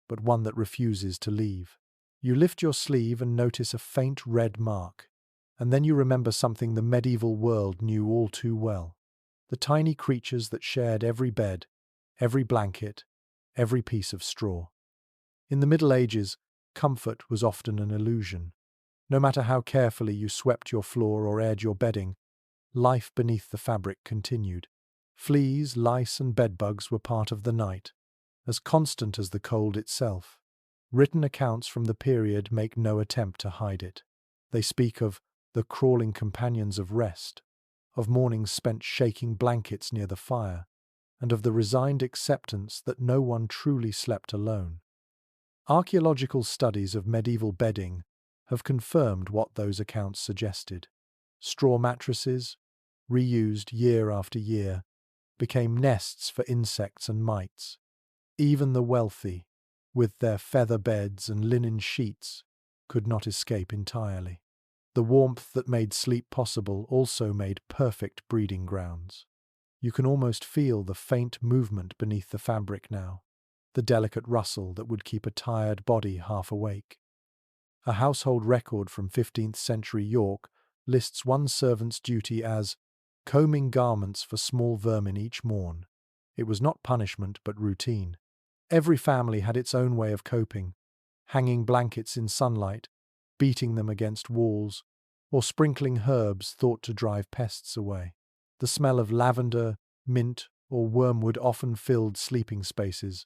but one that refuses to leave. You lift your sleeve and notice a faint red mark, and then you remember something the medieval world knew all too well. The tiny creatures that shared every bed, every blanket, every piece of straw. In the Middle Ages, comfort was often an illusion. No matter how carefully you swept your floor or aired your bedding, life beneath the fabric continued. Fleas, lice, and bedbugs were part of the night, as constant as the cold itself. Written accounts from the period make no attempt to hide it. They speak of the crawling companions of rest, of mornings spent shaking blankets near the fire, and of the resigned acceptance that no one truly slept alone. Archaeological studies of medieval bedding have confirmed what those accounts suggested. Straw mattresses, reused year after year, became nests for insects and mites. Even the wealthy, with their feather beds and linen sheets, could not escape entirely. The warmth that made sleep possible also made perfect breeding grounds. You can almost feel the faint movement beneath the fabric now, the delicate rustle that would keep a tired body half awake. A household record from 15th century York lists one servant's duty as combing garments for small vermin each morn. It was not punishment but routine. Every family had its own way of coping, hanging blankets in sunlight, beating them against walls, or sprinkling herbs thought to drive pests away. The smell of lavender, mint, or wormwood often filled sleeping spaces,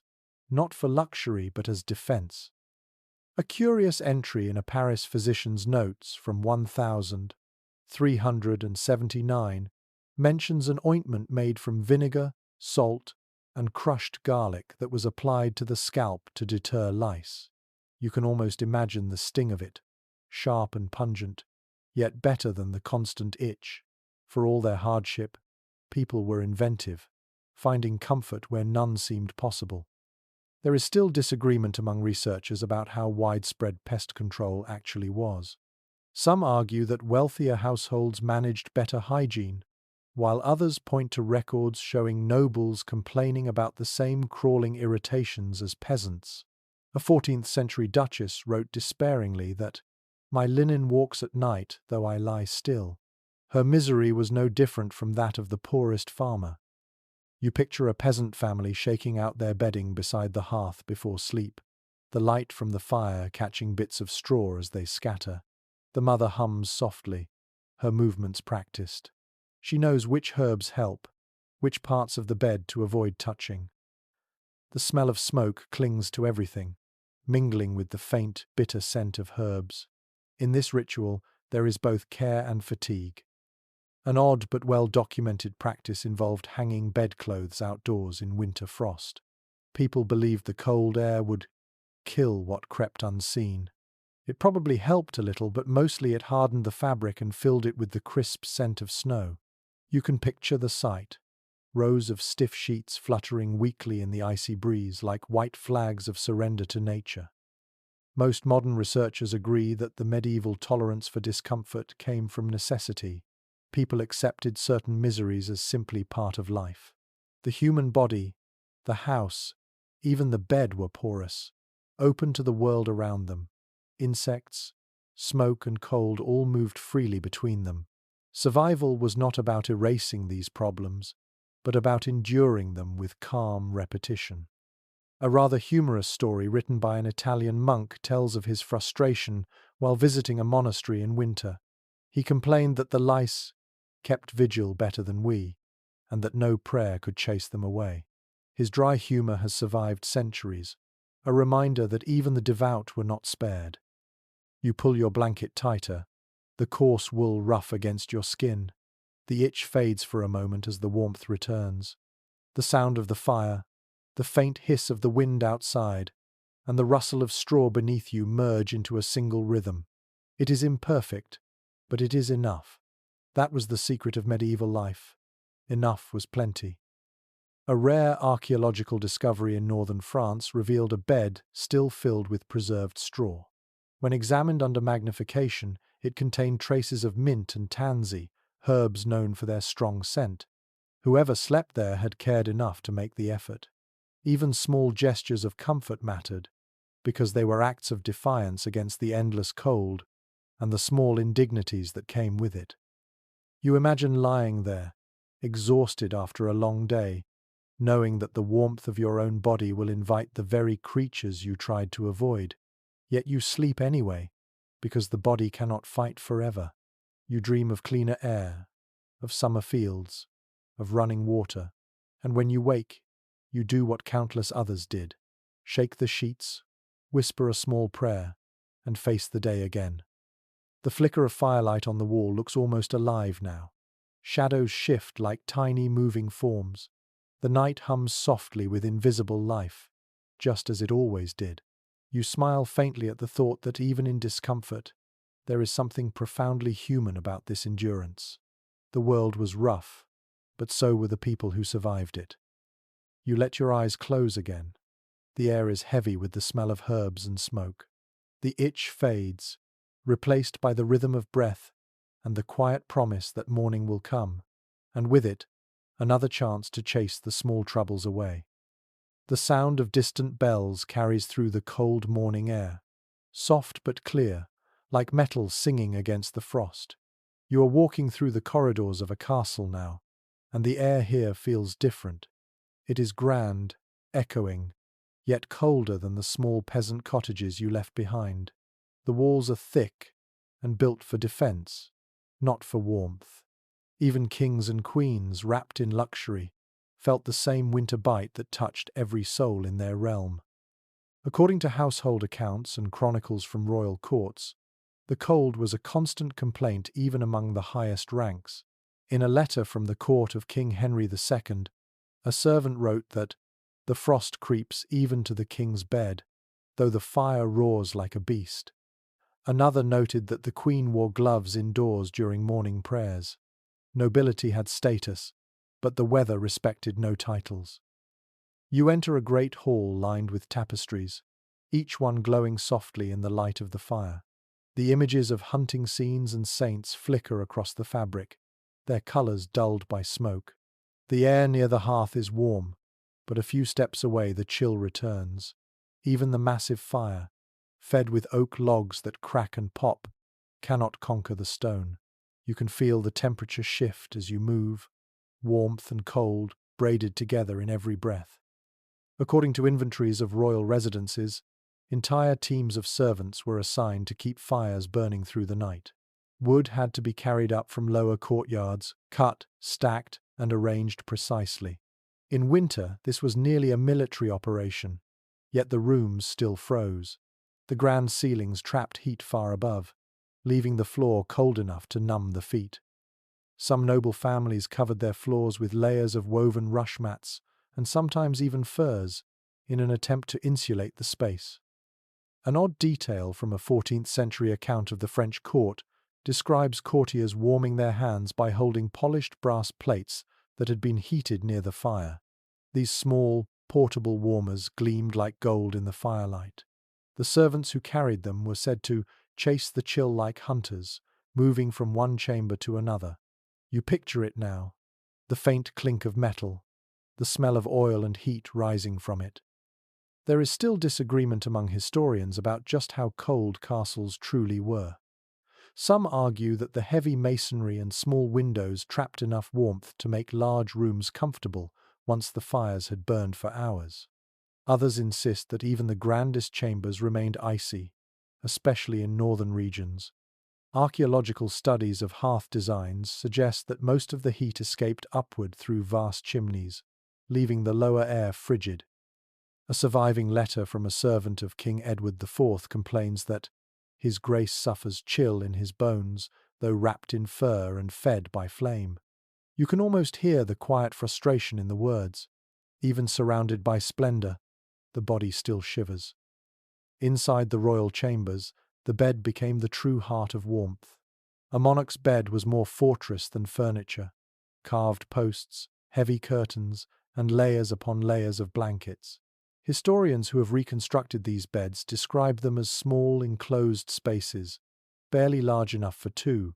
not for luxury but as defense. A curious entry in a Paris physician's notes from 1379 mentions an ointment made from vinegar, salt, and crushed garlic that was applied to the scalp to deter lice. You can almost imagine the sting of it, sharp and pungent, yet better than the constant itch. For all their hardship, people were inventive, finding comfort where none seemed possible. There is still disagreement among researchers about how widespread pest control actually was. Some argue that wealthier households managed better hygiene, while others point to records showing nobles complaining about the same crawling irritations as peasants. A 14th century duchess wrote despairingly that, "My linen walks at night, though I lie still." Her misery was no different from that of the poorest farmer. You picture a peasant family shaking out their bedding beside the hearth before sleep, the light from the fire catching bits of straw as they scatter. The mother hums softly, her movements practiced. She knows which herbs help, which parts of the bed to avoid touching. The smell of smoke clings to everything, mingling with the faint, bitter scent of herbs. In this ritual, there is both care and fatigue. An odd but well-documented practice involved hanging bedclothes outdoors in winter frost. People believed the cold air would kill what crept unseen. It probably helped a little, but mostly it hardened the fabric and filled it with the crisp scent of snow. You can picture the sight. Rows of stiff sheets fluttering weakly in the icy breeze like white flags of surrender to nature. Most modern researchers agree that the medieval tolerance for discomfort came from necessity. People accepted certain miseries as simply part of life. The human body, the house, even the bed were porous, open to the world around them. Insects, smoke and cold all moved freely between them. Survival was not about erasing these problems, but about enduring them with calm repetition. A rather humorous story written by an Italian monk tells of his frustration while visiting a monastery in winter. He complained that the lice kept vigil better than we, and that no prayer could chase them away. His dry humor has survived centuries, a reminder that even the devout were not spared. You pull your blanket tighter, the coarse wool rough against your skin. The itch fades for a moment as the warmth returns. The sound of the fire, the faint hiss of the wind outside, and the rustle of straw beneath you merge into a single rhythm. It is imperfect, but it is enough. That was the secret of medieval life. Enough was plenty. A rare archaeological discovery in northern France revealed a bed still filled with preserved straw. When examined under magnification, it contained traces of mint and tansy, herbs known for their strong scent. Whoever slept there had cared enough to make the effort. Even small gestures of comfort mattered, because they were acts of defiance against the endless cold and the small indignities that came with it. You imagine lying there, exhausted after a long day, knowing that the warmth of your own body will invite the very creatures you tried to avoid. Yet you sleep anyway, because the body cannot fight forever. You dream of cleaner air, of summer fields, of running water, and when you wake, you do what countless others did. Shake the sheets, whisper a small prayer, and face the day again. The flicker of firelight on the wall looks almost alive now. Shadows shift like tiny moving forms. The night hums softly with invisible life, just as it always did. You smile faintly at the thought that even in discomfort, there is something profoundly human about this endurance. The world was rough, but so were the people who survived it. You let your eyes close again. The air is heavy with the smell of herbs and smoke. The itch fades, replaced by the rhythm of breath and the quiet promise that morning will come, and with it, another chance to chase the small troubles away. The sound of distant bells carries through the cold morning air, soft but clear, like metal singing against the frost. You are walking through the corridors of a castle now, and the air here feels different. It is grand, echoing, yet colder than the small peasant cottages you left behind. The walls are thick and built for defense, not for warmth. Even kings and queens, wrapped in luxury, felt the same winter bite that touched every soul in their realm. According to household accounts and chronicles from royal courts, the cold was a constant complaint even among the highest ranks. In a letter from the court of King Henry II, a servant wrote that the frost creeps even to the king's bed, though the fire roars like a beast. Another noted that the queen wore gloves indoors during morning prayers. Nobility had status, but the weather respected no titles. You enter a great hall lined with tapestries, each one glowing softly in the light of the fire. The images of hunting scenes and saints flicker across the fabric, their colors dulled by smoke. The air near the hearth is warm, but a few steps away the chill returns. Even the massive fire, fed with oak logs that crack and pop, cannot conquer the stone. You can feel the temperature shift as you move, warmth and cold braided together in every breath. According to inventories of royal residences, entire teams of servants were assigned to keep fires burning through the night. Wood had to be carried up from lower courtyards, cut, stacked, and arranged precisely. In winter, this was nearly a military operation, yet the rooms still froze. The grand ceilings trapped heat far above, leaving the floor cold enough to numb the feet. Some noble families covered their floors with layers of woven rush mats, and sometimes even furs, in an attempt to insulate the space. An odd detail from a 14th century account of the French court describes courtiers warming their hands by holding polished brass plates that had been heated near the fire. These small, portable warmers gleamed like gold in the firelight. The servants who carried them were said to chase the chill like hunters, moving from one chamber to another. You picture it now, the faint clink of metal, the smell of oil and heat rising from it. There is still disagreement among historians about just how cold castles truly were. Some argue that the heavy masonry and small windows trapped enough warmth to make large rooms comfortable once the fires had burned for hours. Others insist that even the grandest chambers remained icy, especially in northern regions. Archaeological studies of hearth designs suggest that most of the heat escaped upward through vast chimneys, leaving the lower air frigid. A surviving letter from a servant of King Edward IV complains that His Grace suffers chill in his bones, though wrapped in fur and fed by flame. You can almost hear the quiet frustration in the words. Even surrounded by splendor, the body still shivers. Inside the royal chambers, the bed became the true heart of warmth. A monarch's bed was more fortress than furniture. Carved posts, heavy curtains, and layers upon layers of blankets. Historians who have reconstructed these beds describe them as small, enclosed spaces, barely large enough for two,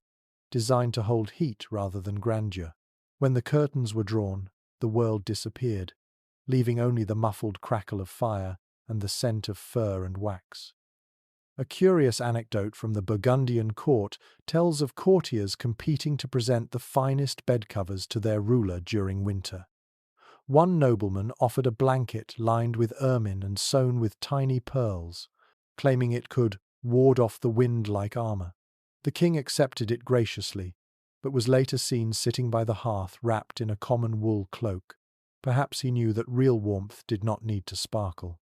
designed to hold heat rather than grandeur. When the curtains were drawn, the world disappeared, leaving only the muffled crackle of fire and the scent of fur and wax. A curious anecdote from the Burgundian court tells of courtiers competing to present the finest bed covers to their ruler during winter. One nobleman offered a blanket lined with ermine and sewn with tiny pearls, claiming it could ward off the wind like armor. The king accepted it graciously, but was later seen sitting by the hearth wrapped in a common wool cloak. Perhaps he knew that real warmth did not need to sparkle.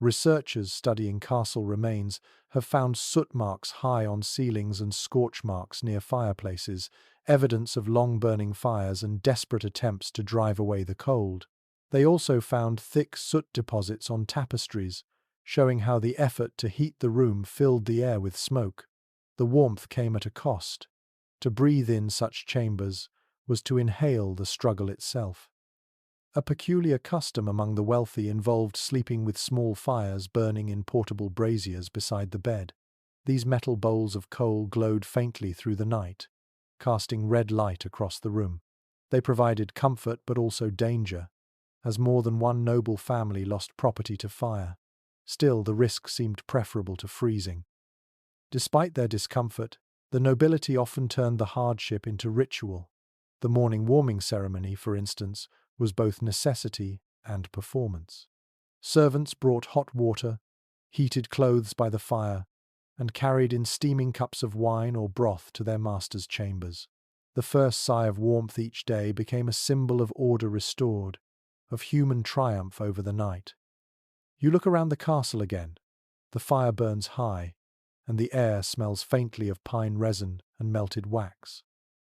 Researchers studying castle remains have found soot marks high on ceilings and scorch marks near fireplaces, evidence of long-burning fires and desperate attempts to drive away the cold. They also found thick soot deposits on tapestries, showing how the effort to heat the room filled the air with smoke. The warmth came at a cost. To breathe in such chambers was to inhale the struggle itself. A peculiar custom among the wealthy involved sleeping with small fires burning in portable braziers beside the bed. These metal bowls of coal glowed faintly through the night, casting red light across the room. They provided comfort but also danger, as more than one noble family lost property to fire. Still, the risk seemed preferable to freezing. Despite their discomfort, the nobility often turned the hardship into ritual. The morning warming ceremony, for instance, was both necessity and performance. Servants brought hot water, heated clothes by the fire, and carried in steaming cups of wine or broth to their masters' chambers. The first sigh of warmth each day became a symbol of order restored, of human triumph over the night. You look around the castle again. The fire burns high, and the air smells faintly of pine resin and melted wax.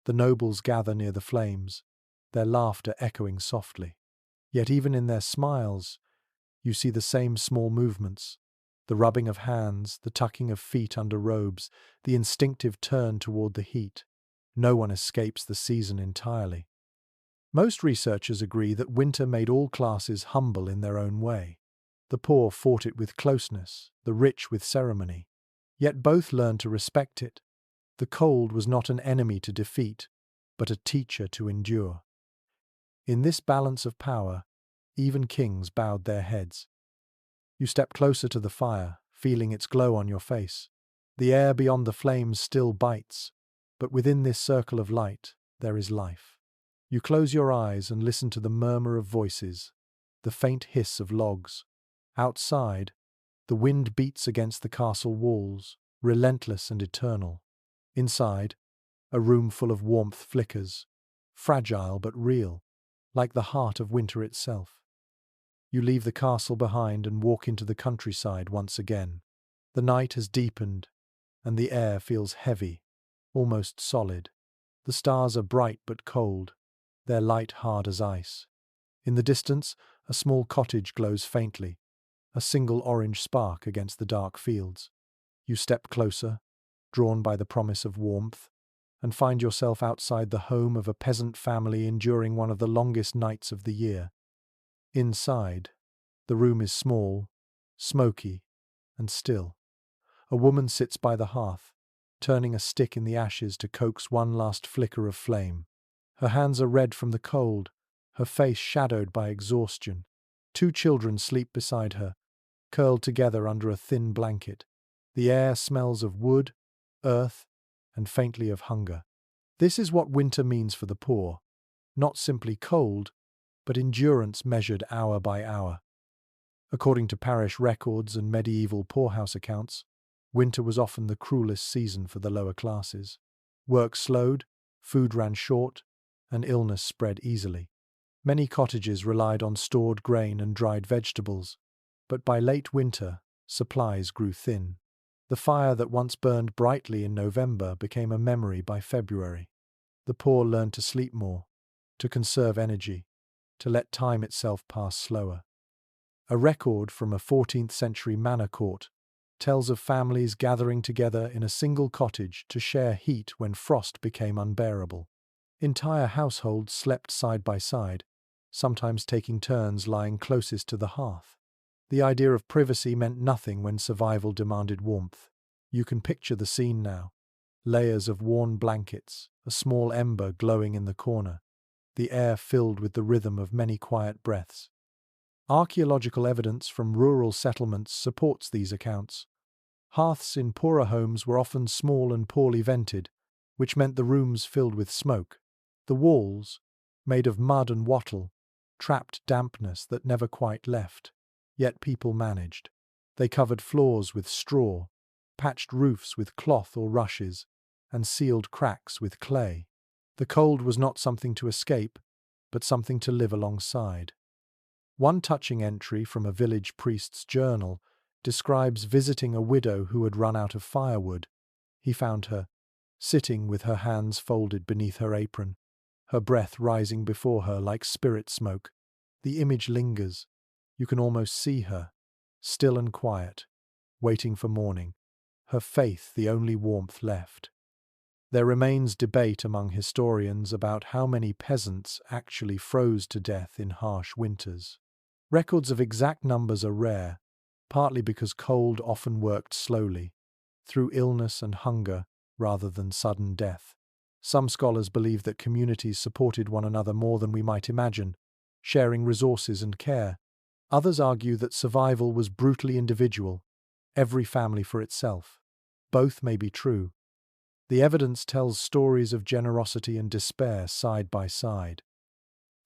The nobles gather near the flames, their laughter echoing softly. Yet even in their smiles, you see the same small movements, the rubbing of hands, the tucking of feet under robes, the instinctive turn toward the heat. No one escapes the season entirely. Most researchers agree that winter made all classes humble in their own way. The poor fought it with closeness, the rich with ceremony. Yet both learned to respect it. The cold was not an enemy to defeat, but a teacher to endure. In this balance of power, even kings bowed their heads. You step closer to the fire, feeling its glow on your face. The air beyond the flames still bites, but within this circle of light, there is life. You close your eyes and listen to the murmur of voices, the faint hiss of logs. Outside, the wind beats against the castle walls, relentless and eternal. Inside, a room full of warmth flickers, fragile but real, like the heart of winter itself. You leave the castle behind and walk into the countryside once again. The night has deepened, and the air feels heavy, almost solid. The stars are bright but cold, their light hard as ice. In the distance, a small cottage glows faintly, a single orange spark against the dark fields. You step closer, drawn by the promise of warmth, and find yourself outside the home of a peasant family enduring one of the longest nights of the year. Inside, the room is small, smoky, and still. A woman sits by the hearth, turning a stick in the ashes to coax one last flicker of flame. Her hands are red from the cold, her face shadowed by exhaustion. Two children sleep beside her, curled together under a thin blanket. The air smells of wood, earth, and faintly of hunger. This is what winter means for the poor. Not simply cold, but endurance measured hour by hour. According to parish records and medieval poorhouse accounts, winter was often the cruelest season for the lower classes. Work slowed, food ran short, and illness spread easily. Many cottages relied on stored grain and dried vegetables, but by late winter, supplies grew thin. The fire that once burned brightly in November became a memory by February. The poor learned to sleep more, to conserve energy, to let time itself pass slower. A record from a 14th century manor court tells of families gathering together in a single cottage to share heat when frost became unbearable. Entire households slept side by side, sometimes taking turns lying closest to the hearth. The idea of privacy meant nothing when survival demanded warmth. You can picture the scene now. Layers of worn blankets, a small ember glowing in the corner, the air filled with the rhythm of many quiet breaths. Archaeological evidence from rural settlements supports these accounts. Hearths in poorer homes were often small and poorly vented, which meant the rooms filled with smoke. The walls, made of mud and wattle, trapped dampness that never quite left. Yet people managed. They covered floors with straw, patched roofs with cloth or rushes, and sealed cracks with clay. The cold was not something to escape, but something to live alongside. One touching entry from a village priest's journal describes visiting a widow who had run out of firewood. He found her, sitting with her hands folded beneath her apron, her breath rising before her like spirit smoke. The image lingers. You can almost see her, still and quiet, waiting for morning, her faith the only warmth left. There remains debate among historians about how many peasants actually froze to death in harsh winters. Records of exact numbers are rare, partly because cold often worked slowly, through illness and hunger rather than sudden death. Some scholars believe that communities supported one another more than we might imagine, sharing resources and care. Others argue that survival was brutally individual, every family for itself. Both may be true. The evidence tells stories of generosity and despair side by side.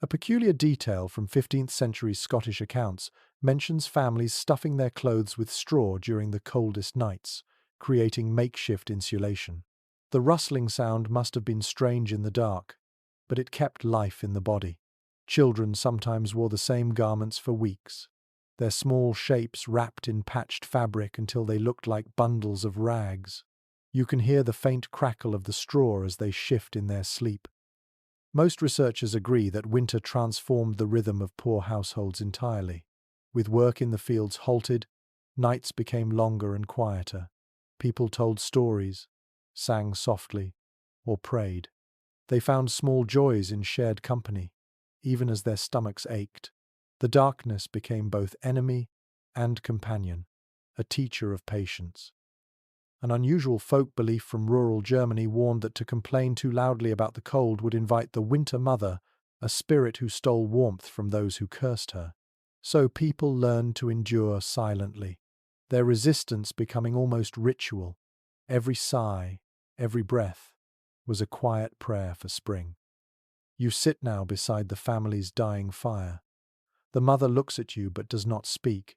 A peculiar detail from 15th century Scottish accounts mentions families stuffing their clothes with straw during the coldest nights, creating makeshift insulation. The rustling sound must have been strange in the dark, but it kept life in the body. Children sometimes wore the same garments for weeks, their small shapes wrapped in patched fabric until they looked like bundles of rags. You can hear the faint crackle of the straw as they shift in their sleep. Most researchers agree that winter transformed the rhythm of poor households entirely. With work in the fields halted, nights became longer and quieter. People told stories, sang softly, or prayed. They found small joys in shared company, even as their stomachs ached. The darkness became both enemy and companion, a teacher of patience. An unusual folk belief from rural Germany warned that to complain too loudly about the cold would invite the winter mother, a spirit who stole warmth from those who cursed her. So people learned to endure silently, their resistance becoming almost ritual. Every sigh, every breath, was a quiet prayer for spring. You sit now beside the family's dying fire. The mother looks at you but does not speak.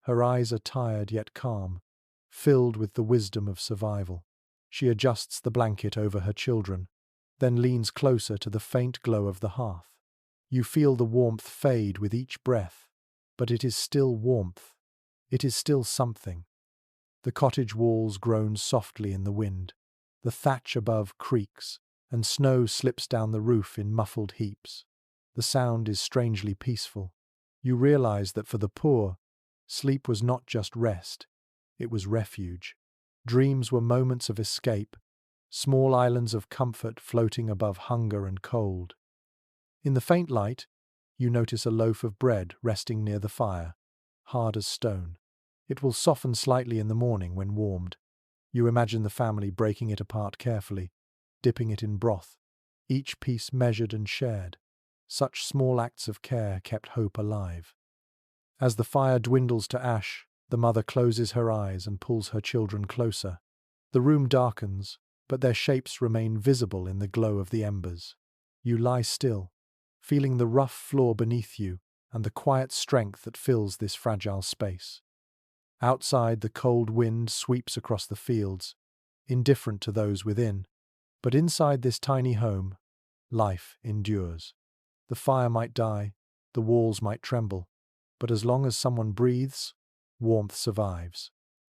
Her eyes are tired yet calm, filled with the wisdom of survival. She adjusts the blanket over her children, then leans closer to the faint glow of the hearth. You feel the warmth fade with each breath, but it is still warmth. It is still something. The cottage walls groan softly in the wind. The thatch above creaks, and snow slips down the roof in muffled heaps. The sound is strangely peaceful. You realize that for the poor, sleep was not just rest, it was refuge. Dreams were moments of escape, small islands of comfort floating above hunger and cold. In the faint light, you notice a loaf of bread resting near the fire, hard as stone. It will soften slightly in the morning when warmed. You imagine the family breaking it apart carefully, dipping it in broth, each piece measured and shared. Such small acts of care kept hope alive. As the fire dwindles to ash, the mother closes her eyes and pulls her children closer. The room darkens, but their shapes remain visible in the glow of the embers. You lie still, feeling the rough floor beneath you and the quiet strength that fills this fragile space. Outside, the cold wind sweeps across the fields, indifferent to those within. But inside this tiny home, life endures. The fire might die, the walls might tremble, but as long as someone breathes, warmth survives.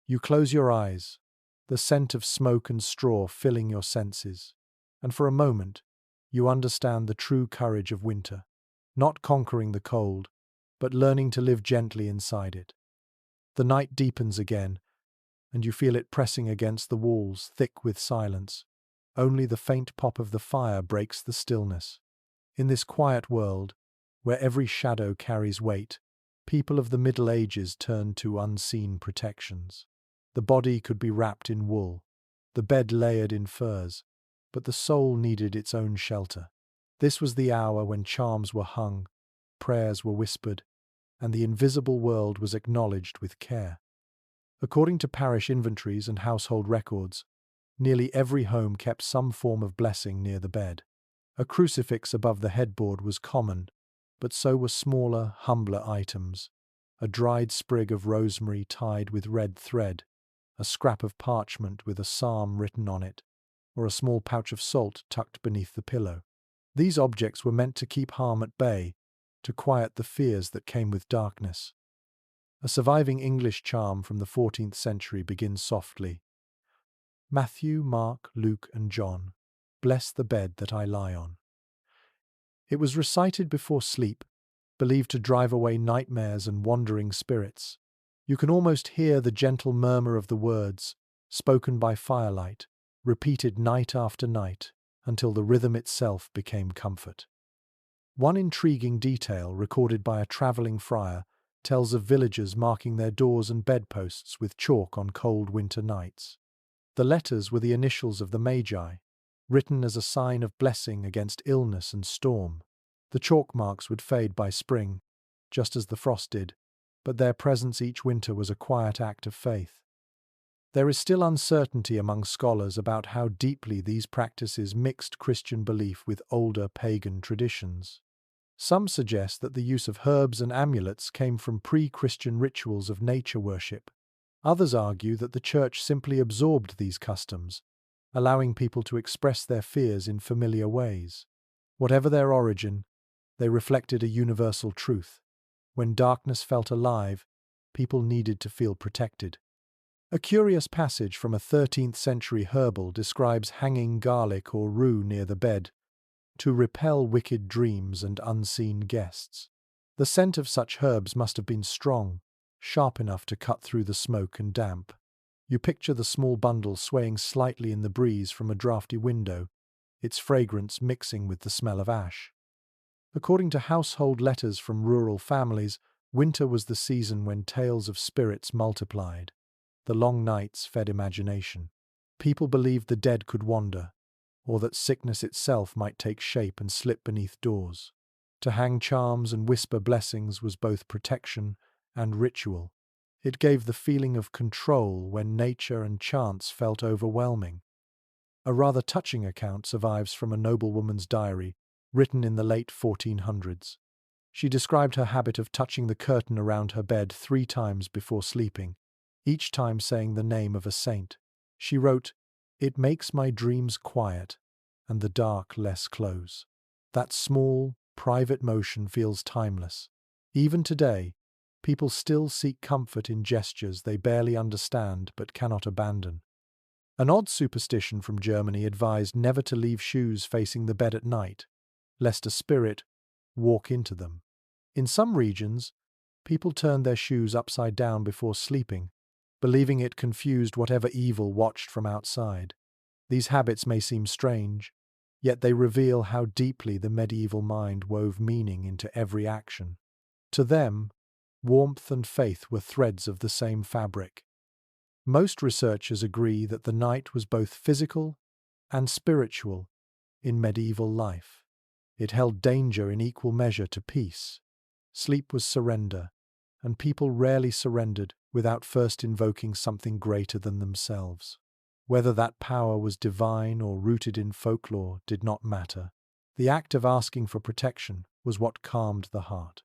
You close your eyes, the scent of smoke and straw filling your senses, and for a moment, you understand the true courage of winter, not conquering the cold, but learning to live gently inside it. The night deepens again, and you feel it pressing against the walls, thick with silence. Only the faint pop of the fire breaks the stillness. In this quiet world, where every shadow carries weight, people of the Middle Ages turn to unseen protections. The body could be wrapped in wool, the bed layered in furs, but the soul needed its own shelter. This was the hour when charms were hung, prayers were whispered, and the invisible world was acknowledged with care. According to parish inventories and household records, nearly every home kept some form of blessing near the bed. A crucifix above the headboard was common, but so were smaller, humbler items. A dried sprig of rosemary tied with red thread, a scrap of parchment with a psalm written on it, or a small pouch of salt tucked beneath the pillow. These objects were meant to keep harm at bay, to quiet the fears that came with darkness. A surviving English charm from the 14th century begins softly. Matthew, Mark, Luke, and John, bless the bed that I lie on. It was recited before sleep, believed to drive away nightmares and wandering spirits. You can almost hear the gentle murmur of the words, spoken by firelight, repeated night after night, until the rhythm itself became comfort. One intriguing detail recorded by a travelling friar tells of villagers marking their doors and bedposts with chalk on cold winter nights. The letters were the initials of the Magi, written as a sign of blessing against illness and storm. The chalk marks would fade by spring, just as the frost did, but their presence each winter was a quiet act of faith. There is still uncertainty among scholars about how deeply these practices mixed Christian belief with older pagan traditions. Some suggest that the use of herbs and amulets came from pre-Christian rituals of nature worship. Others argue that the Church simply absorbed these customs, allowing people to express their fears in familiar ways. Whatever their origin, they reflected a universal truth. When darkness felt alive, people needed to feel protected. A curious passage from a 13th century herbal describes hanging garlic or rue near the bed to repel wicked dreams and unseen guests. The scent of such herbs must have been strong, sharp enough to cut through the smoke and damp. You picture the small bundle swaying slightly in the breeze from a drafty window, its fragrance mixing with the smell of ash. According to household letters from rural families, winter was the season when tales of spirits multiplied. The long nights fed imagination. People believed the dead could wander, or that sickness itself might take shape and slip beneath doors. To hang charms and whisper blessings was both protection and ritual. It gave the feeling of control when nature and chance felt overwhelming. A rather touching account survives from a noblewoman's diary, written in the late 1400s. She described her habit of touching the curtain around her bed 3 times before sleeping, each time saying the name of a saint. She wrote, "It makes my dreams quiet and the dark less close." That small, private motion feels timeless. Even today, people still seek comfort in gestures they barely understand but cannot abandon. An odd superstition from Germany advised never to leave shoes facing the bed at night, lest a spirit walk into them. In some regions, people turned their shoes upside down before sleeping, believing it confused whatever evil watched from outside. These habits may seem strange, yet they reveal how deeply the medieval mind wove meaning into every action. To them, warmth and faith were threads of the same fabric. Most researchers agree that the night was both physical and spiritual in medieval life. It held danger in equal measure to peace. Sleep was surrender, and people rarely surrendered without first invoking something greater than themselves. Whether that power was divine or rooted in folklore did not matter. The act of asking for protection was what calmed the heart.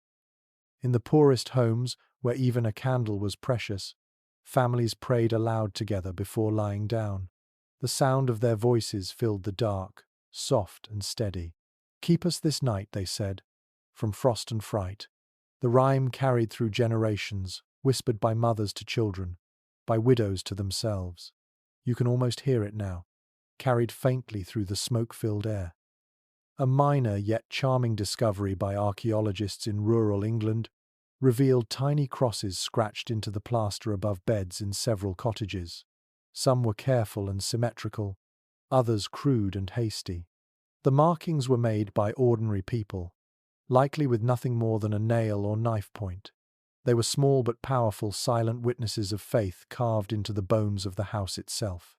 In the poorest homes, where even a candle was precious, families prayed aloud together before lying down. The sound of their voices filled the dark, soft and steady. "Keep us this night," they said, "from frost and fright." The rhyme carried through generations, whispered by mothers to children, by widows to themselves. You can almost hear it now, carried faintly through the smoke-filled air. A minor yet charming discovery by archaeologists in rural England revealed tiny crosses scratched into the plaster above beds in several cottages. Some were careful and symmetrical, others crude and hasty. The markings were made by ordinary people, likely with nothing more than a nail or knife point. They were small but powerful, silent witnesses of faith carved into the bones of the house itself.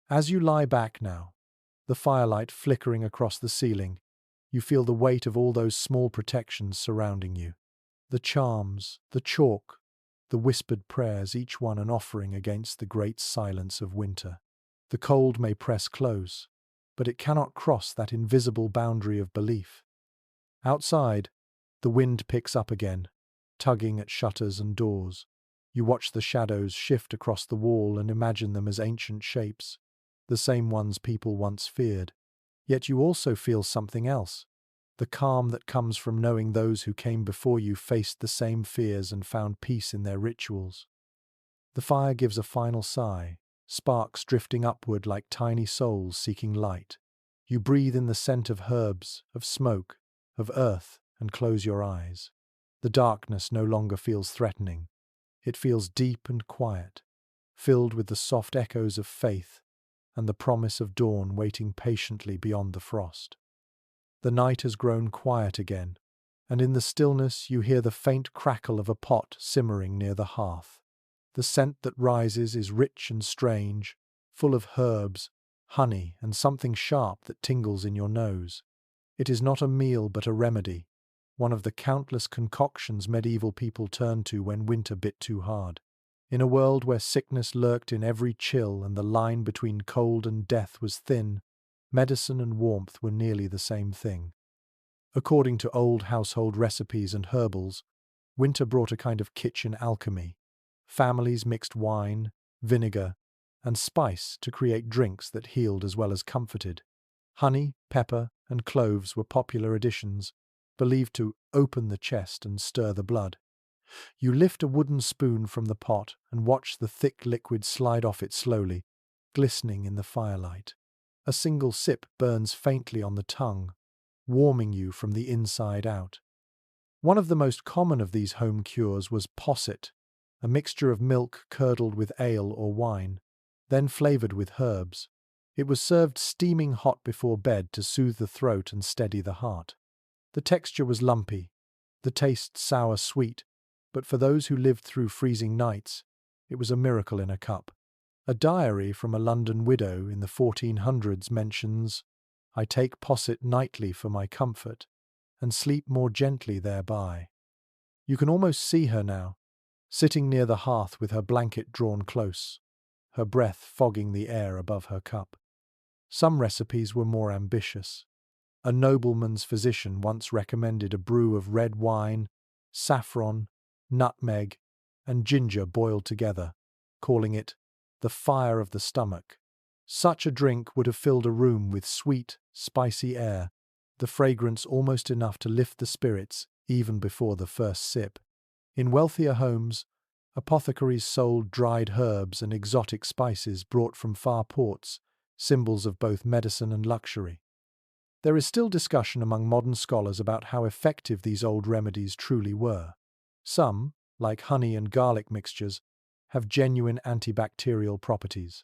As you lie back now, the firelight flickering across the ceiling, you feel the weight of all those small protections surrounding you. The charms, the chalk, the whispered prayers, each one an offering against the great silence of winter. The cold may press close, but it cannot cross that invisible boundary of belief. Outside, the wind picks up again, tugging at shutters and doors. You watch the shadows shift across the wall and imagine them as ancient shapes, the same ones people once feared. Yet you also feel something else, the calm that comes from knowing those who came before you faced the same fears and found peace in their rituals. The fire gives a final sigh, sparks drifting upward like tiny souls seeking light. You breathe in the scent of herbs, of smoke, of earth, and close your eyes. The darkness no longer feels threatening. It feels deep and quiet, filled with the soft echoes of faith and the promise of dawn waiting patiently beyond the frost. The night has grown quiet again, and in the stillness you hear the faint crackle of a pot simmering near the hearth. The scent that rises is rich and strange, full of herbs, honey, and something sharp that tingles in your nose. It is not a meal but a remedy, one of the countless concoctions medieval people turned to when winter bit too hard. In a world where sickness lurked in every chill and the line between cold and death was thin, medicine and warmth were nearly the same thing. According to old household recipes and herbals, winter brought a kind of kitchen alchemy. Families mixed wine, vinegar, and spice to create drinks that healed as well as comforted. Honey, pepper, and cloves were popular additions, believed to open the chest and stir the blood. You lift a wooden spoon from the pot and watch the thick liquid slide off it slowly, glistening in the firelight. A single sip burns faintly on the tongue, warming you from the inside out. One of the most common of these home cures was posset, a mixture of milk curdled with ale or wine, then flavored with herbs. It was served steaming hot before bed to soothe the throat and steady the heart. The texture was lumpy, the taste sour-sweet, but for those who lived through freezing nights, it was a miracle in a cup. A diary from a London widow in the 1400s mentions, "I take posset nightly for my comfort, and sleep more gently thereby." You can almost see her now, sitting near the hearth with her blanket drawn close, her breath fogging the air above her cup. Some recipes were more ambitious. A nobleman's physician once recommended a brew of red wine, saffron, nutmeg, and ginger boiled together, calling it the fire of the stomach. Such a drink would have filled a room with sweet, spicy air, the fragrance almost enough to lift the spirits even before the first sip. In wealthier homes, apothecaries sold dried herbs and exotic spices brought from far ports, symbols of both medicine and luxury. There is still discussion among modern scholars about how effective these old remedies truly were. Some, like honey and garlic mixtures, have genuine antibacterial properties.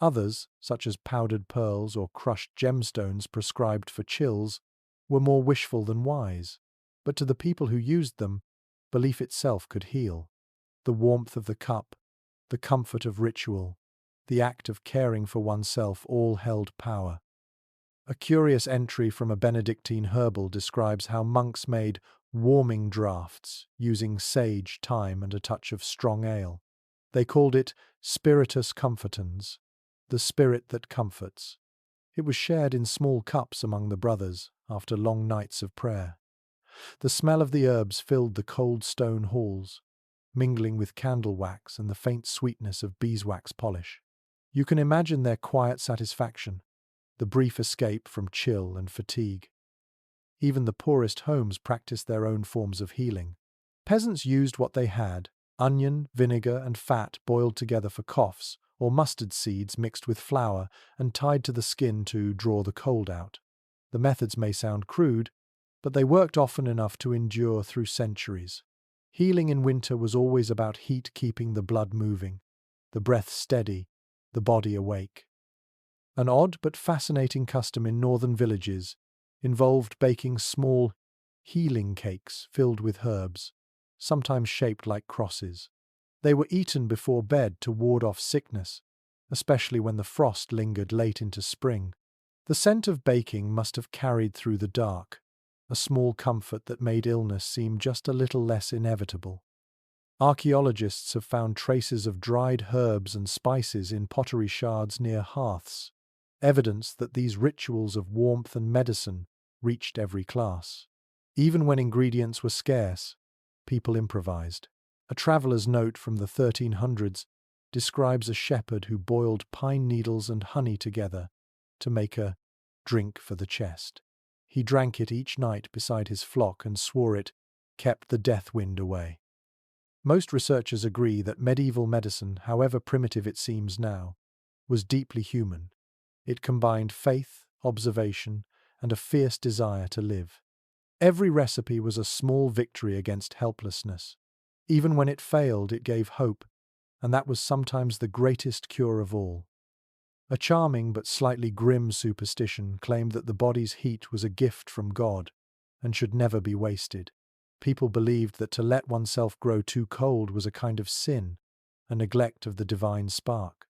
Others, such as powdered pearls or crushed gemstones prescribed for chills, were more wishful than wise. But to the people who used them, belief itself could heal. The warmth of the cup, the comfort of ritual, the act of caring for oneself all held power. A curious entry from a Benedictine herbal describes how monks made warming draughts using sage, thyme, and a touch of strong ale. They called it spiritus comfortans, the spirit that comforts. It was shared in small cups among the brothers after long nights of prayer. The smell of the herbs filled the cold stone halls, mingling with candle wax and the faint sweetness of beeswax polish. You can imagine their quiet satisfaction, the brief escape from chill and fatigue. Even the poorest homes practiced their own forms of healing. Peasants used what they had: onion, vinegar, and fat boiled together for coughs, or mustard seeds mixed with flour and tied to the skin to draw the cold out. The methods may sound crude, but they worked often enough to endure through centuries. Healing in winter was always about heat keeping the blood moving, the breath steady, the body awake. An odd but fascinating custom in northern villages involved baking small healing cakes filled with herbs, sometimes shaped like crosses. They were eaten before bed to ward off sickness, especially when the frost lingered late into spring. The scent of baking must have carried through the dark, a small comfort that made illness seem just a little less inevitable. Archaeologists have found traces of dried herbs and spices in pottery shards near hearths, evidence that these rituals of warmth and medicine reached every class. Even when ingredients were scarce, people improvised. A traveller's note from the 1300s describes a shepherd who boiled pine needles and honey together to make a drink for the chest. He drank it each night beside his flock and swore it kept the death wind away. Most researchers agree that medieval medicine, however primitive it seems now, was deeply human. It combined faith, observation, and a fierce desire to live. Every recipe was a small victory against helplessness. Even when it failed, it gave hope, and that was sometimes the greatest cure of all. A charming but slightly grim superstition claimed that the body's heat was a gift from God and should never be wasted. People believed that to let oneself grow too cold was a kind of sin, a neglect of the divine spark.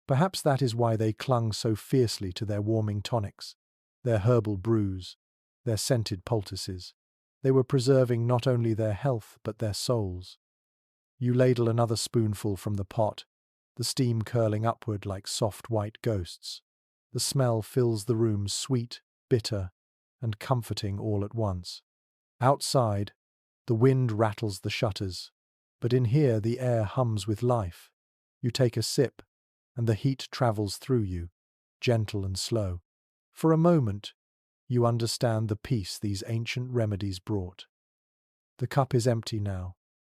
Perhaps that is why they clung so fiercely to their warming tonics, their herbal brews, their scented poultices. They were preserving not only their health but their souls. You ladle another spoonful from the pot, the steam curling upward like soft white ghosts. The smell fills the room sweet, bitter, and comforting all at once. Outside, the wind rattles the shutters, but in here the air hums with life. You take a sip, and the heat travels through you, gentle and slow. For a moment, you understand the peace these ancient remedies brought. The cup is empty now,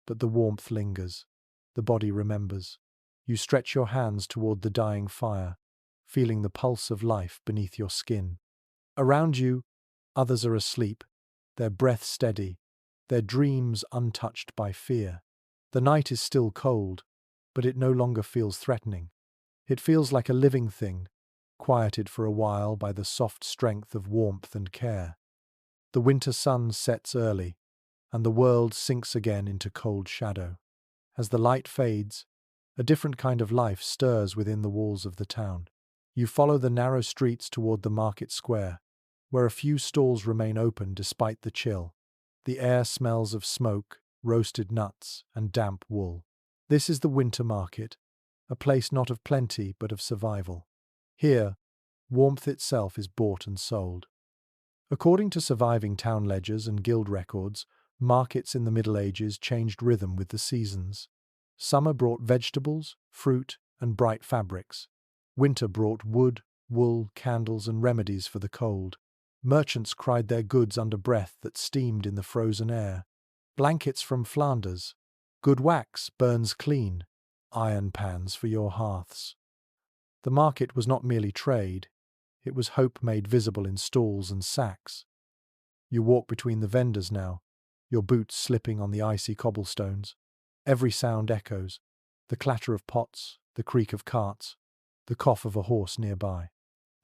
but the warmth lingers. The body remembers. You stretch your hands toward the dying fire, feeling the pulse of life beneath your skin. Around you, others are asleep, their breath steady, their dreams untouched by fear. The night is still cold, but it no longer feels threatening. It feels like a living thing, quieted for a while by the soft strength of warmth and care. The winter sun sets early, and the world sinks again into cold shadow. As the light fades, a different kind of life stirs within the walls of the town. You follow the narrow streets toward the market square, where a few stalls remain open despite the chill. The air smells of smoke, roasted nuts, and damp wool. This is the winter market, a place not of plenty but of survival. Here, warmth itself is bought and sold. According to surviving town ledgers and guild records, markets in the Middle Ages changed rhythm with the seasons. Summer brought vegetables, fruit, and bright fabrics. Winter brought wood, wool, candles, and remedies for the cold. Merchants cried their goods under breath that steamed in the frozen air. Blankets from Flanders. Good wax burns clean. Iron pans for your hearths. The market was not merely trade, it was hope made visible in stalls and sacks. You walk between the vendors now, your boots slipping on the icy cobblestones. Every sound echoes, the clatter of pots, the creak of carts, the cough of a horse nearby.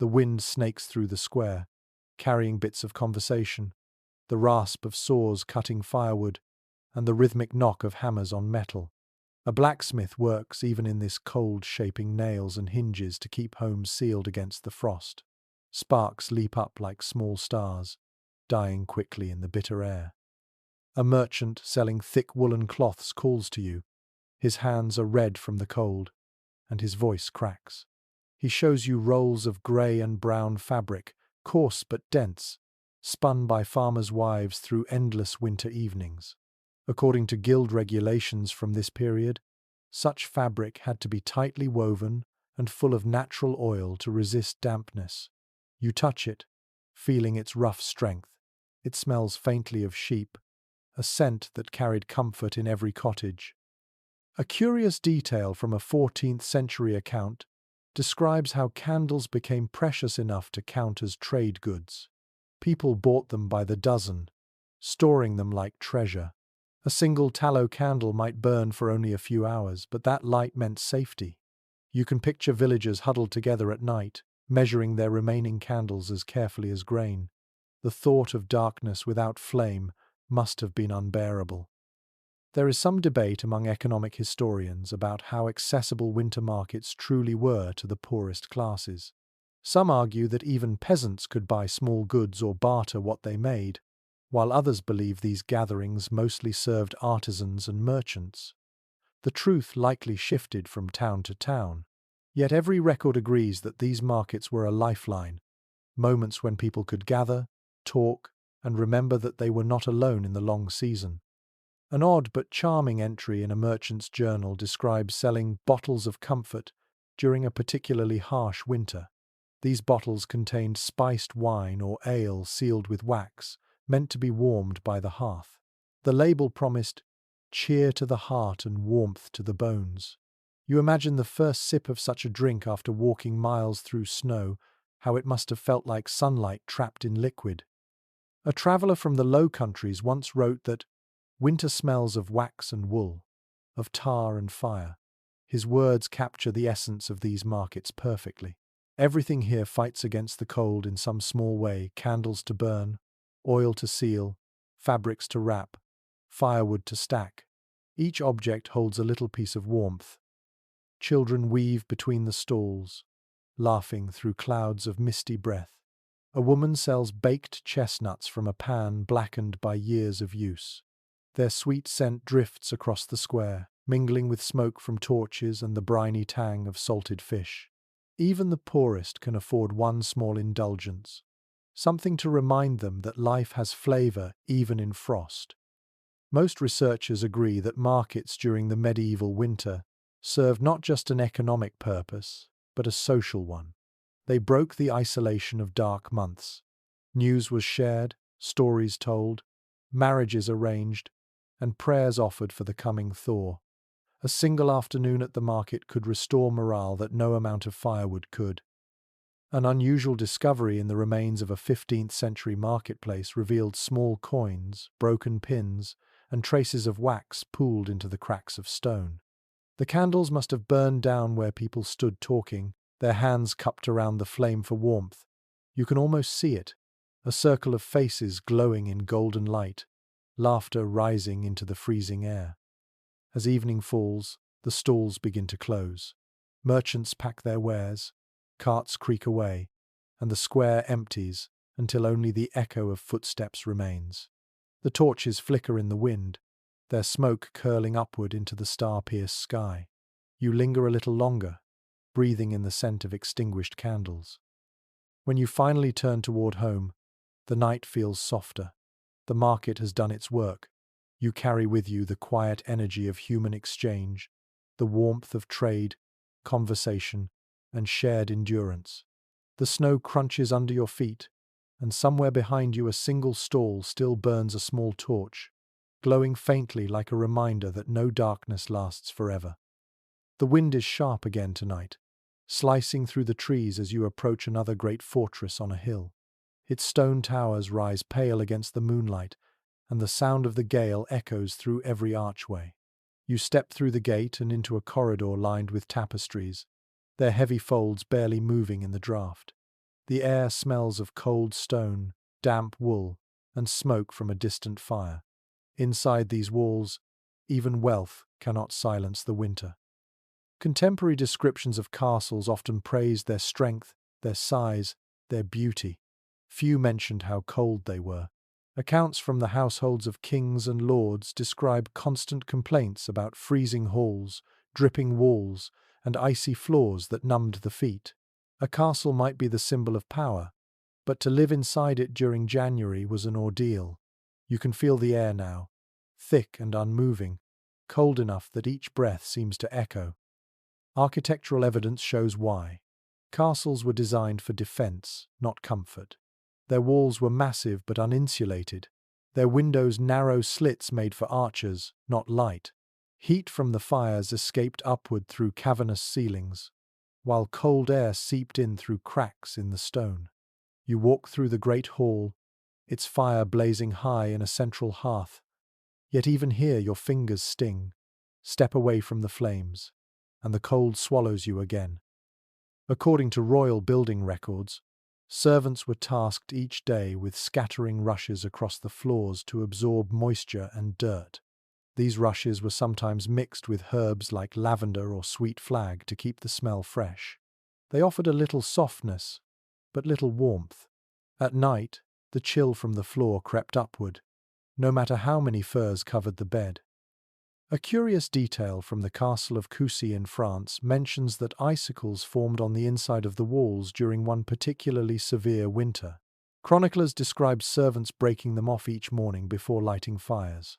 The wind snakes through the square, carrying bits of conversation, the rasp of saws cutting firewood, and the rhythmic knock of hammers on metal. A blacksmith works even in this cold, shaping nails and hinges to keep homes sealed against the frost. Sparks leap up like small stars, dying quickly in the bitter air. A merchant selling thick woolen cloths calls to you. His hands are red from the cold, and his voice cracks. He shows you rolls of grey and brown fabric, coarse but dense, spun by farmers' wives through endless winter evenings. According to guild regulations from this period, such fabric had to be tightly woven and full of natural oil to resist dampness. You touch it, feeling its rough strength. It smells faintly of sheep, a scent that carried comfort in every cottage. A curious detail from a 14th century account describes how candles became precious enough to count as trade goods. People bought them by the dozen, storing them like treasure. A single tallow candle might burn for only a few hours, but that light meant safety. You can picture villagers huddled together at night, measuring their remaining candles as carefully as grain. The thought of darkness without flame must have been unbearable. There is some debate among economic historians about how accessible winter markets truly were to the poorest classes. Some argue that even peasants could buy small goods or barter what they made, while others believe these gatherings mostly served artisans and merchants. The truth likely shifted from town to town. Yet every record agrees that these markets were a lifeline, moments when people could gather, talk, and remember that they were not alone in the long season. An odd but charming entry in a merchant's journal describes selling bottles of comfort during a particularly harsh winter. These bottles contained spiced wine or ale sealed with wax, meant to be warmed by the hearth. The label promised cheer to the heart and warmth to the bones. You imagine the first sip of such a drink after walking miles through snow, how it must have felt like sunlight trapped in liquid. A traveller from the Low Countries once wrote that winter smells of wax and wool, of tar and fire. His words capture the essence of these markets perfectly. Everything here fights against the cold in some small way: candles to burn, oil to seal, fabrics to wrap, firewood to stack. Each object holds a little piece of warmth. Children weave between the stalls, laughing through clouds of misty breath. A woman sells baked chestnuts from a pan blackened by years of use. Their sweet scent drifts across the square, mingling with smoke from torches and the briny tang of salted fish. Even the poorest can afford one small indulgence, something to remind them that life has flavor even in frost. Most researchers agree that markets during the medieval winter served not just an economic purpose, but a social one. They broke the isolation of dark months. News was shared, stories told, marriages arranged, and prayers offered for the coming thaw. A single afternoon at the market could restore morale that no amount of firewood could. An unusual discovery in the remains of a 15th century marketplace revealed small coins, broken pins, and traces of wax pooled into the cracks of stone. The candles must have burned down where people stood talking, their hands cupped around the flame for warmth. You can almost see it, a circle of faces glowing in golden light, laughter rising into the freezing air. As evening falls, the stalls begin to close. Merchants pack their wares, carts creak away, and the square empties until only the echo of footsteps remains. The torches flicker in the wind, their smoke curling upward into the star-pierced sky. You linger a little longer, breathing in the scent of extinguished candles. When you finally turn toward home, The night feels softer. The market has done its work. You carry with you the quiet energy of human exchange, the warmth of trade, conversation, and shared endurance. The snow crunches under your feet, and somewhere behind you a single stall still burns a small torch, glowing faintly like a reminder that no darkness lasts forever. The wind is sharp again tonight, slicing through the trees as you approach another great fortress on a hill. Its stone towers rise pale against the moonlight, and the sound of the gale echoes through every archway. You step through the gate and into a corridor lined with tapestries, their heavy folds barely moving in the draught. The air smells of cold stone, damp wool, and smoke from a distant fire. Inside these walls, even wealth cannot silence the winter. Contemporary descriptions of castles often praised their strength, their size, their beauty. Few mentioned how cold they were. Accounts from the households of kings and lords describe constant complaints about freezing halls, dripping walls, and icy floors that numbed the feet. A castle might be the symbol of power, but to live inside it during January was an ordeal. You can feel the air now, thick and unmoving, cold enough that each breath seems to echo. Architectural evidence shows why. Castles were designed for defense, not comfort. Their walls were massive but uninsulated, their windows narrow slits made for archers, not light. Heat from the fires escaped upward through cavernous ceilings, while cold air seeped in through cracks in the stone. You walk through the great hall, its fire blazing high in a central hearth. Yet even here your fingers sting. Step away from the flames, and the cold swallows you again. According to royal building records, servants were tasked each day with scattering rushes across the floors to absorb moisture and dirt. These rushes were sometimes mixed with herbs like lavender or sweet flag to keep the smell fresh. They offered a little softness, but little warmth. At night, the chill from the floor crept upward, no matter how many furs covered the bed. A curious detail from the castle of Coucy in France mentions that icicles formed on the inside of the walls during one particularly severe winter. Chroniclers describe servants breaking them off each morning before lighting fires.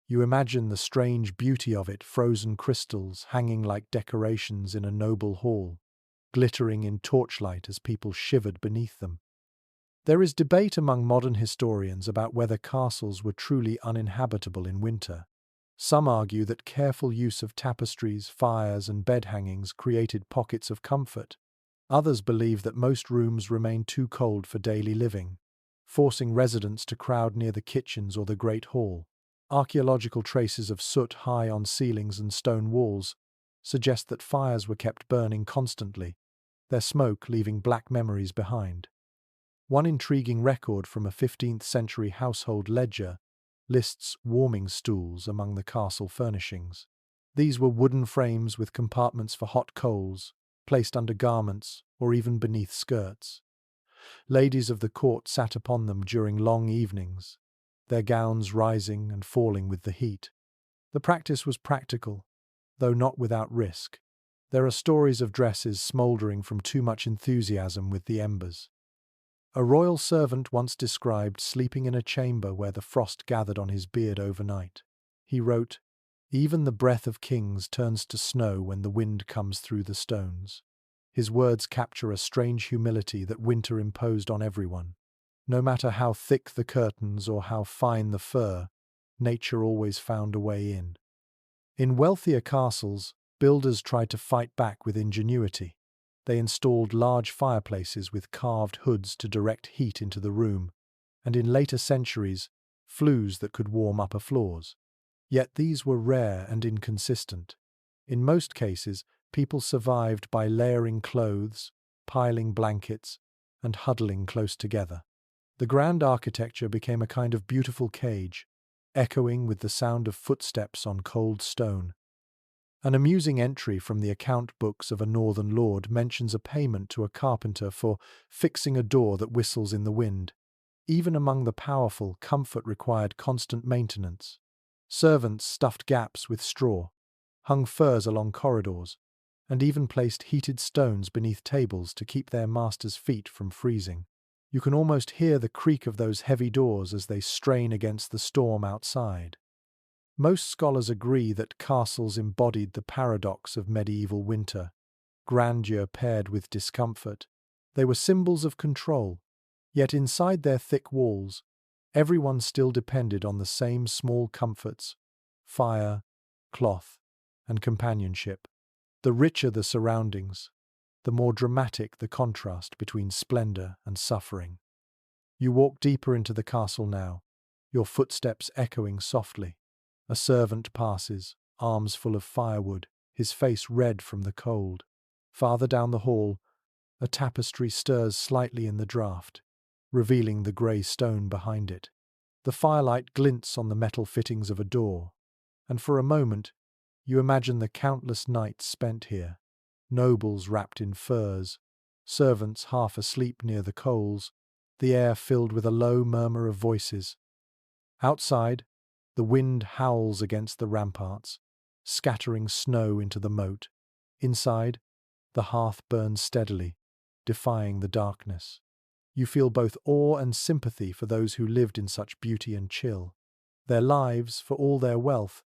You imagine the strange beauty of it, frozen crystals hanging like decorations in a noble hall, glittering in torchlight as people shivered beneath them. There is debate among modern historians about whether castles were truly uninhabitable in winter. Some argue that careful use of tapestries, fires, and bed hangings created pockets of comfort. Others believe that most rooms remained too cold for daily living, forcing residents to crowd near the kitchens or the great hall. Archaeological traces of soot high on ceilings and stone walls suggest that fires were kept burning constantly, their smoke leaving black memories behind. One intriguing record from a 15th century household ledger lists warming stools among the castle furnishings. These were wooden frames with compartments for hot coals, placed under garments or even beneath skirts. Ladies of the court sat upon them during long evenings, their gowns rising and falling with the heat. The practice was practical, though not without risk. There are stories of dresses smouldering from too much enthusiasm with the embers. A royal servant once described sleeping in a chamber where the frost gathered on his beard overnight. He wrote, "Even the breath of kings turns to snow when the wind comes through the stones." His words capture a strange humility that winter imposed on everyone. No matter how thick the curtains or how fine the fur, nature always found a way in. In wealthier castles, builders tried to fight back with ingenuity. They installed large fireplaces with carved hoods to direct heat into the room, and in later centuries, flues that could warm upper floors. Yet these were rare and inconsistent. In most cases, people survived by layering clothes, piling blankets, and huddling close together. The grand architecture became a kind of beautiful cage, echoing with the sound of footsteps on cold stone. An amusing entry from the account books of a northern lord mentions a payment to a carpenter for fixing a door that whistles in the wind. Even among the powerful, comfort required constant maintenance. Servants stuffed gaps with straw, hung furs along corridors, and even placed heated stones beneath tables to keep their masters' feet from freezing. You can almost hear the creak of those heavy doors as they strain against the storm outside. Most scholars agree that castles embodied the paradox of medieval winter, grandeur paired with discomfort. They were symbols of control, yet inside their thick walls, everyone still depended on the same small comforts: fire, cloth, and companionship. The richer the surroundings, the more dramatic the contrast between splendor and suffering. You walk deeper into the castle now, your footsteps echoing softly. A servant passes, arms full of firewood, his face red from the cold. Farther down the hall, a tapestry stirs slightly in the draught, revealing the grey stone behind it. The firelight glints on the metal fittings of a door, and for a moment you imagine the countless nights spent here. Nobles wrapped in furs, servants half asleep near the coals, the air filled with a low murmur of voices. Outside, the wind howls against the ramparts, scattering snow into the moat. Inside, the hearth burns steadily, defying the darkness. You feel both awe and sympathy for those who lived in such beauty and chill. Their lives, for all their wealth,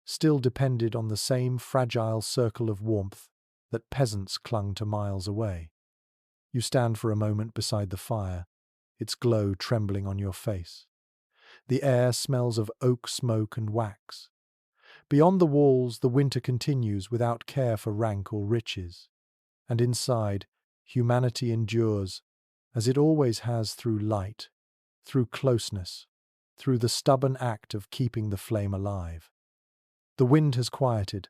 still depended on the same fragile circle of warmth that peasants clung to miles away. You stand for a moment beside the fire, its glow trembling on your face. The air smells of oak smoke and wax. Beyond the walls, the winter continues without care for rank or riches. And inside, humanity endures, as it always has through light, through closeness, through the stubborn act of keeping the flame alive. The wind has quieted,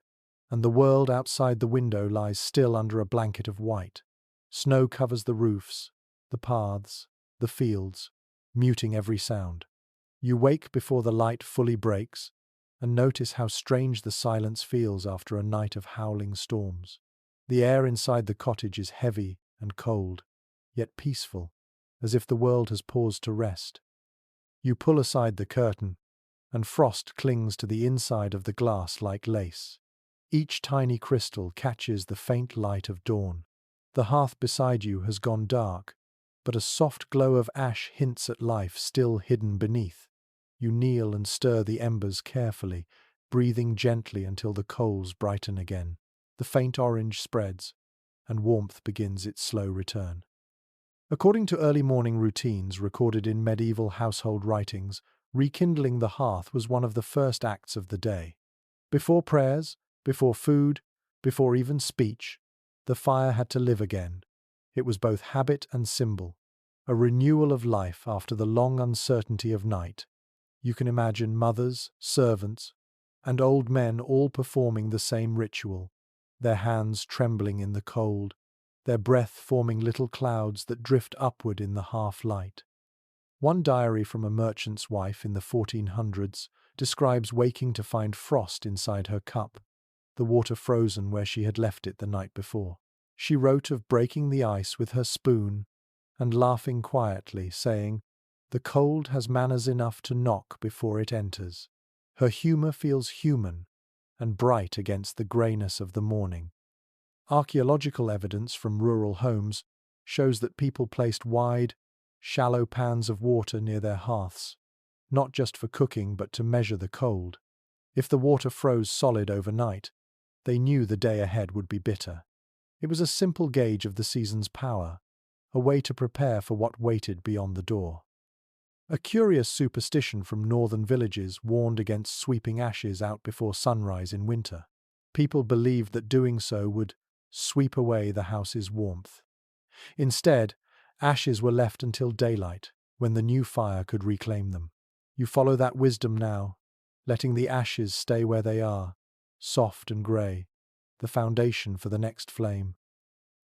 and the world outside the window lies still under a blanket of white. Snow covers the roofs, the paths, the fields, muting every sound. You wake before the light fully breaks, and notice how strange the silence feels after a night of howling storms. The air inside the cottage is heavy and cold, yet peaceful, as if the world has paused to rest. You pull aside the curtain, and frost clings to the inside of the glass like lace. Each tiny crystal catches the faint light of dawn. The hearth beside you has gone dark, but a soft glow of ash hints at life still hidden beneath. You kneel and stir the embers carefully, breathing gently until the coals brighten again. The faint orange spreads, and warmth begins its slow return. According to early morning routines recorded in medieval household writings, rekindling the hearth was one of the first acts of the day. Before prayers, before food, before even speech, the fire had to live again. It was both habit and symbol, a renewal of life after the long uncertainty of night. You can imagine mothers, servants, and old men all performing the same ritual, their hands trembling in the cold, their breath forming little clouds that drift upward in the half-light. One diary from a merchant's wife in the 1400s describes waking to find frost inside her cup, the water frozen where she had left it the night before. She wrote of breaking the ice with her spoon and laughing quietly, saying, "The cold has manners enough to knock before it enters." Her humour feels human and bright against the greyness of the morning. Archaeological evidence from rural homes shows that people placed wide, shallow pans of water near their hearths, not just for cooking but to measure the cold. If the water froze solid overnight, they knew the day ahead would be bitter. It was a simple gauge of the season's power, a way to prepare for what waited beyond the door. A curious superstition from northern villages warned against sweeping ashes out before sunrise in winter. People believed that doing so would sweep away the house's warmth. Instead, ashes were left until daylight, when the new fire could reclaim them. You follow that wisdom now, letting the ashes stay where they are, soft and grey, the foundation for the next flame.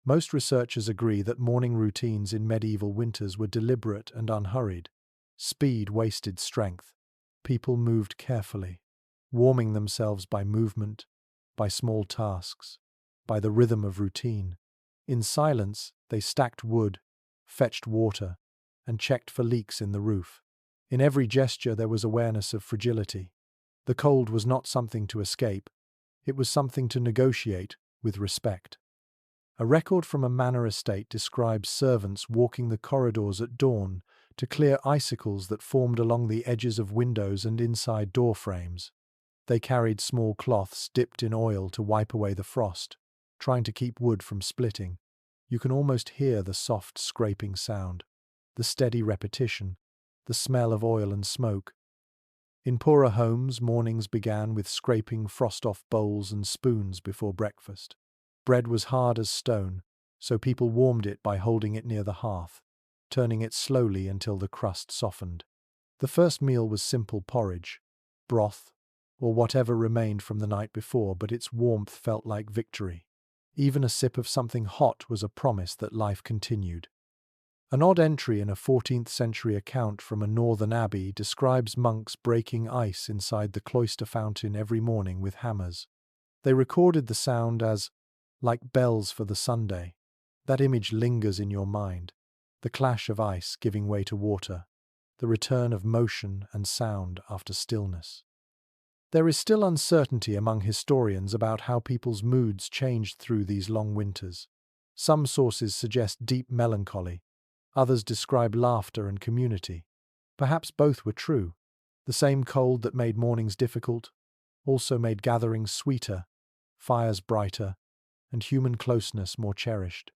Most researchers agree that morning routines in medieval winters were deliberate and unhurried. Speed wasted strength. People moved carefully, warming themselves by movement, by small tasks, by the rhythm of routine. In silence, they stacked wood, fetched water, and checked for leaks in the roof. In every gesture there was awareness of fragility. The cold was not something to escape, it was something to negotiate with respect. A record from a manor estate describes servants walking the corridors at dawn to clear icicles that formed along the edges of windows and inside door frames. They carried small cloths dipped in oil to wipe away the frost, trying to keep wood from splitting. You can almost hear the soft scraping sound, the steady repetition, the smell of oil and smoke. In poorer homes, mornings began with scraping frost-off bowls and spoons before breakfast. Bread was hard as stone, so people warmed it by holding it near the hearth, turning it slowly until the crust softened. The first meal was simple porridge, broth, or whatever remained from the night before, but its warmth felt like victory. Even a sip of something hot was a promise that life continued. An odd entry in a 14th century account from a northern abbey describes monks breaking ice inside the cloister fountain every morning with hammers. They recorded the sound as like bells for the Sunday. That image lingers in your mind, the clash of ice giving way to water, the return of motion and sound after stillness. There is still uncertainty among historians about how people's moods changed through these long winters. Some sources suggest deep melancholy, others describe laughter and community. Perhaps both were true. The same cold that made mornings difficult also made gatherings sweeter, fires brighter, and human closeness more cherished.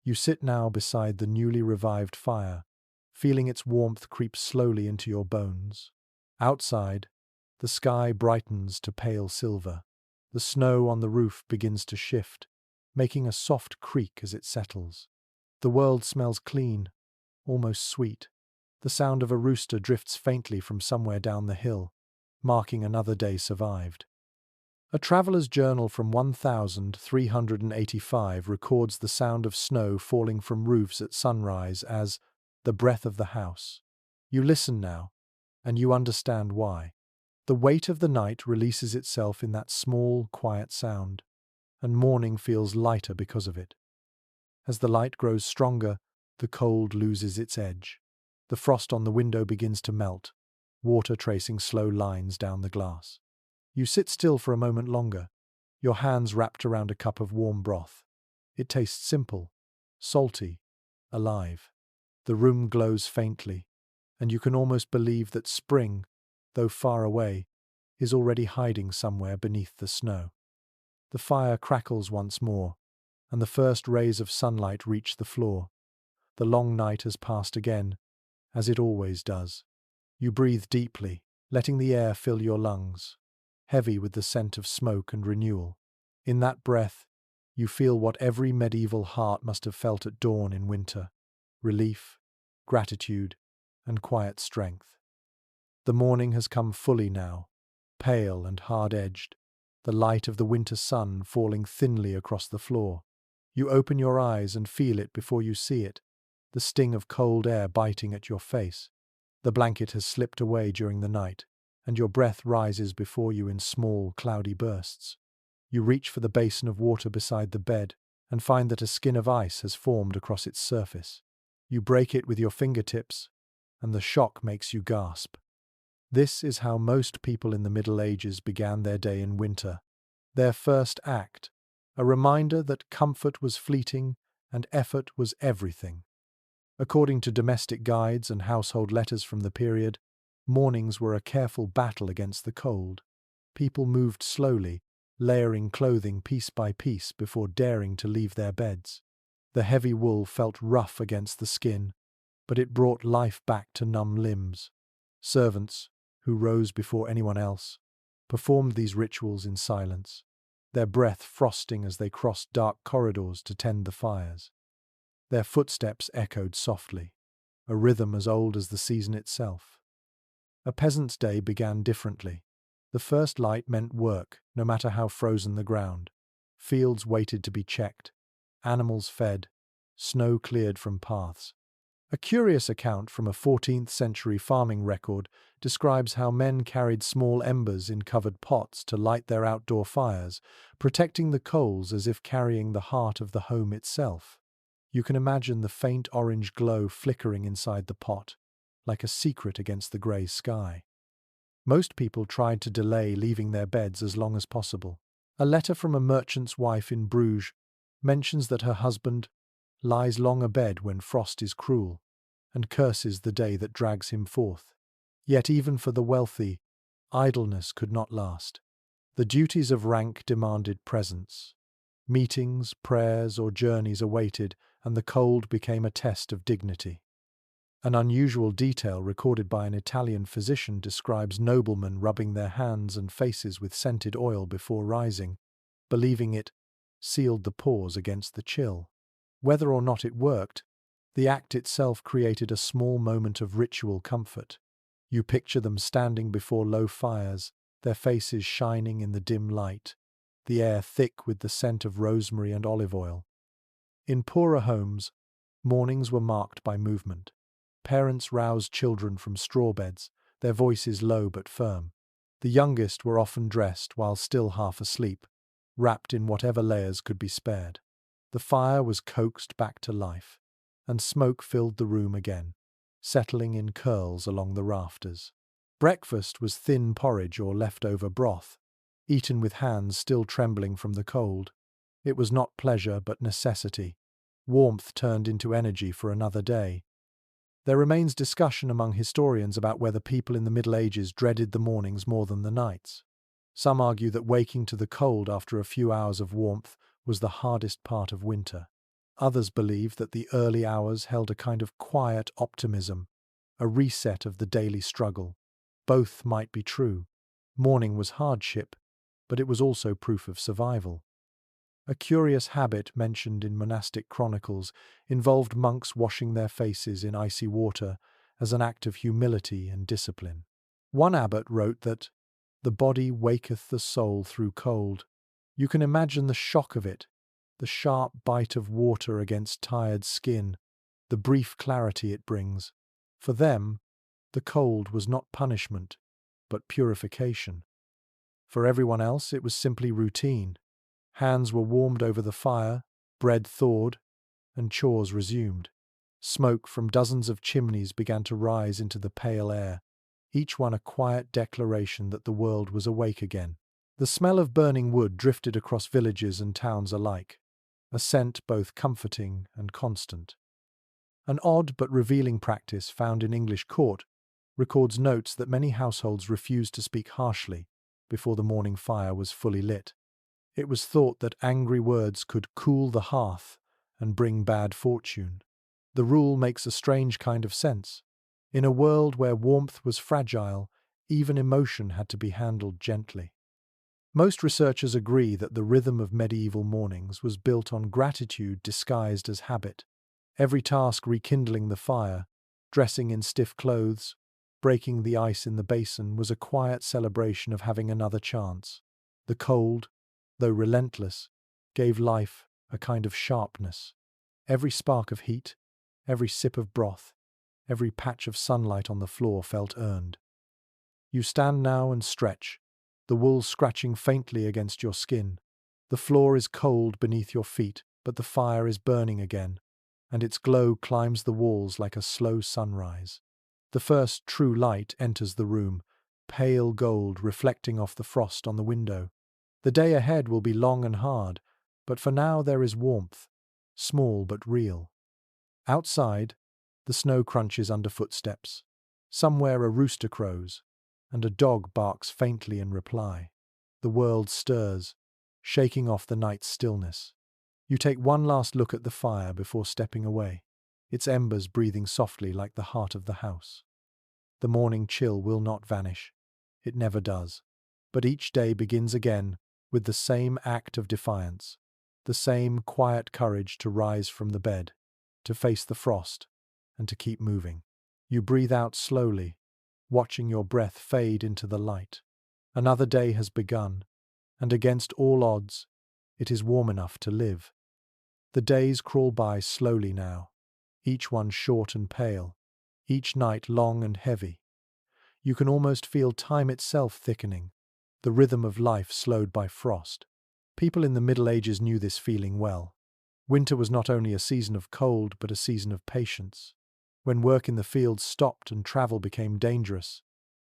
You sit now beside the newly revived fire, feeling its warmth creep slowly into your bones. Outside, the sky brightens to pale silver. The snow on the roof begins to shift, making a soft creak as it settles. The world smells clean, almost sweet. The sound of a rooster drifts faintly from somewhere down the hill, marking another day survived. A traveller's journal from 1385 records the sound of snow falling from roofs at sunrise as the breath of the house. You listen now, and you understand why. The weight of the night releases itself in that small, quiet sound, and morning feels lighter because of it. As the light grows stronger, the cold loses its edge. The frost on the window begins to melt, water tracing slow lines down the glass. You sit still for a moment longer, your hands wrapped around a cup of warm broth. It tastes simple, salty, alive. The room glows faintly, and you can almost believe that spring, though far away, is already hiding somewhere beneath the snow. The fire crackles once more, and the first rays of sunlight reach the floor. The long night has passed again, as it always does. You breathe deeply, letting the air fill your lungs, heavy with the scent of smoke and renewal. In that breath, you feel what every medieval heart must have felt at dawn in winter: relief, gratitude, and quiet strength. The morning has come fully now, pale and hard-edged, the light of the winter sun falling thinly across the floor. You open your eyes and feel it before you see it, the sting of cold air biting at your face. The blanket has slipped away during the night, and your breath rises before you in small, cloudy bursts. You reach for the basin of water beside the bed and find that a skin of ice has formed across its surface. You break it with your fingertips, and the shock makes you gasp. This is how most people in the Middle Ages began their day in winter. Their first act, a reminder that comfort was fleeting and effort was everything. According to domestic guides and household letters from the period, mornings were a careful battle against the cold. People moved slowly, layering clothing piece by piece before daring to leave their beds. The heavy wool felt rough against the skin, but it brought life back to numb limbs. Servants, who rose before anyone else, performed these rituals in silence, their breath frosting as they crossed dark corridors to tend the fires. Their footsteps echoed softly, a rhythm as old as the season itself. A peasant's day began differently. The first light meant work, no matter how frozen the ground. Fields waited to be checked, animals fed, snow cleared from paths. A curious account from a 14th century farming record describes how men carried small embers in covered pots to light their outdoor fires, protecting the coals as if carrying the heart of the home itself. You can imagine the faint orange glow flickering inside the pot, like a secret against the grey sky. Most people tried to delay leaving their beds as long as possible. A letter from a merchant's wife in Bruges mentions that her husband lies long abed when frost is cruel, and curses the day that drags him forth. Yet even for the wealthy, idleness could not last. The duties of rank demanded presence. Meetings, prayers, or journeys awaited, and the cold became a test of dignity. An unusual detail recorded by an Italian physician describes noblemen rubbing their hands and faces with scented oil before rising, believing it sealed the pores against the chill. Whether or not it worked, the act itself created a small moment of ritual comfort. You picture them standing before low fires, their faces shining in the dim light, the air thick with the scent of rosemary and olive oil. In poorer homes, mornings were marked by movement. Parents roused children from straw beds, their voices low but firm. The youngest were often dressed while still half asleep, wrapped in whatever layers could be spared. The fire was coaxed back to life, and smoke filled the room again, settling in curls along the rafters. Breakfast was thin porridge or leftover broth, eaten with hands still trembling from the cold. It was not pleasure but necessity. Warmth turned into energy for another day. There remains discussion among historians about whether people in the Middle Ages dreaded the mornings more than the nights. Some argue that waking to the cold after a few hours of warmth was the hardest part of winter. Others believe that the early hours held a kind of quiet optimism, a reset of the daily struggle. Both might be true. Morning was hardship, but it was also proof of survival. A curious habit mentioned in monastic chronicles involved monks washing their faces in icy water as an act of humility and discipline. One abbot wrote that, "The body waketh the soul through cold." You can imagine the shock of it, the sharp bite of water against tired skin, the brief clarity it brings. For them, the cold was not punishment, but purification. For everyone else, it was simply routine. Hands were warmed over the fire, bread thawed, and chores resumed. Smoke from dozens of chimneys began to rise into the pale air, each one a quiet declaration that the world was awake again. The smell of burning wood drifted across villages and towns alike, a scent both comforting and constant. An odd but revealing practice found in English court records notes that many households refused to speak harshly before the morning fire was fully lit. It was thought that angry words could cool the hearth and bring bad fortune. The rule makes a strange kind of sense. In a world where warmth was fragile, even emotion had to be handled gently. Most researchers agree that the rhythm of medieval mornings was built on gratitude disguised as habit. Every task rekindling the fire, dressing in stiff clothes, breaking the ice in the basin was a quiet celebration of having another chance. The cold, though relentless, gave life a kind of sharpness. Every spark of heat, every sip of broth, every patch of sunlight on the floor felt earned. You stand now and stretch, the wool scratching faintly against your skin. The floor is cold beneath your feet, but the fire is burning again, and its glow climbs the walls like a slow sunrise. The first true light enters the room, pale gold reflecting off the frost on the window. The day ahead will be long and hard, but for now there is warmth, small but real. Outside, the snow crunches under footsteps. Somewhere a rooster crows, and a dog barks faintly in reply. The world stirs, shaking off the night's stillness. You take one last look at the fire before stepping away, its embers breathing softly like the heart of the house. The morning chill will not vanish. It never does. But each day begins again with the same act of defiance, the same quiet courage to rise from the bed, to face the frost, and to keep moving. You breathe out slowly, watching your breath fade into the light. Another day has begun, and against all odds, it is warm enough to live. The days crawl by slowly now, each one short and pale, each night long and heavy. You can almost feel time itself thickening, the rhythm of life slowed by frost. People in the Middle Ages knew this feeling well. Winter was not only a season of cold, but a season of patience. When work in the fields stopped and travel became dangerous,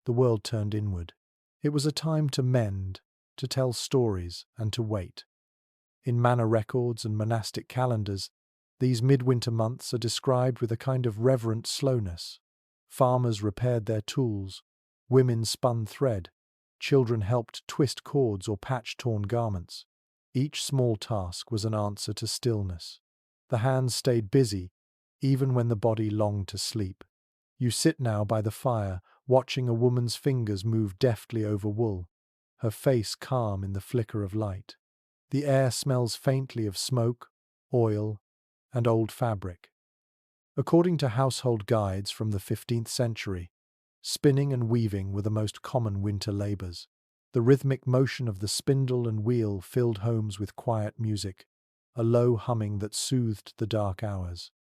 the world turned inward. It was a time to mend, to tell stories, and to wait. In manor records and monastic calendars, these midwinter months are described with a kind of reverent slowness. Farmers repaired their tools, women spun thread, children helped twist cords or patch torn garments. Each small task was an answer to stillness. The hands stayed busy, even when the body longed to sleep. You sit now by the fire, watching a woman's fingers move deftly over wool, her face calm in the flicker of light. The air smells faintly of smoke, oil, and old fabric. According to household guides from the 15th century, spinning and weaving were the most common winter labors. The rhythmic motion of the spindle and wheel filled homes with quiet music, a low humming that soothed the dark hours.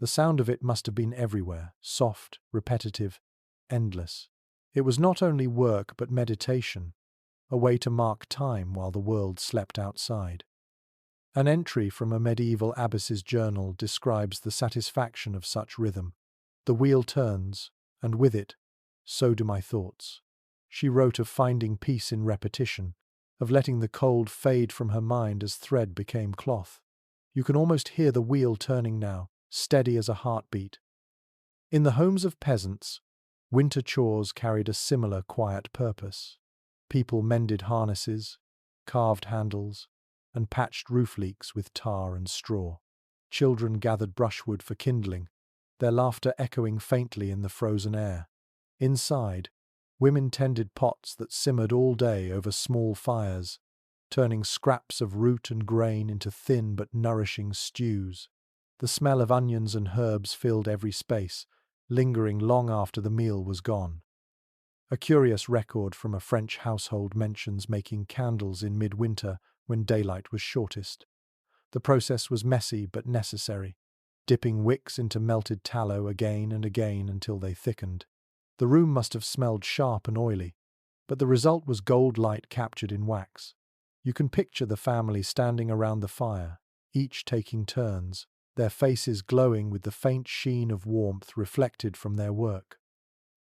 The sound of it must have been everywhere, soft, repetitive, endless. It was not only work but meditation, a way to mark time while the world slept outside. An entry from a medieval abbess's journal describes the satisfaction of such rhythm. The wheel turns, and with it, so do my thoughts. She wrote of finding peace in repetition, of letting the cold fade from her mind as thread became cloth. You can almost hear the wheel turning now, steady as a heartbeat. In the homes of peasants, winter chores carried a similar quiet purpose. People mended harnesses, carved handles, and patched roof leaks with tar and straw. Children gathered brushwood for kindling, their laughter echoing faintly in the frozen air. Inside, women tended pots that simmered all day over small fires, turning scraps of root and grain into thin but nourishing stews. The smell of onions and herbs filled every space, lingering long after the meal was gone. A curious record from a French household mentions making candles in midwinter when daylight was shortest. The process was messy but necessary, dipping wicks into melted tallow again and again until they thickened. The room must have smelled sharp and oily, but the result was gold light captured in wax. You can picture the family standing around the fire, each taking turns, their faces glowing with the faint sheen of warmth reflected from their work.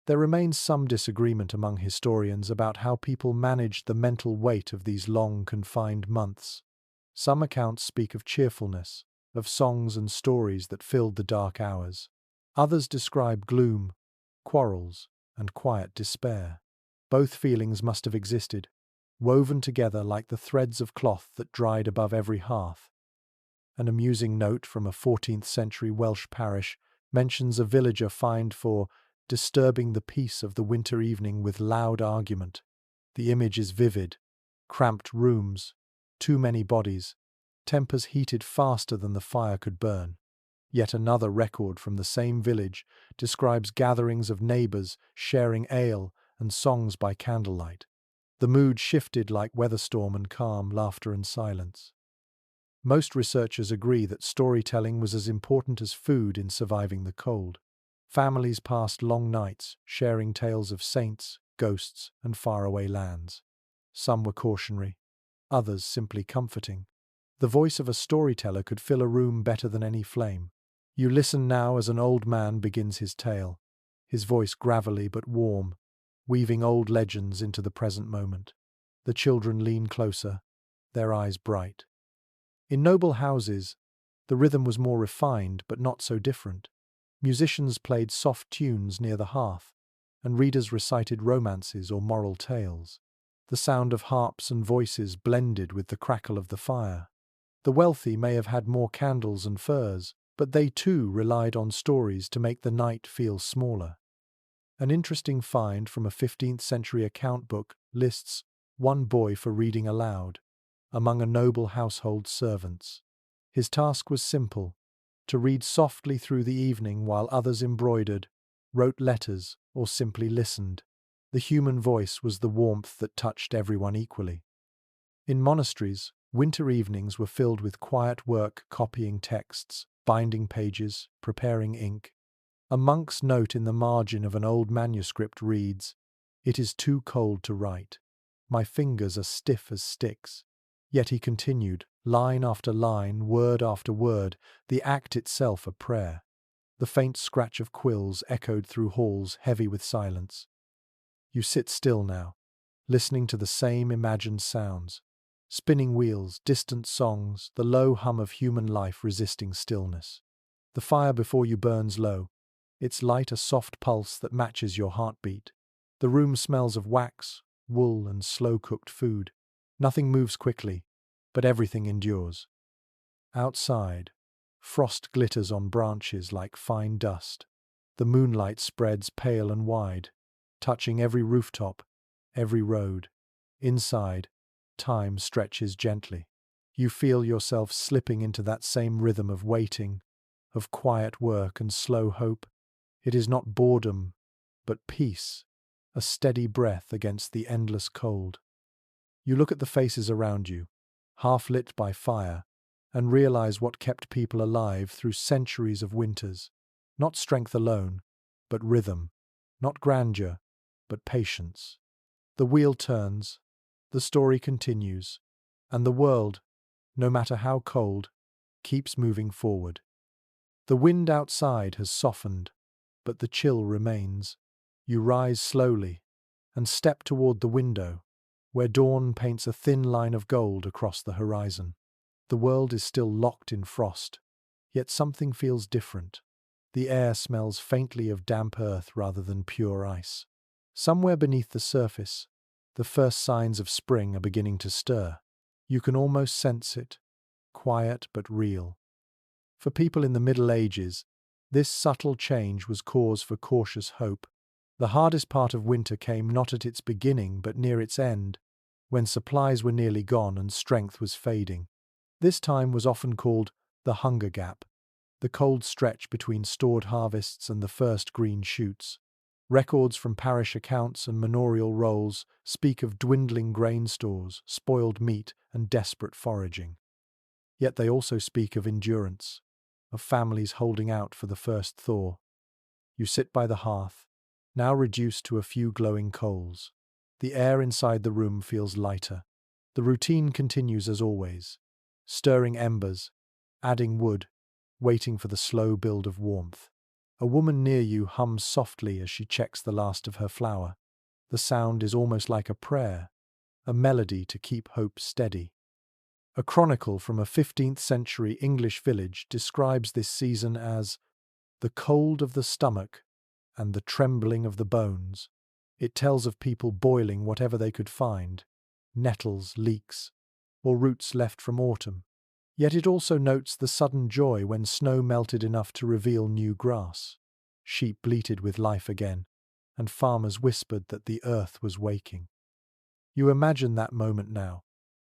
There remains some disagreement among historians about how people managed the mental weight of these long, confined months. Some accounts speak of cheerfulness, of songs and stories that filled the dark hours. Others describe gloom, quarrels, and quiet despair. Both feelings must have existed, woven together like the threads of cloth that dried above every hearth. An amusing note from a 14th century Welsh parish mentions a villager fined for disturbing the peace of the winter evening with loud argument. The image is vivid: cramped rooms, too many bodies, tempers heated faster than the fire could burn. Yet another record from the same village describes gatherings of neighbors sharing ale and songs by candlelight. The mood shifted like weatherstorm and calm, laughter and silence. Most researchers agree that storytelling was as important as food in surviving the cold. Families passed long nights, sharing tales of saints, ghosts, and faraway lands. Some were cautionary, others simply comforting. The voice of a storyteller could fill a room better than any flame. You listen now as an old man begins his tale, his voice gravelly but warm, weaving old legends into the present moment. The children lean closer, their eyes bright. In noble houses, the rhythm was more refined but not so different. Musicians played soft tunes near the hearth, and readers recited romances or moral tales. The sound of harps and voices blended with the crackle of the fire. The wealthy may have had more candles and furs, but they too relied on stories to make the night feel smaller. An interesting find from a 15th century account book lists one boy for reading aloud among a noble household's servants. His task was simple: to read softly through the evening while others embroidered, wrote letters, or simply listened. The human voice was the warmth that touched everyone equally. In monasteries, winter evenings were filled with quiet work, copying texts, binding pages, preparing ink. A monk's note in the margin of an old manuscript reads, "It is too cold to write. My fingers are stiff as sticks." Yet he continued, line after line, word after word, the act itself a prayer. The faint scratch of quills echoed through halls heavy with silence. You sit still now, listening to the same imagined sounds, Spinning wheels, distant songs, the low hum of human life resisting stillness. The fire before you burns low, its light a soft pulse that matches your heartbeat. The room smells of wax, wool, and slow-cooked food. Nothing moves quickly, but everything endures. Outside, frost glitters on branches like fine dust. The moonlight spreads pale and wide, touching every rooftop, every road. Inside, time stretches gently. You feel yourself slipping into that same rhythm of waiting, of quiet work and slow hope. It is not boredom, but peace, a steady breath against the endless cold. You look at the faces around you, half lit by fire, and realize what kept people alive through centuries of winters. Not strength alone, but rhythm. Not grandeur, but patience. The wheel turns, the story continues, and the world, no matter how cold, keeps moving forward. The wind outside has softened, but the chill remains. You rise slowly and step toward the window, where dawn paints a thin line of gold across the horizon. The world is still locked in frost, yet something feels different. The air smells faintly of damp earth rather than pure ice. Somewhere beneath the surface, the first signs of spring are beginning to stir. You can almost sense it, quiet but real. For people in the Middle Ages, this subtle change was cause for cautious hope. The hardest part of winter came not at its beginning but near its end, when supplies were nearly gone and strength was fading. This time was often called the hunger gap, the cold stretch between stored harvests and the first green shoots. Records from parish accounts and manorial rolls speak of dwindling grain stores, spoiled meat, and desperate foraging. Yet they also speak of endurance, of families holding out for the first thaw. You sit by the hearth, now reduced to a few glowing coals. The air inside the room feels lighter. The routine continues as always, stirring embers, adding wood, waiting for the slow build of warmth. A woman near you hums softly as she checks the last of her flour. The sound is almost like a prayer, a melody to keep hope steady. A chronicle from a 15th century English village describes this season as the cold of the stomach and the trembling of the bones. It tells of people boiling whatever they could find, nettles, leeks, or roots left from autumn. Yet it also notes the sudden joy when snow melted enough to reveal new grass. Sheep bleated with life again, and farmers whispered that the earth was waking. You imagine that moment now,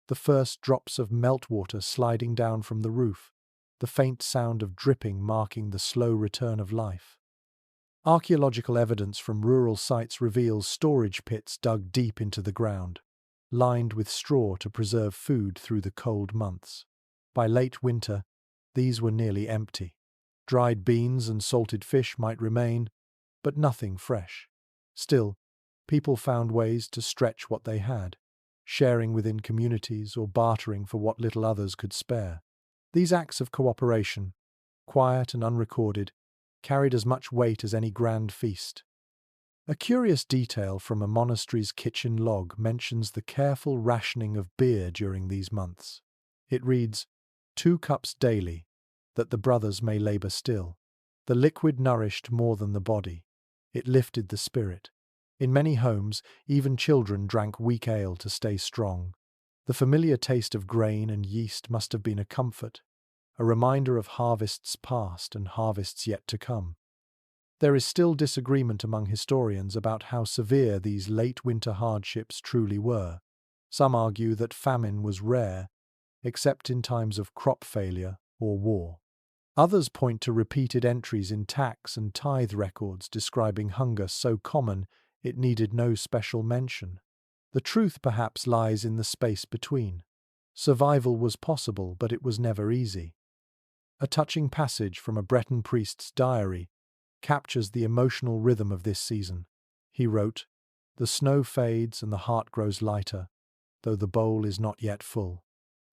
the first drops of meltwater sliding down from the roof, the faint sound of dripping marking the slow return of life. Archaeological evidence from rural sites reveals storage pits dug deep into the ground, lined with straw to preserve food through the cold months. By late winter, these were nearly empty. Dried beans and salted fish might remain, but nothing fresh. Still, people found ways to stretch what they had, sharing within communities or bartering for what little others could spare. These acts of cooperation, quiet and unrecorded, carried as much weight as any grand feast. A curious detail from a monastery's kitchen log mentions the careful rationing of beer during these months. It reads, 2 cups daily, that the brothers may labour still. The liquid nourished more than the body. It lifted the spirit. In many homes, even children drank weak ale to stay strong. The familiar taste of grain and yeast must have been a comfort, a reminder of harvests past and harvests yet to come. There is still disagreement among historians about how severe these late winter hardships truly were. Some argue that famine was rare, except in times of crop failure or war. Others point to repeated entries in tax and tithe records describing hunger so common it needed no special mention. The truth perhaps lies in the space between. Survival was possible, but it was never easy. A touching passage from a Breton priest's diary captures the emotional rhythm of this season. He wrote, "The snow fades and the heart grows lighter, though the bowl is not yet full."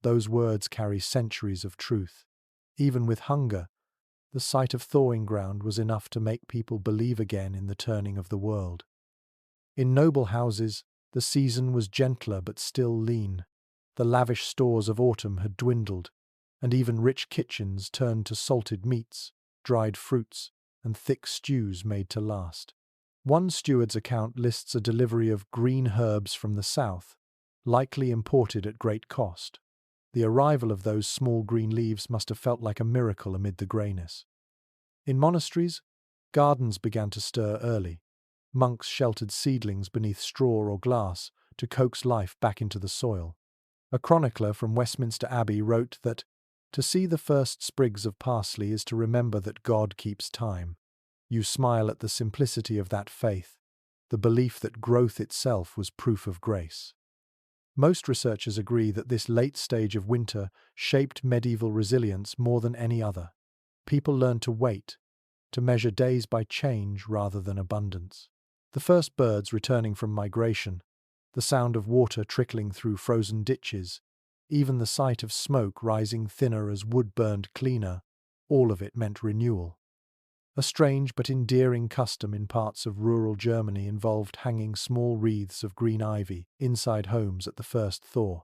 Those words carry centuries of truth. Even with hunger, the sight of thawing ground was enough to make people believe again in the turning of the world. In noble houses, the season was gentler but still lean. The lavish stores of autumn had dwindled, and even rich kitchens turned to salted meats, dried fruits, and thick stews made to last. One steward's account lists a delivery of green herbs from the south, likely imported at great cost. The arrival of those small green leaves must have felt like a miracle amid the greyness. In monasteries, gardens began to stir early. Monks sheltered seedlings beneath straw or glass to coax life back into the soil. A chronicler from Westminster Abbey wrote that, "To see the first sprigs of parsley is to remember that God keeps time." You smile at the simplicity of that faith, the belief that growth itself was proof of grace. Most researchers agree that this late stage of winter shaped medieval resilience more than any other. People learned to wait, to measure days by change rather than abundance. The first birds returning from migration, the sound of water trickling through frozen ditches, even the sight of smoke rising thinner as wood burned cleaner, all of it meant renewal. A strange but endearing custom in parts of rural Germany involved hanging small wreaths of green ivy inside homes at the first thaw.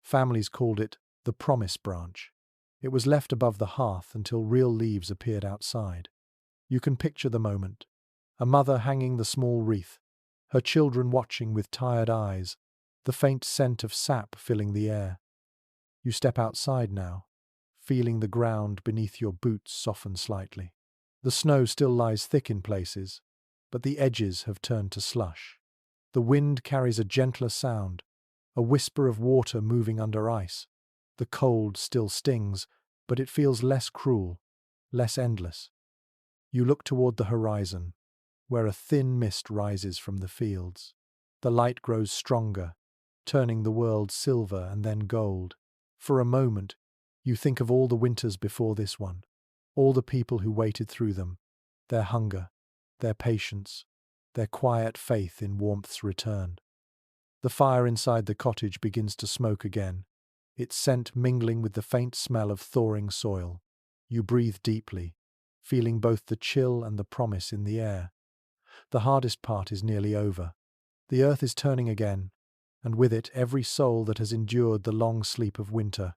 Families called it the promise branch. It was left above the hearth until real leaves appeared outside. You can picture the moment. A mother hanging the small wreath, her children watching with tired eyes, the faint scent of sap filling the air. You step outside now, feeling the ground beneath your boots soften slightly. The snow still lies thick in places, but the edges have turned to slush. The wind carries a gentler sound, a whisper of water moving under ice. The cold still stings, but it feels less cruel, less endless. You look toward the horizon, where a thin mist rises from the fields. The light grows stronger, turning the world silver and then gold. For a moment, you think of all the winters before this one, all the people who waited through them, their hunger, their patience, their quiet faith in warmth's return. The fire inside the cottage begins to smoke again, its scent mingling with the faint smell of thawing soil. You breathe deeply, feeling both the chill and the promise in the air. The hardest part is nearly over. The earth is turning again, and with it every soul that has endured the long sleep of winter.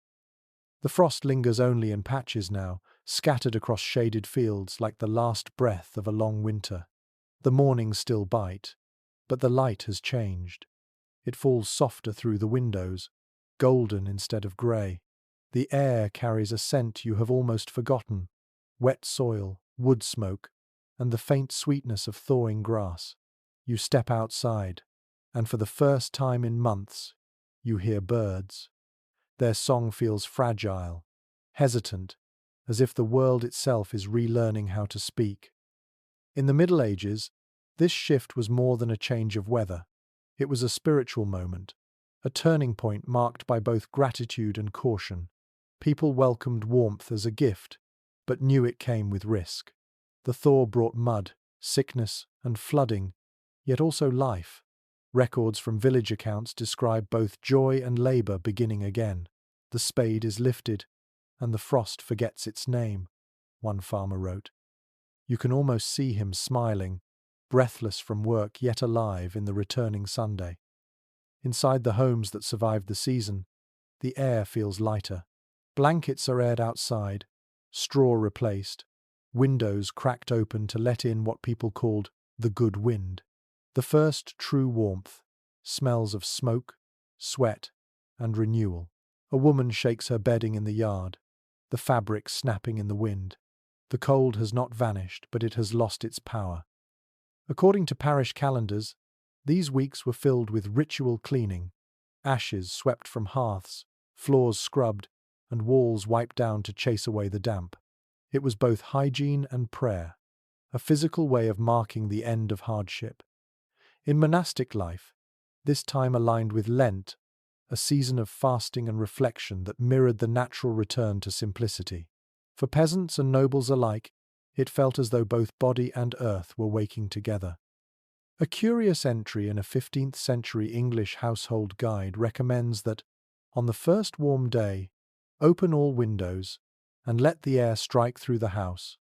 The frost lingers only in patches now, scattered across shaded fields like the last breath of a long winter. The mornings still bite, but the light has changed. It falls softer through the windows, golden instead of grey. The air carries a scent you have almost forgotten: wet soil, wood smoke, and the faint sweetness of thawing grass. You step outside, and for the first time in months, you hear birds. Their song feels fragile, hesitant, as if the world itself is relearning how to speak. In the Middle Ages, this shift was more than a change of weather. It was a spiritual moment, a turning point marked by both gratitude and caution. People welcomed warmth as a gift, but knew it came with risk. The thaw brought mud, sickness, and flooding, yet also life. Records from village accounts describe both joy and labour beginning again. The spade is lifted, and the frost forgets its name, one farmer wrote. You can almost see him smiling, breathless from work yet alive in the returning Sunday. Inside the homes that survived the season, the air feels lighter. Blankets are aired outside, straw replaced, windows cracked open to let in what people called the good wind. The first true warmth, smells of smoke, sweat, and renewal. A woman shakes her bedding in the yard, the fabric snapping in the wind. The cold has not vanished, but it has lost its power. According to parish calendars, these weeks were filled with ritual cleaning, ashes swept from hearths, floors scrubbed, and walls wiped down to chase away the damp. It was both hygiene and prayer, a physical way of marking the end of hardship. In monastic life, this time aligned with Lent, a season of fasting and reflection that mirrored the natural return to simplicity. For peasants and nobles alike, it felt as though both body and earth were waking together. A curious entry in a 15th century English household guide recommends that, on the first warm day, open all windows and let the air strike through the house,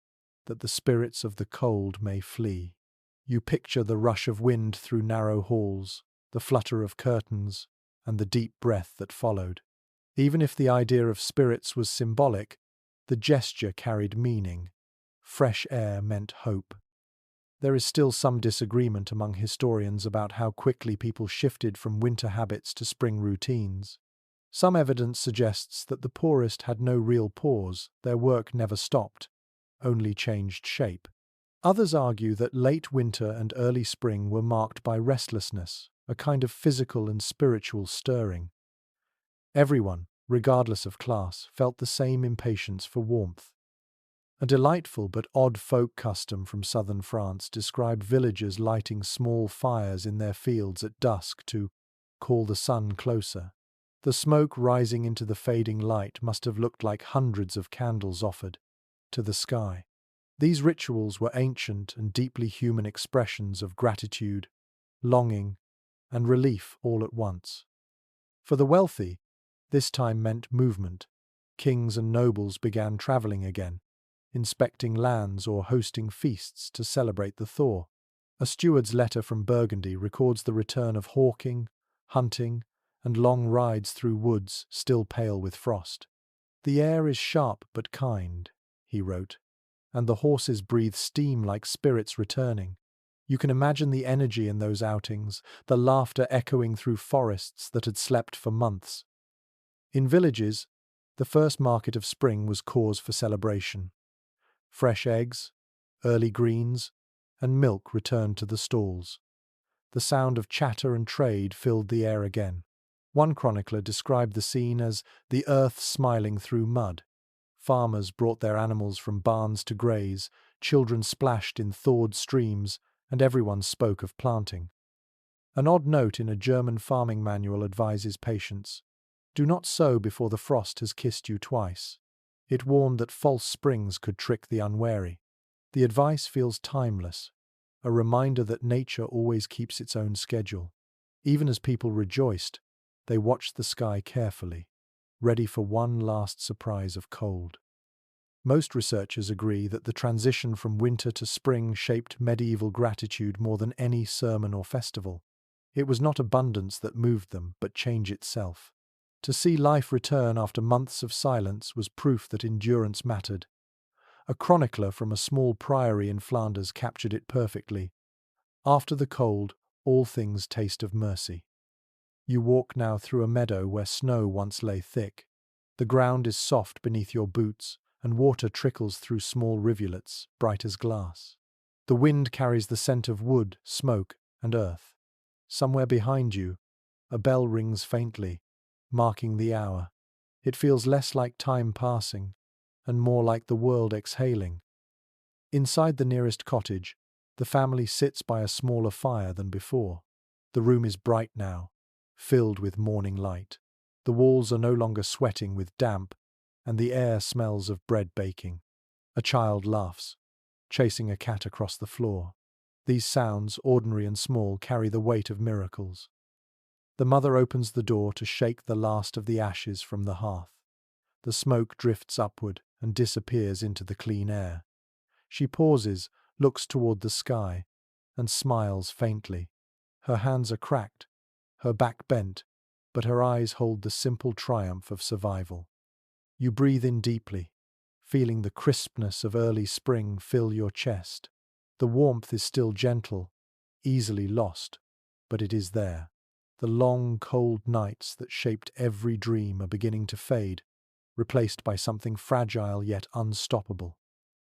that the spirits of the cold may flee. You picture the rush of wind through narrow halls, the flutter of curtains, and the deep breath that followed. Even if the idea of spirits was symbolic, the gesture carried meaning. Fresh air meant hope. There is still some disagreement among historians about how quickly people shifted from winter habits to spring routines. Some evidence suggests that the poorest had no real pause, their work never stopped, only changed shape. Others argue that late winter and early spring were marked by restlessness, a kind of physical and spiritual stirring. Everyone, regardless of class, felt the same impatience for warmth. A delightful but odd folk custom from southern France described villagers lighting small fires in their fields at dusk to call the sun closer. The smoke rising into the fading light must have looked like hundreds of candles offered to the sky. These rituals were ancient and deeply human expressions of gratitude, longing, and relief all at once. For the wealthy, this time meant movement. Kings and nobles began traveling again, inspecting lands or hosting feasts to celebrate the thaw. A steward's letter from Burgundy records the return of hawking, hunting, and long rides through woods still pale with frost. "The air is sharp but kind," he wrote, "and the horses breathe steam like spirits returning." You can imagine the energy in those outings, the laughter echoing through forests that had slept for months. In villages, the first market of spring was cause for celebration. Fresh eggs, early greens, and milk returned to the stalls. The sound of chatter and trade filled the air again. One chronicler described the scene as the earth smiling through mud. Farmers brought their animals from barns to graze, children splashed in thawed streams, and everyone spoke of planting. An odd note in a German farming manual advises patience. Do not sow before the frost has kissed you twice. It warned that false springs could trick the unwary. The advice feels timeless, a reminder that nature always keeps its own schedule. Even as people rejoiced, they watched the sky carefully, ready for one last surprise of cold. Most researchers agree that the transition from winter to spring shaped medieval gratitude more than any sermon or festival. It was not abundance that moved them, but change itself. To see life return after months of silence was proof that endurance mattered. A chronicler from a small priory in Flanders captured it perfectly. After the cold, all things taste of mercy. You walk now through a meadow where snow once lay thick. The ground is soft beneath your boots, and water trickles through small rivulets, bright as glass. The wind carries the scent of wood, smoke, and earth. Somewhere behind you, a bell rings faintly, marking the hour. It feels less like time passing, and more like the world exhaling. Inside the nearest cottage, the family sits by a smaller fire than before. The room is bright now, filled with morning light. The walls are no longer sweating with damp, and the air smells of bread baking. A child laughs, chasing a cat across the floor. These sounds, ordinary and small, carry the weight of miracles. The mother opens the door to shake the last of the ashes from the hearth. The smoke drifts upward and disappears into the clean air. She pauses, looks toward the sky, and smiles faintly. Her hands are cracked, her back bent, but her eyes hold the simple triumph of survival. You breathe in deeply, feeling the crispness of early spring fill your chest. The warmth is still gentle, easily lost, but it is there. The long, cold nights that shaped every dream are beginning to fade, replaced by something fragile yet unstoppable.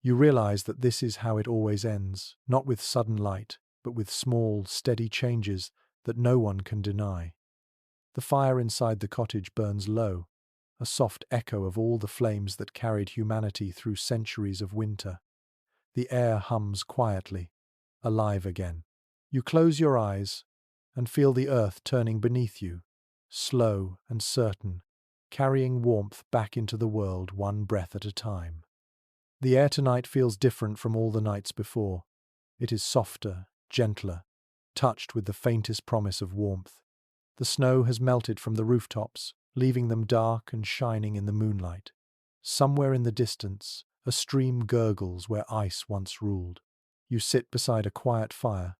You realize that this is how it always ends, not with sudden light, but with small, steady changes that no one can deny. The fire inside the cottage burns low, a soft echo of all the flames that carried humanity through centuries of winter. The air hums quietly, alive again. You close your eyes and feel the earth turning beneath you, slow and certain, carrying warmth back into the world one breath at a time. The air tonight feels different from all the nights before. It is softer, gentler, touched with the faintest promise of warmth. The snow has melted from the rooftops, leaving them dark and shining in the moonlight. Somewhere in the distance, a stream gurgles where ice once ruled. You sit beside a quiet fire,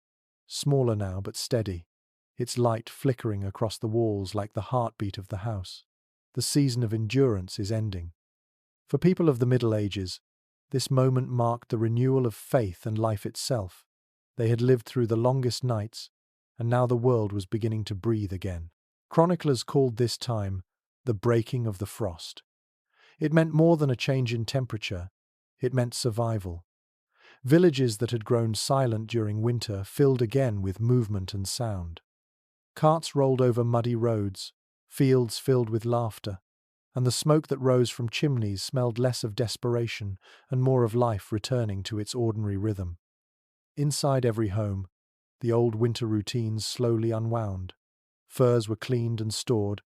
smaller now but steady, its light flickering across the walls like the heartbeat of the house. The season of endurance is ending. For people of the Middle Ages, this moment marked the renewal of faith and life itself. They had lived through the longest nights, and now the world was beginning to breathe again. Chroniclers called this time the breaking of the frost. It meant more than a change in temperature, it meant survival. Villages that had grown silent during winter filled again with movement and sound. Carts rolled over muddy roads, fields filled with laughter, and the smoke that rose from chimneys smelled less of desperation and more of life returning to its ordinary rhythm. Inside every home, the old winter routines slowly unwound. Furs were cleaned and stored,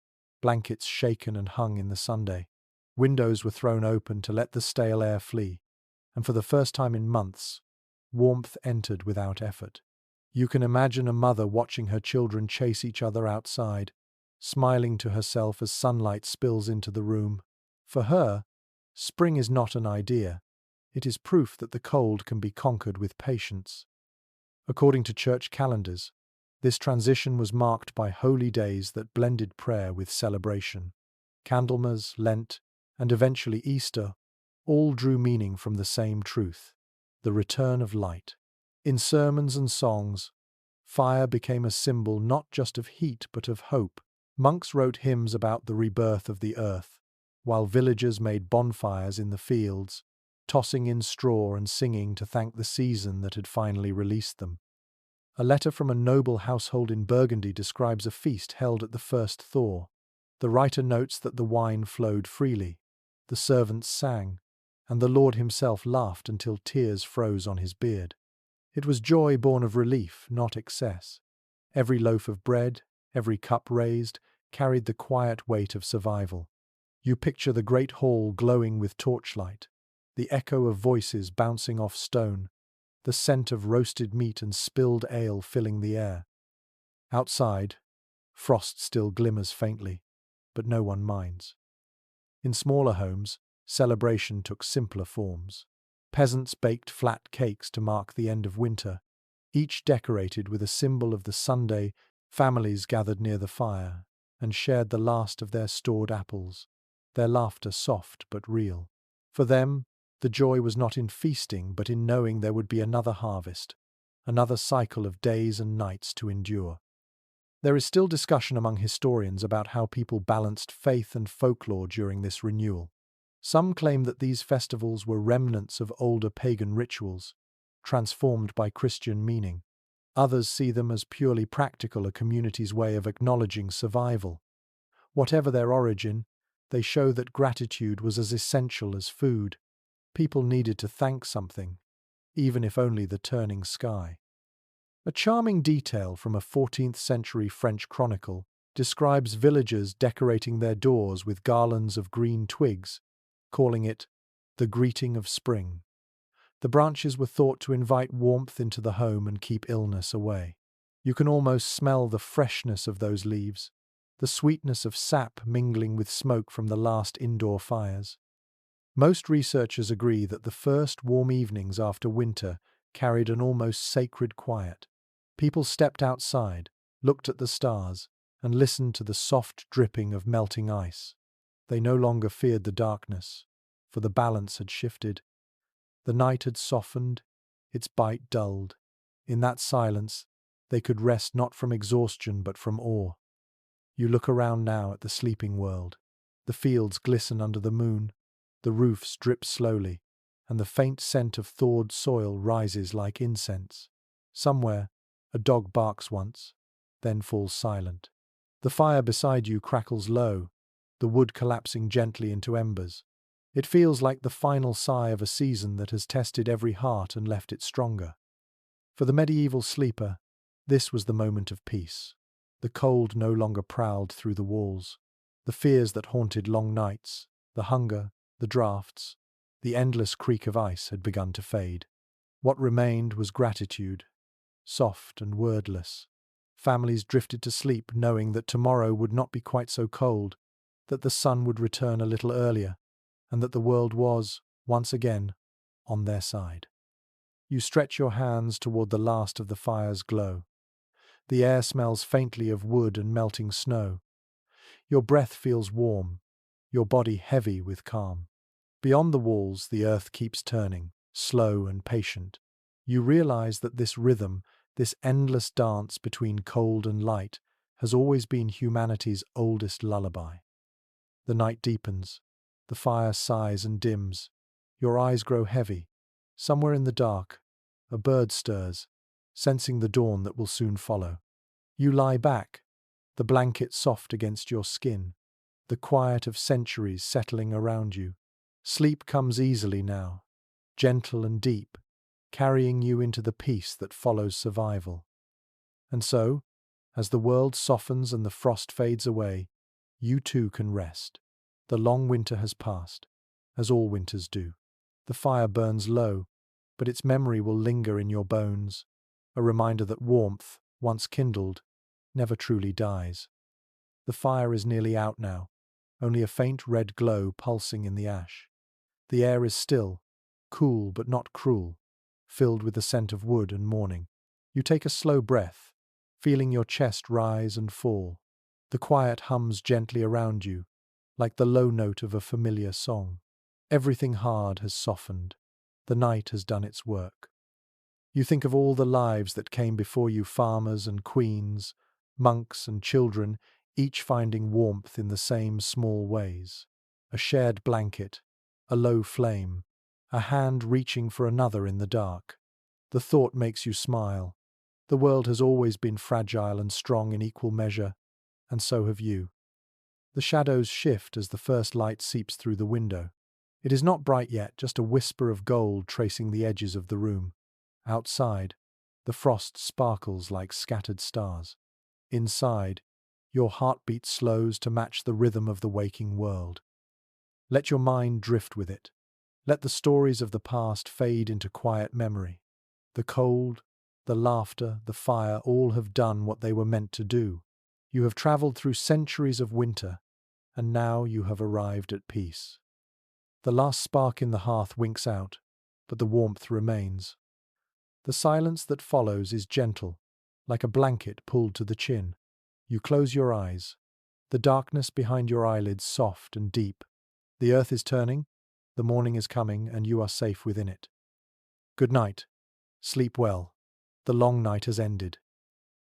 blankets shaken and hung in the Sunday. Windows were thrown open to let the stale air flee, and for the first time in months, warmth entered without effort. You can imagine a mother watching her children chase each other outside, smiling to herself as sunlight spills into the room. For her, spring is not an idea. It is proof that the cold can be conquered with patience. According to church calendars, this transition was marked by holy days that blended prayer with celebration. Candlemas, Lent, and eventually Easter all drew meaning from the same truth, the return of light. In sermons and songs, fire became a symbol not just of heat but of hope. Monks wrote hymns about the rebirth of the earth, while villagers made bonfires in the fields, tossing in straw and singing to thank the season that had finally released them. A letter from a noble household in Burgundy describes a feast held at the first thaw. The writer notes that the wine flowed freely, the servants sang, and the Lord himself laughed until tears froze on his beard. It was joy born of relief, not excess. Every loaf of bread, every cup raised, carried the quiet weight of survival. You picture the great hall glowing with torchlight, the echo of voices bouncing off stone, the scent of roasted meat and spilled ale filling the air. Outside, frost still glimmers faintly, but no one minds. In smaller homes, celebration took simpler forms. Peasants baked flat cakes to mark the end of winter, each decorated with a symbol of the Sunday. Families gathered near the fire and shared the last of their stored apples, their laughter soft but real. For them, the joy was not in feasting but in knowing there would be another harvest, another cycle of days and nights to endure. There is still discussion among historians about how people balanced faith and folklore during this renewal. Some claim that these festivals were remnants of older pagan rituals, transformed by Christian meaning. Others see them as purely practical, a community's way of acknowledging survival. Whatever their origin, they show that gratitude was as essential as food. People needed to thank something, even if only the turning sky. A charming detail from a 14th century French chronicle describes villagers decorating their doors with garlands of green twigs, calling it the greeting of spring. The branches were thought to invite warmth into the home and keep illness away. You can almost smell the freshness of those leaves, the sweetness of sap mingling with smoke from the last indoor fires. Most researchers agree that the first warm evenings after winter carried an almost sacred quiet. People stepped outside, looked at the stars, and listened to the soft dripping of melting ice. They no longer feared the darkness, for the balance had shifted. The night had softened, its bite dulled. In that silence, they could rest not from exhaustion but from awe. You look around now at the sleeping world. The fields glisten under the moon, the roofs drip slowly, and the faint scent of thawed soil rises like incense. Somewhere, a dog barks once, then falls silent. The fire beside you crackles low, the wood collapsing gently into embers. It feels like the final sigh of a season that has tested every heart and left it stronger. For the medieval sleeper, this was the moment of peace. The cold no longer prowled through the walls. The fears that haunted long nights, the hunger, the draughts, the endless creak of ice had begun to fade. What remained was gratitude, soft and wordless. Families drifted to sleep knowing that tomorrow would not be quite so cold, that the sun would return a little earlier, and that the world was, once again, on their side. You stretch your hands toward the last of the fire's glow. The air smells faintly of wood and melting snow. Your breath feels warm, your body heavy with calm. Beyond the walls, the earth keeps turning, slow and patient. You realize that this rhythm, this endless dance between cold and light, has always been humanity's oldest lullaby. The night deepens. The fire sighs and dims. Your eyes grow heavy. Somewhere in the dark, a bird stirs, sensing the dawn that will soon follow. You lie back, the blanket soft against your skin, the quiet of centuries settling around you. Sleep comes easily now, gentle and deep, carrying you into the peace that follows survival. And so, as the world softens and the frost fades away, you too can rest. The long winter has passed, as all winters do. The fire burns low, but its memory will linger in your bones, a reminder that warmth, once kindled, never truly dies. The fire is nearly out now, only a faint red glow pulsing in the ash. The air is still, cool but not cruel, filled with the scent of wood and morning. You take a slow breath, feeling your chest rise and fall. The quiet hums gently around you, like the low note of a familiar song. Everything hard has softened. The night has done its work. You think of all the lives that came before you, farmers and queens, monks and children, each finding warmth in the same small ways. A shared blanket, a low flame, a hand reaching for another in the dark. The thought makes you smile. The world has always been fragile and strong in equal measure, and so have you. The shadows shift as the first light seeps through the window. It is not bright yet, just a whisper of gold tracing the edges of the room. Outside, the frost sparkles like scattered stars. Inside, your heartbeat slows to match the rhythm of the waking world. Let your mind drift with it. Let the stories of the past fade into quiet memory. The cold, the laughter, the fire, all have done what they were meant to do. You have traveled through centuries of winter, and now you have arrived at peace. The last spark in the hearth winks out, but the warmth remains. The silence that follows is gentle, like a blanket pulled to the chin. You close your eyes, the darkness behind your eyelids soft and deep. The earth is turning, the morning is coming, and you are safe within it. Good night. Sleep well. The long night has ended.